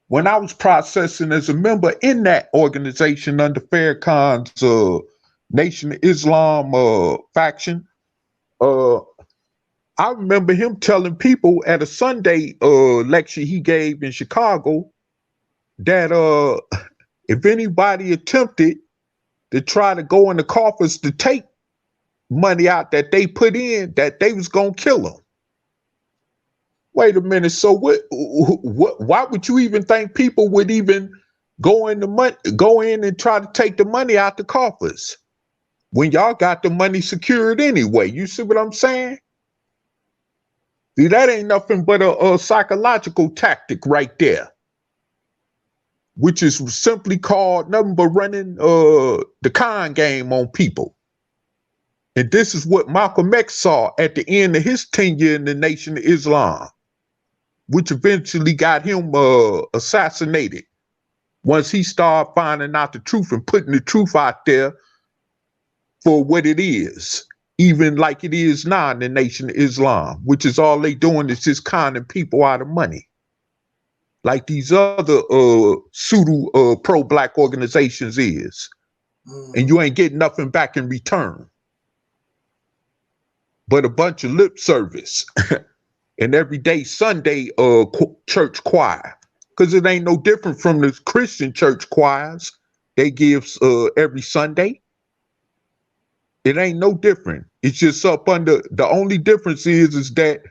Speaker 14: when I was processing as a member in that organization under Farrakhan's Nation of Islam faction, I remember him telling people at a Sunday lecture he gave in Chicago that if anybody attempted to try to go in the coffers to take money out that they put in, that they was gonna kill them. Wait a minute. So what? Why would you even think people would even go in and try to take the money out the coffers when y'all got the money secured anyway? You see what I'm saying? See, that ain't nothing but a psychological tactic right there, which is simply called nothing but running the con game on people. And this is what Malcolm X saw at the end of his tenure in the Nation of Islam, which eventually got him assassinated once he started finding out the truth and putting the truth out there for what it is, even like it is now in the Nation of Islam, which is all they doing is just conning people out of money, like these other pseudo pro-black organizations is. And you ain't getting nothing back in return but a bunch of lip service and everyday Sunday church choir, because it ain't no different from the Christian church choirs they give every Sunday. It ain't no different. It's just up under, the only difference is that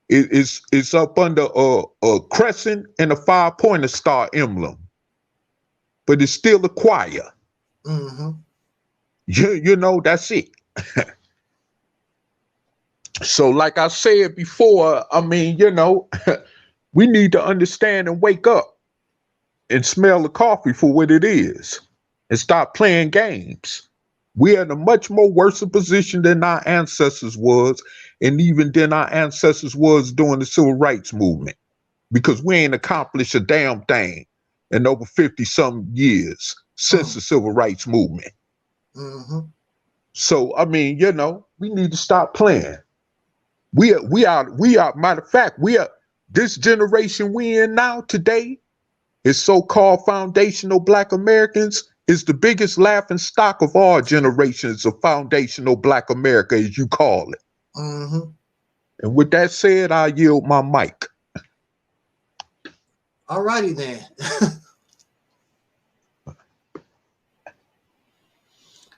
Speaker 14: it's up under a crescent and a 5-pointer star emblem, but it's still a choir. You know, that's it. So like I said before, I mean, you know, we need to understand and wake up and smell the coffee for what it is and stop playing games. We are in a much more worse position than our ancestors was, and even than our ancestors was during the civil rights movement, because we ain't accomplished a damn thing in over 50-something years since the civil rights movement. So, I mean, you know, we need to stop playing. We are, matter of fact, this generation we in now today is so-called foundational Black Americans is the biggest laughing stock of all generations of foundational Black America, as you call it. And with that said, I yield my mic.
Speaker 13: All righty then.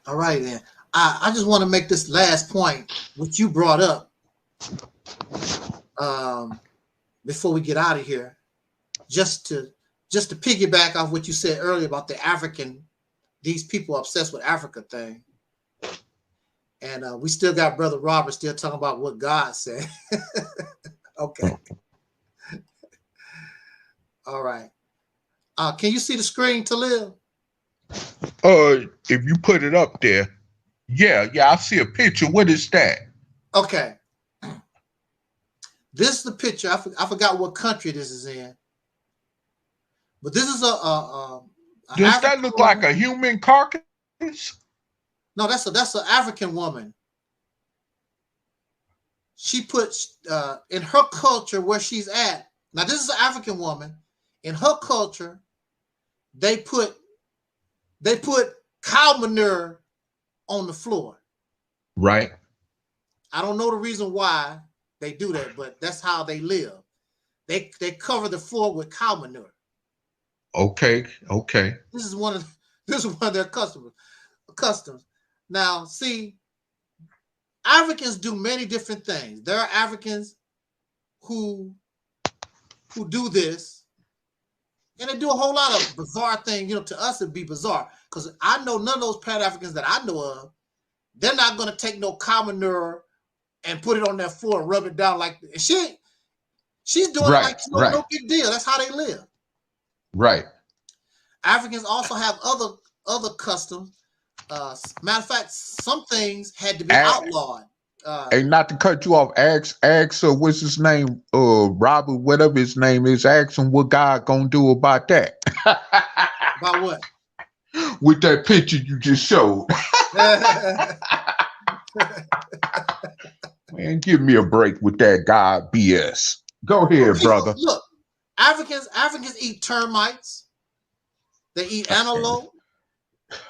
Speaker 13: All right then. I just want to make this last point, which you brought up, before we get out of here, just to piggyback off what you said earlier about the African, these people obsessed with Africa thing. And we still got Brother Robert still talking about what God said. Okay. All right. Can you see the screen, Taalik?
Speaker 14: If you put it up there. Yeah, I see a picture. What is that?
Speaker 13: Okay. This is the picture. I forgot what country this is in. But this is a
Speaker 14: does that look like a human carcass?
Speaker 13: No, that's an African woman. She puts in her culture where she's at. Now, this is an African woman. In her culture, they put cow manure on the floor.
Speaker 14: Right.
Speaker 13: I don't know the reason why they do that, but that's how they live. They cover the floor with cow manure.
Speaker 14: Okay.
Speaker 13: This is one of their customs. Now, see, Africans do many different things. There are Africans who do this, and they do a whole lot of bizarre things. You know, to us it'd be bizarre because I know none of those Pan-Africans that I know of, they're not going to take no cow manure and put it on their floor and rub it down like she's doing it like no big deal. That's how they live.
Speaker 14: Right.
Speaker 13: Africans also have other customs. Matter of fact, some things had to be outlawed.
Speaker 14: And not to cut you off, ask what's his name? Robert, whatever his name is, ask him what God gonna do about that.
Speaker 13: About what?
Speaker 14: With that picture you just showed. Man, give me a break with that God BS. Go ahead, brother.
Speaker 13: Look, Africans eat termites. They eat antelope.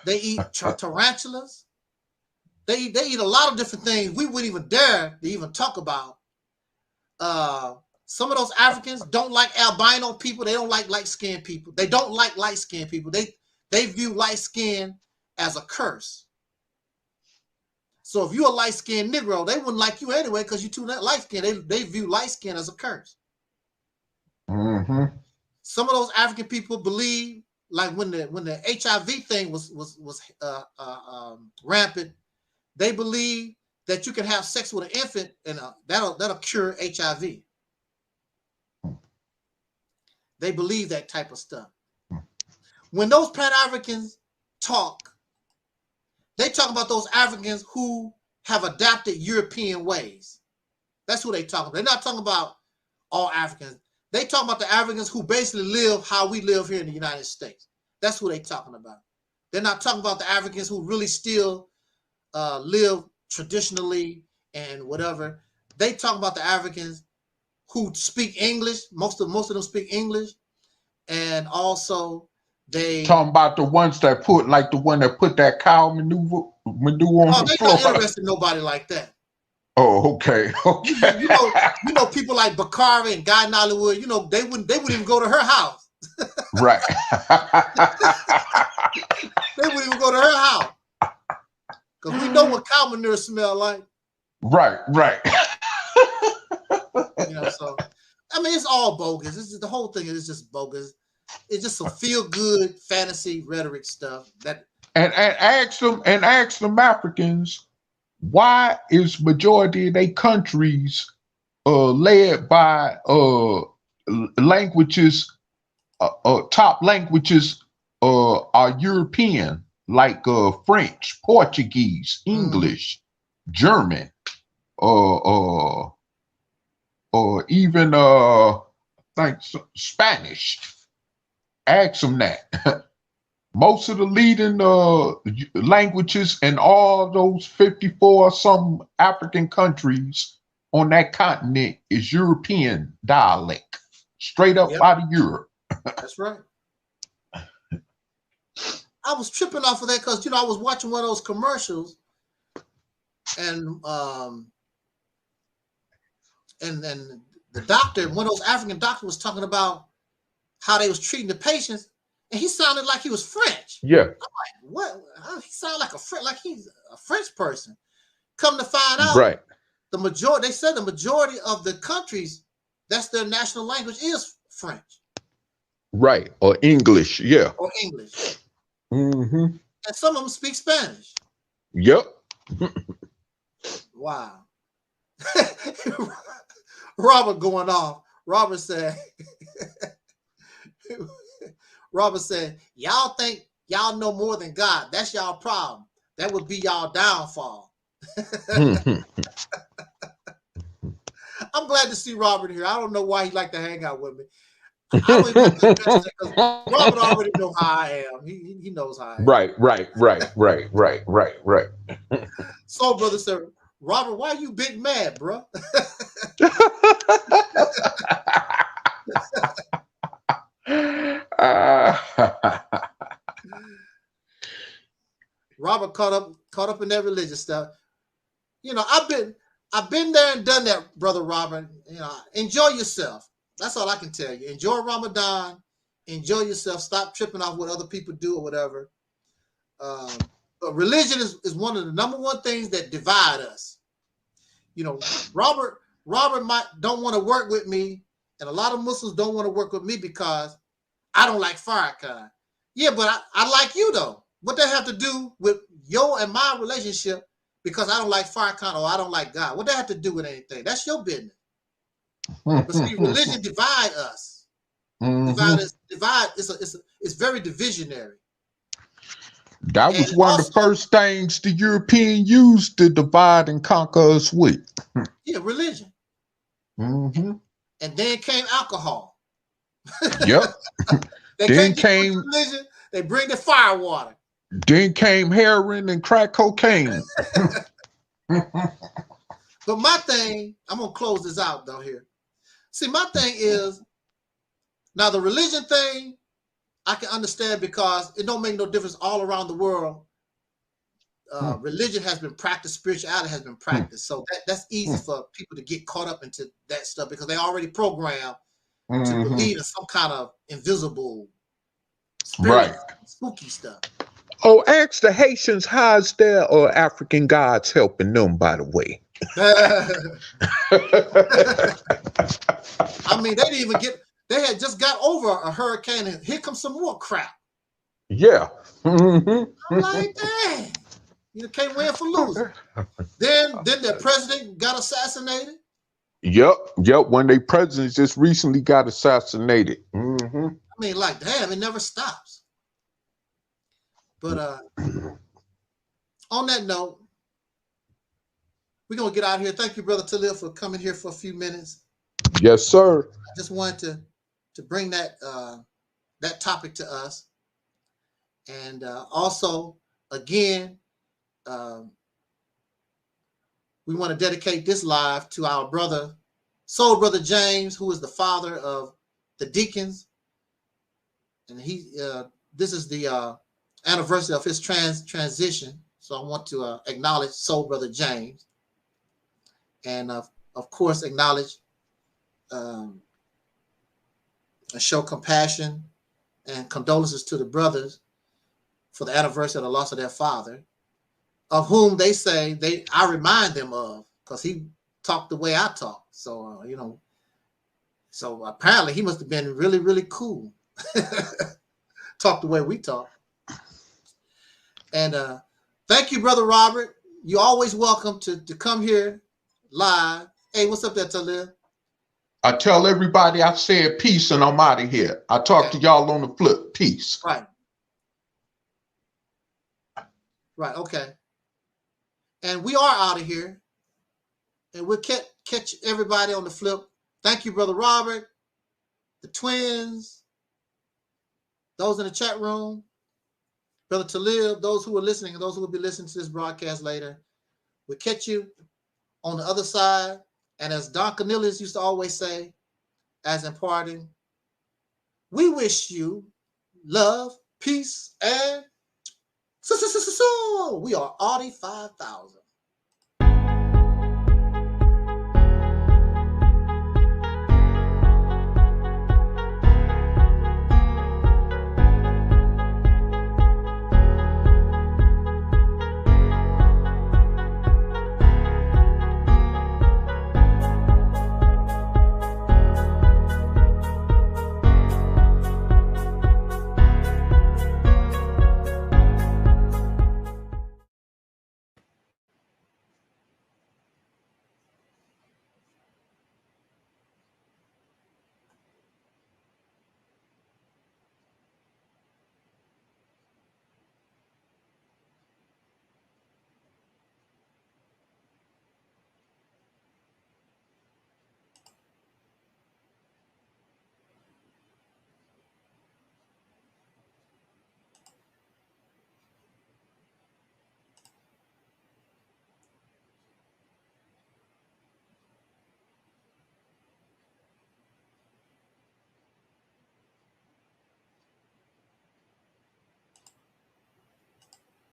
Speaker 13: They eat tarantulas. They eat a lot of different things we wouldn't even dare to even talk about some of those Africans don't like albino people. They don't like light-skinned people. They don't like light-skinned people. They view light skin as a curse. So if you're a light-skinned Negro, they wouldn't like you anyway because you're too light-skinned. They view light skin as a curse.
Speaker 14: Mm-hmm.
Speaker 13: Some of those African people believe, like when the HIV thing was rampant, they believe that you can have sex with an infant and that'll cure HIV. They believe that type of stuff. When those Pan-Africans talk, they talk about those Africans who have adapted European ways. That's who they talk about. They're not talking about all Africans. They talk about the Africans who basically live how we live here in the United States. That's who they're talking about. They're not talking about the Africans who really still live traditionally and whatever. They talk about the Africans who speak English. Most of them speak English, and also they
Speaker 14: talking about the ones that put that cow manure on the floor.
Speaker 13: They're not interested in nobody like that.
Speaker 14: Oh, okay. Okay.
Speaker 13: You know people like Bakari and Guye Nollywood. You know they wouldn't even go to her house.
Speaker 14: Right.
Speaker 13: They wouldn't even go to her house because we know what cow manure smell like.
Speaker 14: Right.
Speaker 13: So I mean, it's all bogus. The whole thing is just bogus. It's just some feel-good fantasy rhetoric stuff.
Speaker 14: And ask them Africans, why is majority of their countries led by languages? Top languages are European, like French, Portuguese, English, German, or even Spanish. Ask them that. Most of the leading languages in all those 54 some African countries on that continent is European dialect, straight up out of Europe.
Speaker 13: That's right. I was tripping off of that because I was watching one of those commercials, and the doctor, one of those African doctors, was talking about how they was treating the patients, and he sounded like he was French.
Speaker 14: Yeah.
Speaker 13: I'm like, what? He sounded like he's a French person. Come to find out,
Speaker 14: right?
Speaker 13: They said the majority of the countries, that's their national language is French.
Speaker 14: Right, or English, yeah.
Speaker 13: Or English.
Speaker 14: Mm-hmm.
Speaker 13: And some of them speak Spanish.
Speaker 14: Yep.
Speaker 13: Wow. Robert going off. Robert said, y'all think y'all know more than God. That's y'all problem. That would be y'all downfall. I'm glad to see Robert here. I don't know why he like to hang out with me. Robert already know how I am. He knows how I am.
Speaker 14: Right.
Speaker 13: So, brother, sir, Robert, why you big mad, bro? Robert caught up in that religious stuff. I've been there and done that, brother Robert. Enjoy yourself. That's all I can tell you. Enjoy Ramadan. Enjoy yourself. Stop tripping off what other people do or whatever. But religion is one of the number one things that divide us. Robert don't want to work with me, and a lot of Muslims don't want to work with me because I don't like Farrakhan. Yeah, but I like you though. What that have to do with your and my relationship? Because I don't like Farrakhan or I don't like God. What that have to do with anything? That's your business. But see, religion divide us. Divide. It's very divisionary.
Speaker 14: That was one of the first things the European used to divide and conquer us with.
Speaker 13: Yeah, religion.
Speaker 14: Mm-hmm.
Speaker 13: And then came alcohol.
Speaker 14: Yep.
Speaker 13: Then came religion. They bring the fire water.
Speaker 14: Then came heroin and crack cocaine.
Speaker 13: But my thing, I'm gonna close this out though here. See, my thing is, now the religion thing, I can understand because it don't make no difference all around the world. religion has been practiced, spirituality has been practiced. So that's easy for people to get caught up into that stuff because they already programmed to believe in some kind of invisible, spirit, spooky stuff.
Speaker 14: Oh, ask the Haitians how's their African gods helping them, by the way.
Speaker 13: I mean, they didn't even they had just got over a hurricane and here comes some more crap.
Speaker 14: Yeah.
Speaker 13: I'm like, dang, you can't win for losing. Then their president got assassinated.
Speaker 14: Yep. One of their presidents just recently got assassinated.
Speaker 13: I mean, like, damn, it never stops. But on that note, we're gonna get out of here. Thank you, Brother Taalik, for coming here for a few minutes.
Speaker 14: Yes, sir.
Speaker 13: I just wanted to bring that that topic to us, and also again, we want to dedicate this live to our brother, soul brother James, who is the father of the deacons, and this is the anniversary of his transition. So I want to acknowledge soul brother James, and of course acknowledge and show compassion and condolences to the brothers for the anniversary of the loss of their father, of whom they say I remind them of, because he talked the way I talk. So so apparently he must have been really, really cool. Talk the way we talk. And thank you, Brother Robert. You're always welcome to come here live. Hey, what's up there, Taalik?
Speaker 14: I tell everybody I said peace and I'm out of here. I talk to y'all on the flip. Peace.
Speaker 13: Right. Right, okay. And we are out of here. And we'll catch everybody on the flip. Thank you, Brother Robert, the twins, those in the chat room, Brother Taalik, those who are listening, and those who will be listening to this broadcast later. We'll catch you on the other side. And as Don Cornelius used to always say, as in parting, we wish you love, peace, and so. We are Audi 5000.